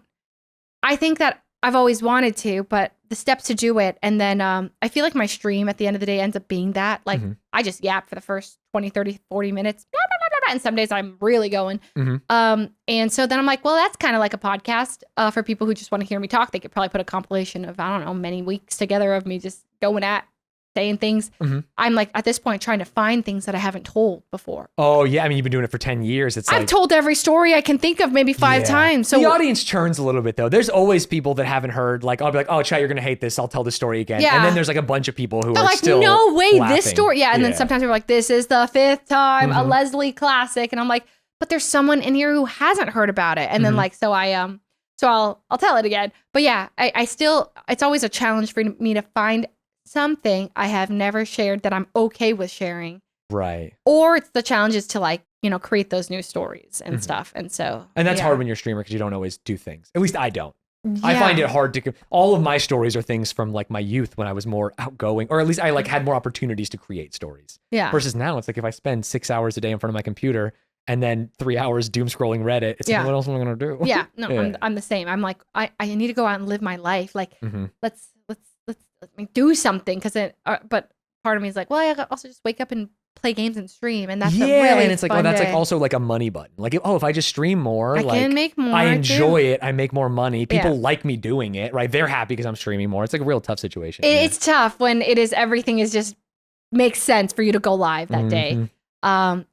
I think that I've always wanted to, but the steps to do it, and then I feel like my stream at the end of the day ends up being that. Like I just yap for the first 20, 30, 40 minutes, blah, blah, blah, blah, and some days I'm really going. And so then I'm like, well, that's kind of like a podcast for people who just want to hear me talk. They could probably put a compilation of, I don't know, many weeks together of me just going at saying things. I'm like at this point trying to find things that I haven't told before. Oh yeah, I mean you've been doing it for 10 years. I've told every story I can think of maybe 5 times. So the audience churns a little bit though. There's always people that haven't heard. Like I'll be like, oh chat, you're gonna hate this. I'll tell the story again. And then there's like a bunch of people who are like, still no way, laughing. This story. And then sometimes they're like, this is the 5th time a Leslie classic, and I'm like, but there's someone in here who hasn't heard about it. And then like so I'll tell it again. But I still, it's always a challenge for me to find something I have never shared that I'm okay with sharing. Right. Or it's the challenge is to like, create those new stories and stuff. And so. And that's hard when you're a streamer because you don't always do things. At least I don't. Yeah. I find it hard to, all of my stories are things from like my youth when I was more outgoing, or at least I like had more opportunities to create stories. Yeah. Versus now it's like if I spend 6 hours a day in front of my computer and then 3 hours doom scrolling Reddit, it's like, what else am I going to do? Yeah. No, I'm the same. I'm like, I need to go out and live my life. Like let's let me do something but part of me is like, well, I also just wake up and play games and stream, and that's a really and it's like, well, that's like also like a money button. Like, if I just stream more, I can make more. I enjoy it. I make more money. People like me doing it, right? They're happy because I'm streaming more. It's like a real tough situation. It's tough when everything is just makes sense for you to go live that day. And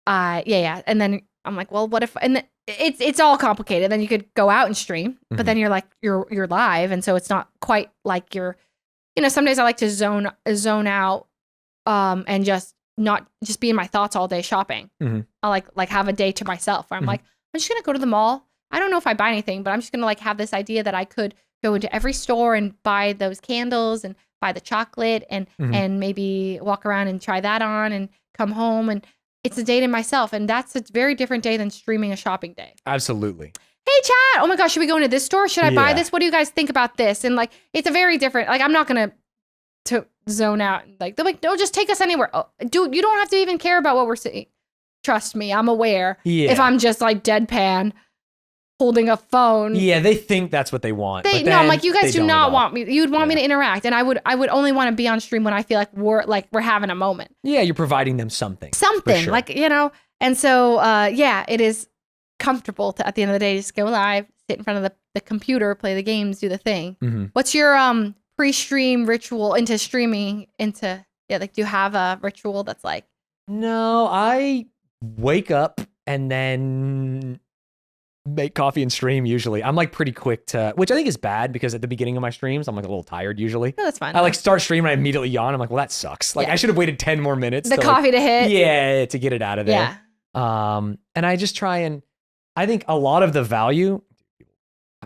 then I'm like, well, what if? And it's all complicated. Then you could go out and stream, but then you're like you're live, and so it's not quite like you're. Some days I like to zone out, and just not just be in my thoughts all day shopping. I like have a day to myself where I'm like, I'm just gonna go to the mall. I don't know if I buy anything, but I'm just gonna like have this idea that I could go into every store and buy those candles and buy the chocolate and maybe walk around and try that on and come home, and it's a day to myself, and that's a very different day than streaming a shopping day. Absolutely. Hey chat, oh my gosh, should we go into this store? Should I buy this? What do you guys think about this? And like, it's a very different, like I'm not gonna to zone out. Like they're like, no, just take us anywhere. Oh, dude, you don't have to even care about what we're seeing. Trust me, I'm aware. Yeah. If I'm just like deadpan holding a phone. Yeah, they think that's what they want. I'm like, you guys do not want me. You'd want me to interact, and I would only want to be on stream when I feel like we're having a moment. Yeah, you're providing them something. Something, like, and so it is comfortable to, at the end of the day, just go live, sit in front of the computer, play the games, do the thing. What's your pre-stream ritual into streaming do you have a ritual that's like? No, I wake up and then make coffee and stream usually. I'm like pretty quick to, which I think is bad because at the beginning of my streams, I'm like a little tired usually. No, that's fine. I like start streaming and I immediately yawn. I'm like, well, that sucks. Like I should have waited 10 more minutes. The coffee to hit. Yeah, to get it out of there. Yeah. And I just try and, I think a lot of the value,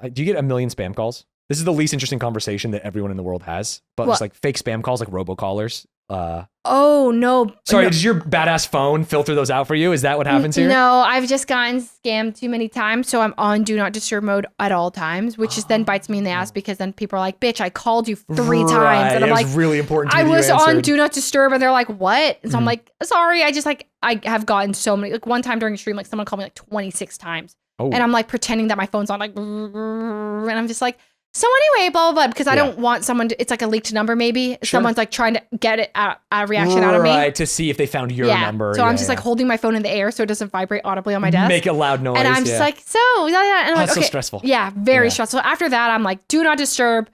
do you get a million spam calls? This is the least interesting conversation that everyone in the world has, but just like fake spam calls, like robocallers. Oh no! Sorry, does your badass phone filter those out for you? Is that what happens here? No, I've just gotten scammed too many times, so I'm on do not disturb mode at all times, which is then bites me in the ass because then people are like, "Bitch, I called you 3 times," and I'm like, "Really important." I was on do not disturb, and they're like, "What?" And so I'm like, "Sorry, I have gotten so many." Like one time during a stream, like someone called me like 26 times, and I'm like pretending that my phone's on, like, and I'm just like. So anyway, blah, blah, blah, because I don't want someone to, it's like a leaked number maybe. Sure. Someone's like trying to get it a reaction out of me. Right, to see if they found your number. So I'm just like holding my phone in the air so it doesn't vibrate audibly on my desk. Make a loud noise. And I'm just like, and I'm like, okay. So stressful. Yeah, very stressful. After that, I'm like, do not disturb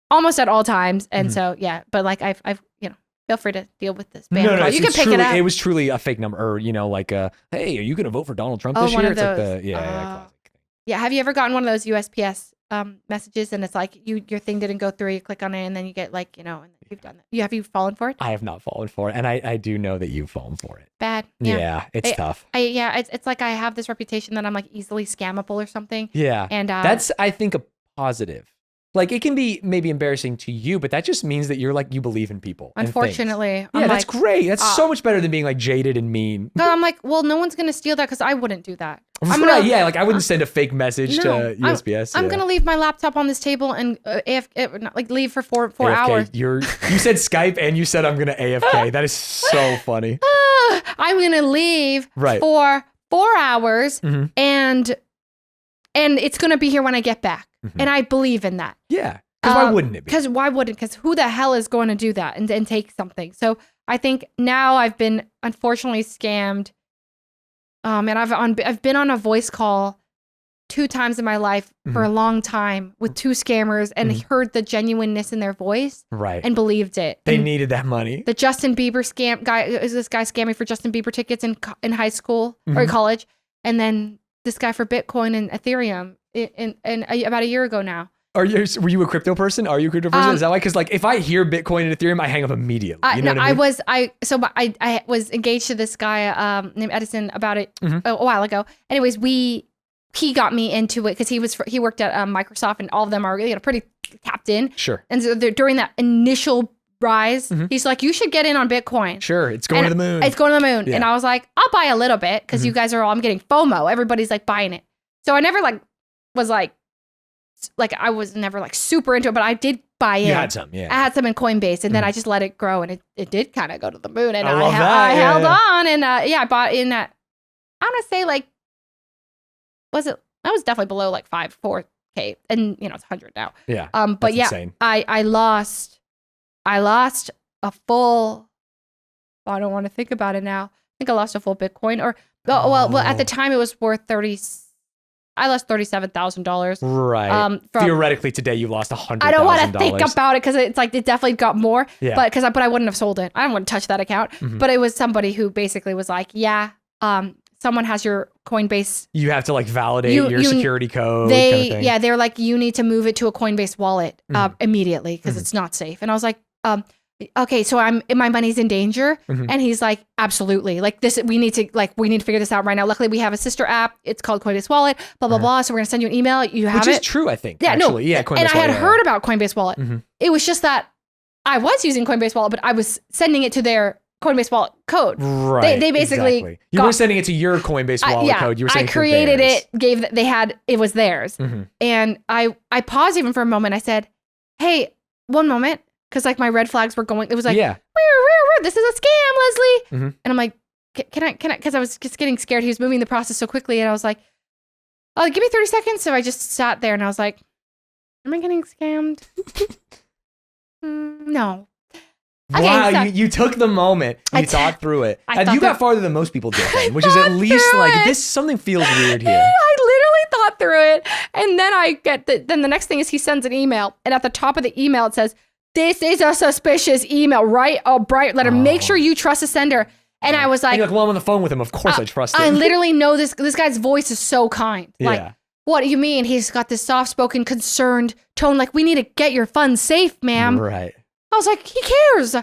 almost at all times. And so, but like I've feel free to deal with this spam No, call. You can it's pick truly, it up. It was truly a fake number, or like hey, are you gonna vote for Donald Trump this one year? of It's like those. the classic. Yeah, have you ever gotten one of those USPS messages and it's like your thing didn't go through, you click on it and then you get like, and you've done that. Have you fallen for it? I have not fallen for it, and I do know that you've fallen for it. Bad. Yeah, it's tough. It's like I have this reputation that I'm like easily scammable or something. Yeah, and that's I think a positive. Like it can be maybe embarrassing to you, but that just means that you're like you believe in people. Unfortunately, yeah, that's great. That's so much better than being like jaded and mean. No, I'm like, well, no one's gonna steal that because I wouldn't do that. Like I wouldn't send a fake message to USPS. I'm gonna leave my laptop on this table and leave for four hours. You said Skype and you said I'm gonna AFK. That is so funny. I'm gonna leave for 4 hours and it's gonna be here when I get back. And I believe in that. Yeah. Because why wouldn't it be? Because why wouldn't? Because who the hell is going to do that and take something? So I think now I've been unfortunately scammed. And I've been on a voice call 2 times in my life for a long time with 2 scammers and heard the genuineness in their voice and believed it. They needed that money. The Justin Bieber scam guy is this guy scamming for Justin Bieber tickets in high school or college, and then this guy for Bitcoin and Ethereum in about a year ago now. Were you a crypto person? Are you a crypto person? Is that why? Because like if I hear Bitcoin and Ethereum, I hang up immediately. You know what I mean? I was engaged to this guy named Edison about it a while ago. Anyways, he got me into it because he worked at Microsoft and all of them are pretty tapped in. Sure. And so during that initial rise, he's like, you should get in on Bitcoin. Sure, it's going to the moon. It's going to the moon. Yeah. And I was like, I'll buy a little bit because you guys are all, I'm getting FOMO. Everybody's like buying it. So I never was I was never super into it, but I did buy it. You had some, yeah. I had some in Coinbase, and then I just let it grow, and it did kind of go to the moon. And I held on, and I bought in at, I want to say I was definitely below 4K, and it's 100 now. Yeah. But yeah, insane. I lost a full. I don't want to think about it now. I think I lost a full Bitcoin, well, at the time it was worth I lost $37,000. Right. Theoretically, today you lost $100,000. I don't want to think about it because it's like it definitely got more. Yeah. But I wouldn't have sold it. I don't want to touch that account. But it was somebody who basically was like, someone has your Coinbase. You have to validate your security code. Kind of thing. They're like, you need to move it to a Coinbase wallet immediately because it's not safe. And I was like, okay, so my money's in danger. And he's like, absolutely. We need to figure this out right now. Luckily we have a sister app. It's called Coinbase Wallet, blah, blah, blah. So we're going to send you an email. You have it. Which is true, I think. Yeah, actually. No. Yeah, Coinbase and I had heard about Coinbase Wallet. It was just that I was using Coinbase Wallet, but I was sending it to their Coinbase Wallet code. Right. They basically exactly. You were sending it to your Coinbase Wallet code. You were saying I created it, it was theirs. And I paused even for a moment. I said, hey, one moment. Because my red flags were going, it was like, this is a scam, Leslie. And I'm like, can I, because I was just getting scared. He was moving the process so quickly. And I was like, oh, give me 30 seconds. So I just sat there and I was like, am I getting scammed? No. Okay, wow, so you took the moment. You thought through it. And you got farther than most people did then, which is at least something feels weird here. I literally thought through it. And then then the next thing is he sends an email. And at the top of the email, it says, this is a suspicious email, right? A bright letter. Make sure you trust the sender. And I was like, and you're like, well, I'm on the phone with him. Of course I trust him. I literally know this guy's voice is so kind. Like, what do you mean? He's got this soft-spoken, concerned tone. Like, we need to get your funds safe, ma'am. Right. I was like, he cares.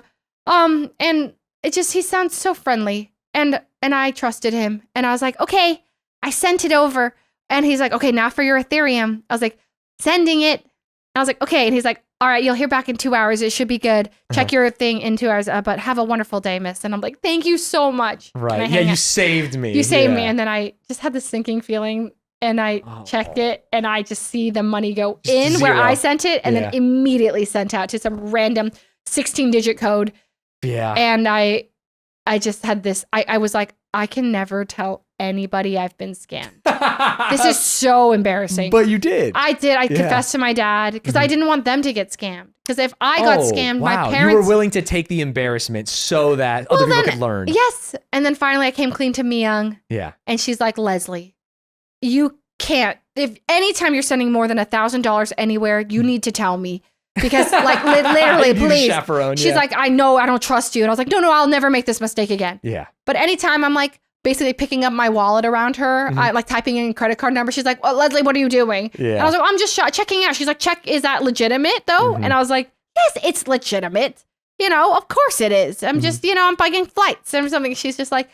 And he sounds so friendly. And I trusted him. And I was like, okay, I sent it over. And he's like, okay, now for your Ethereum. I was like, sending it. I was like, okay. And he's like, all right, you'll hear back in 2 hours. It should be good. Check your thing in 2 hours. But have a wonderful day, miss. And I'm like, thank you so much. Right. Yeah, you saved me. You saved me. And then I just had this sinking feeling. And I checked it. And I just see the money go in where I sent it. And then immediately sent out to some random 16-digit code. Yeah. And I just had this. I was like, I can never tell anybody I've been scammed. This is so embarrassing. But you did. I did. I confessed to my dad because I didn't want them to get scammed. Because if I got scammed, my parents... You were willing to take the embarrassment so that other people could learn. Yes. And then finally I came clean to Myung. Yeah. And she's like, Leslie, you can't... If anytime you're sending more than $1,000 anywhere, you need to tell me. because like literally, please. Chaperone, She's like, I know I don't trust you. And I was like, no, I'll never make this mistake again. Yeah. But anytime I'm like basically picking up my wallet around her, I like typing in credit card number. She's like, well, Leslie, what are you doing? Yeah. And I was like, I'm just checking out. She's like, is that legitimate though? And I was like, yes, it's legitimate. You know, of course it is. I'm just, I'm buying flights or something. She's just like,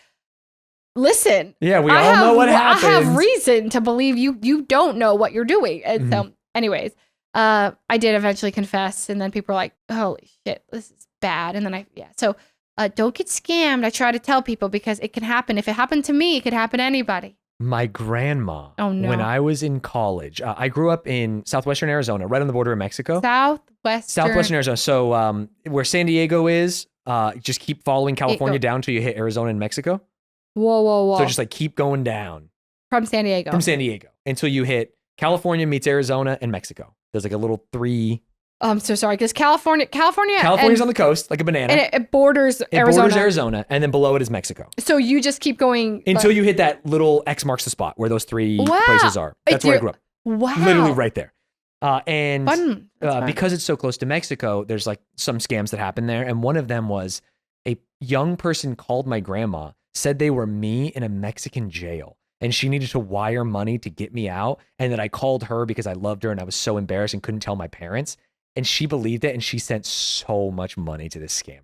listen. Yeah, we all know what happens. I have reason to believe you don't know what you're doing. And so anyways, I did eventually confess. And then people were like, holy shit, this is bad. And then so don't get scammed. I try to tell people because it can happen. If it happened to me, it could happen to anybody. My grandma, when I was in college, I grew up in southwestern Arizona, right on the border of Mexico. Southwestern Arizona. So where San Diego is, just keep following California down until you hit Arizona and Mexico. Whoa. So just like keep going down. From San Diego until you hit California meets Arizona and Mexico. There's like a little 3. I'm so sorry because California's on the coast, like a banana. And it borders Arizona. Borders Arizona, and then below it is Mexico. So you just keep going until you hit that little X marks the spot where those 3 places are. That's where I grew up. Wow. Literally right there. And fun. Because it's so close to Mexico, there's like some scams that happen there. And one of them was a young person called my grandma, said they were me in a Mexican jail. And she needed to wire money to get me out. And then I called her because I loved her and I was so embarrassed and couldn't tell my parents. And she believed it and she sent so much money to this scammer.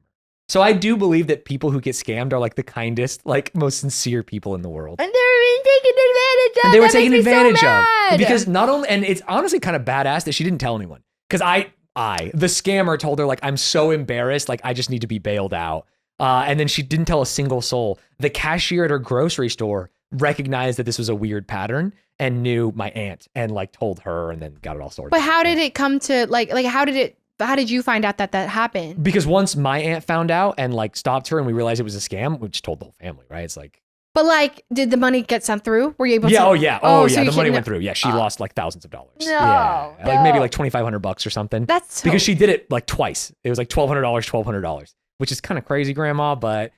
So I do believe that people who get scammed are like the kindest, like most sincere people in the world. And they were taken advantage of. And they were taken advantage of. Because not only, and it's honestly kind of badass that she didn't tell anyone. Because the scammer told her like, I'm so embarrassed, like I just need to be bailed out. And then she didn't tell a single soul. The cashier at her grocery store recognized that this was a weird pattern and knew my aunt and like told her and then got it all sorted. But how did it come to like how did you find out that happened? Because once my aunt found out and like stopped her and we realized it was a scam, we just told the whole family, right? It's like. But like, did the money get sent through? Were you able to? Yeah. So the money went through. through. Yeah. She lost like thousands of dollars. No. Yeah. Like maybe like $2,500 or something. That's because she did it like twice. It was like $1,200, which is kind of crazy, Grandma, but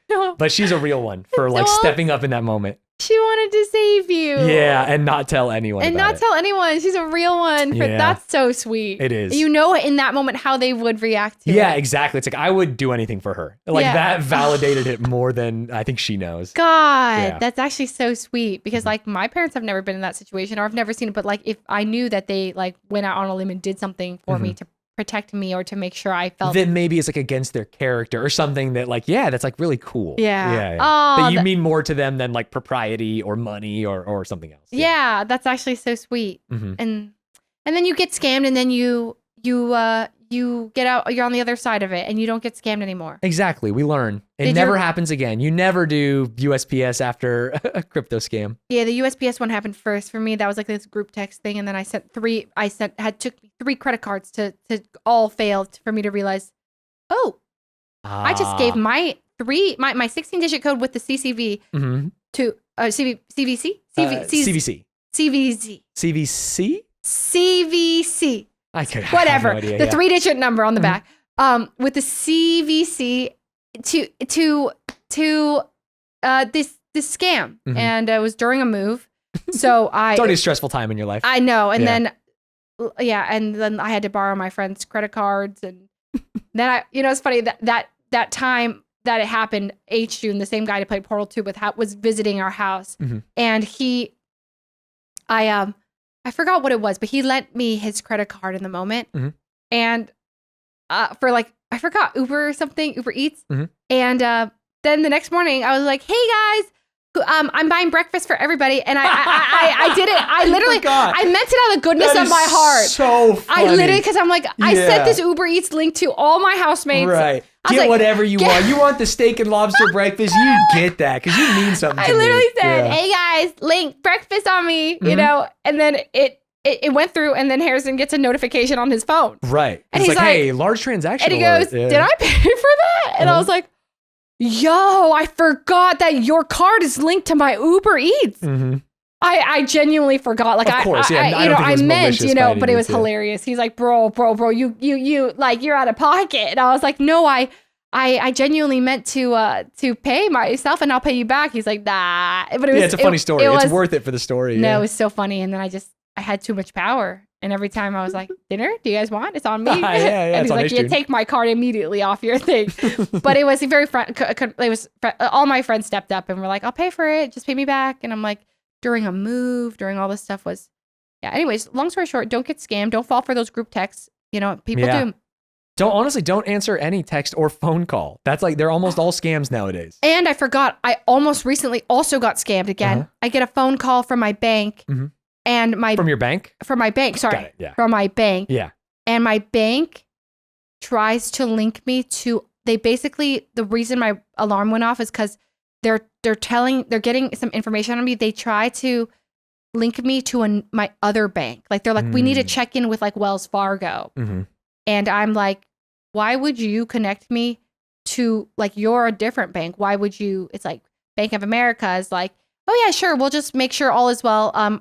she's a real one for like stepping up in that moment. She wanted to save you. Yeah, and not tell anyone. Tell anyone. She's a real one. Yeah. That's so sweet. It is. You know in that moment how they would react to it. Yeah, exactly. It's like I would do anything for her. Like that validated it more than I think she knows. God, that's actually so sweet because like my parents have never been in that situation or I've never seen it. But like if I knew that they like went out on a limb and did something for me to protect me or to make sure I felt then maybe it's like against their character or something that like that's like really cool. Yeah. Oh, that you mean more to them than like propriety or money or something else. Yeah, that's actually so sweet. And then you get scammed and then you get out, you're on the other side of it and you don't get scammed anymore. Exactly. We learn. It never happens again. You never do USPS after a crypto scam. Yeah, the USPS one happened first for me. That was like this group took me 3 credit cards to all fail for me to realize, I just gave my 16-digit code with the CCV to CVC? CVC? I could have whatever. No idea, the 3-digit number on the back. With the CVC to this scam. And it was during a move. So it's already a stressful time in your life. I know. And then I had to borrow my friend's credit cards. And then it's funny that time that it happened, June, the same guy to play Portal 2 with, was visiting our house. And I forgot what it was, but he lent me his credit card in the moment. And for like, I forgot, Uber Eats. And then the next morning I was like, hey guys, I'm buying breakfast for everybody. And I did it. I literally, I meant it out of the goodness of my heart. So funny. I literally, because I'm like, I sent this Uber Eats link to all my housemates. Right. Get whatever you want. You want the steak and lobster breakfast, you get that because you mean something to me. I literally said, hey guys, link breakfast on me, and then it went through, and then Harrison gets a notification on his phone. Right. And he's like, hey, large transaction. And he goes, did I pay for that? And I was like, yo, I forgot that your card is linked to my Uber Eats. I genuinely forgot. Like, of course, I meant, but it was hilarious. He's like, bro, you like, you're out of pocket. And I was like, no, I genuinely meant to pay myself and I'll pay you back. He's like, nah. But it was, it's a funny story. It's worth it for the story. No, it was so funny. And then I had too much power. And every time I was like, dinner? Do you guys want? It's on me. And he's like, you take my card immediately off your thing. But it was very all my friends stepped up and were like, I'll pay for it. Just pay me back. And I'm like, during a move, during all this stuff was, yeah. Anyways, long story short, don't get scammed. Don't fall for those group texts. You know, people do. Don't answer any text or phone call. That's like, they're almost all scams nowadays. And I forgot, I almost recently also got scammed again. I get a phone call from my bank and From your bank? From my bank, sorry. Got it, yeah. From my bank. Yeah. And my bank tries to link me to, the reason my alarm went off is because they're getting some information on me. They try to link me to my other bank. Like they're like, we need to check in with like Wells Fargo. And I'm like, why would you connect me to like, you're a different bank. Why would you? It's like Bank of America is like, oh yeah, sure. We'll just make sure all is well.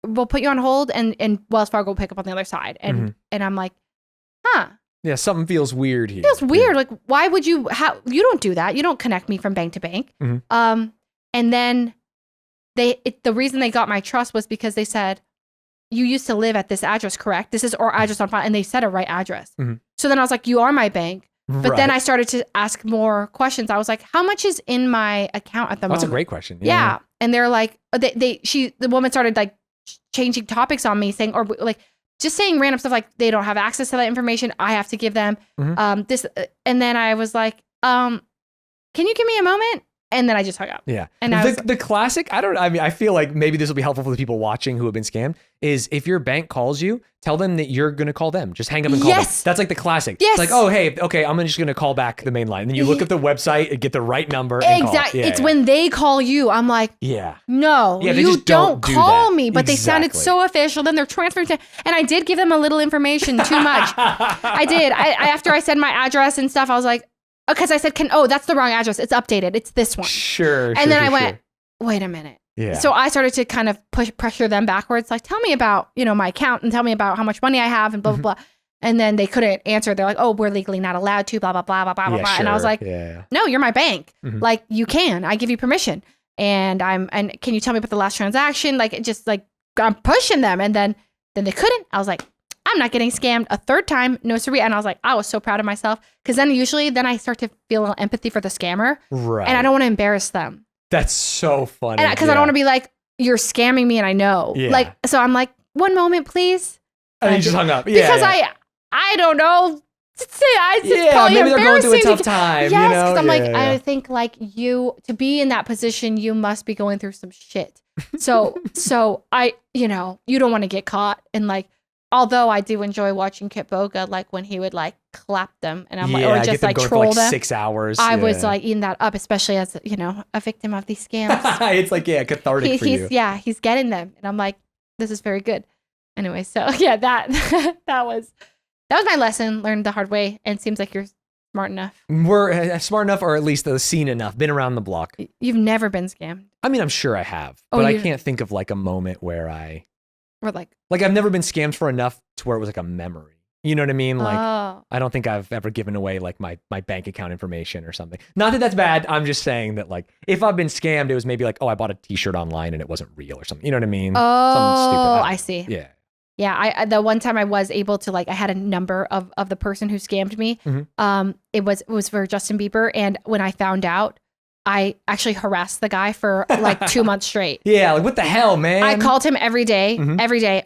We'll put you on hold and Wells Fargo will pick up on the other side. And I'm like, huh. Yeah, something feels weird here. Feels weird. Like, why would you? You don't do that. You don't connect me from bank to bank. And then the reason they got my trust was because they said, you used to live at this address, correct? This is our address on file. And they said a right address. So then I was like, you are my bank. But then I started to ask more questions. I was like, how much is in my account at the moment? That's a great question. Yeah. And they're like, the woman started like changing topics on me, saying, or like just saying random stuff like they don't have access to that information. I have to give them this. And then I was like, can you give me a moment? And then I just hung up. Yeah. And the classic, I feel like maybe this will be helpful for the people watching who have been scammed, is if your bank calls you, tell them that you're going to call them. Just hang up and call them. That's like the classic. Yes. It's like, oh, hey, okay, I'm just going to call back the main line. And then you look at the website and get the right number and exactly. It's when they call you, I'm like, no, you don't call me. But they sounded so official. Then they're transferring to, and I did give them a little information, too much. I did. After I said my address and stuff, I was like, because I said, that's the wrong address. It's updated. It's this one. Sure. And then I went, wait a minute. Yeah. So I started to kind of pressure them backwards. Like, tell me about, my account and tell me about how much money I have and blah, blah, blah. And then they couldn't answer. They're like, oh, we're legally not allowed to, blah, blah, blah, blah, blah, blah. Sure. And I was like, no, you're my bank. Like, you can. I give you permission. And can you tell me about the last transaction? Like, it just like, I'm pushing them. And then they couldn't. I was like, I'm not getting scammed a third time. No, siree. And I was like, I was so proud of myself. Because then I start to feel a little empathy for the scammer. Right. And I don't want to embarrass them. That's so funny. Because I don't want to be like, you're scamming me and I know. Yeah. Like, so I'm like, one moment, please. And you just hung up. Yeah. Because I don't know. Maybe they're going through a tough time. Yes, because I'm like, I think like to be in that position, you must be going through some shit. So I, you don't want to get caught. And like, although I do enjoy watching Kit Boga, like when he would like clap them and I'm like, or just like troll for, them. 6 hours. I was like eating that up, especially as, a victim of these scams. It's like, cathartic for you. Yeah, he's getting them. And I'm like, this is very good. Anyway, so yeah, that was my lesson, learned the hard way. And it seems like you're smart enough. We're smart enough, or at least seen enough, been around the block. You've never been scammed. I mean, I'm sure I have, but I can't think of like a moment where or like I've never been scammed for enough to where it was like a memory. You know what I mean? Like, I don't think I've ever given away like my bank account information or something. Not that that's bad. I'm just saying that like, if I've been scammed, it was maybe like, oh, I bought a t-shirt online and it wasn't real or something. You know what I mean? Oh, something stupid. I see. Yeah. Yeah. I the one time I was able to I had a number of the person who scammed me. It was for Justin Bieber. And when I found out, I actually harassed the guy for like 2 months straight. Yeah, like what the hell, man? I called him every day.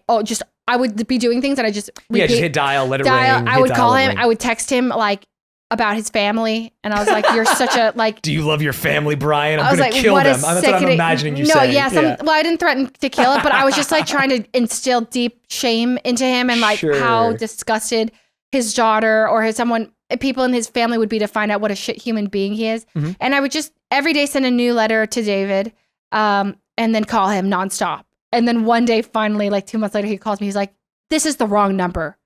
Oh, I would be doing things and I just repeat, just hit dial, let it ring. I would call him. I would text him like about his family, and I was like, "You're such a like." Do you love your family, Brian? I'm gonna kill them. That's what I'm imagining you saying. Well, I didn't threaten to kill it, but I was just like trying to instill deep shame into him and like how disgusted his daughter or people in his family would be to find out what a shit human being he is. And I would just every day send a new letter to David, and then call him nonstop. And then one day, finally, like 2 months later, he calls me. He's like, "This is the wrong number,"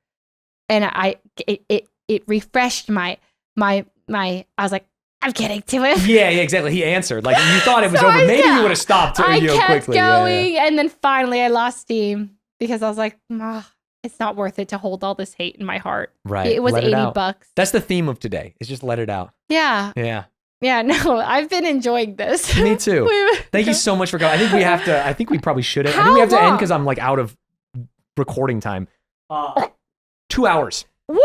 and it refreshed my. I was like, I'm getting to it. Yeah, exactly. He answered. Like you thought it was over. Maybe you would have stopped. I kept quickly. going, and then finally, I lost steam because I was like, it's not worth it to hold all this hate in my heart. Right. It was $80. That's the theme of today. Is just let it out. Yeah. Yeah. Yeah, no, I've been enjoying this. Me too. Thank you so much for coming. I think we probably should have. I think we have to end because I'm like out of recording time. 2 hours. Woo!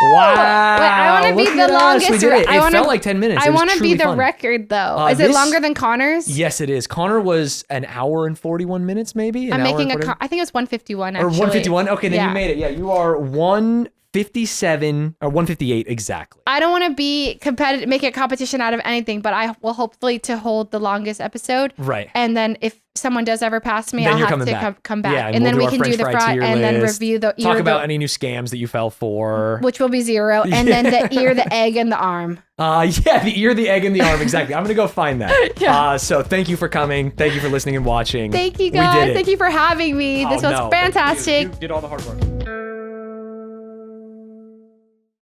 Wow. Wait, I want to be the longest. We did it. It felt like 10 minutes. I want to be the fun. record, though. Is it longer than Connor's? Yes, it is. Connor was an hour and 41 minutes, maybe. I'm making I think it was 151, actually. Or 151? Okay, then you made it. Yeah, you are 157 or 158 exactly. I don't want to be competitive, make a competition out of anything, but I will hopefully to hold the longest episode. Right. And then if someone does ever pass me, then I'll have to come back. Yeah, and then we can do the fry and then review the ear. Talk about any new scams that you fell for. Which will be 0. And then the ear, the egg, and the arm. Yeah, the ear, the egg, and the arm. Exactly. I'm going to go find that. Yeah. So thank you for coming. Thank you for listening and watching. Thank you, guys. Thank you for having me. This was fantastic. You did all the hard work.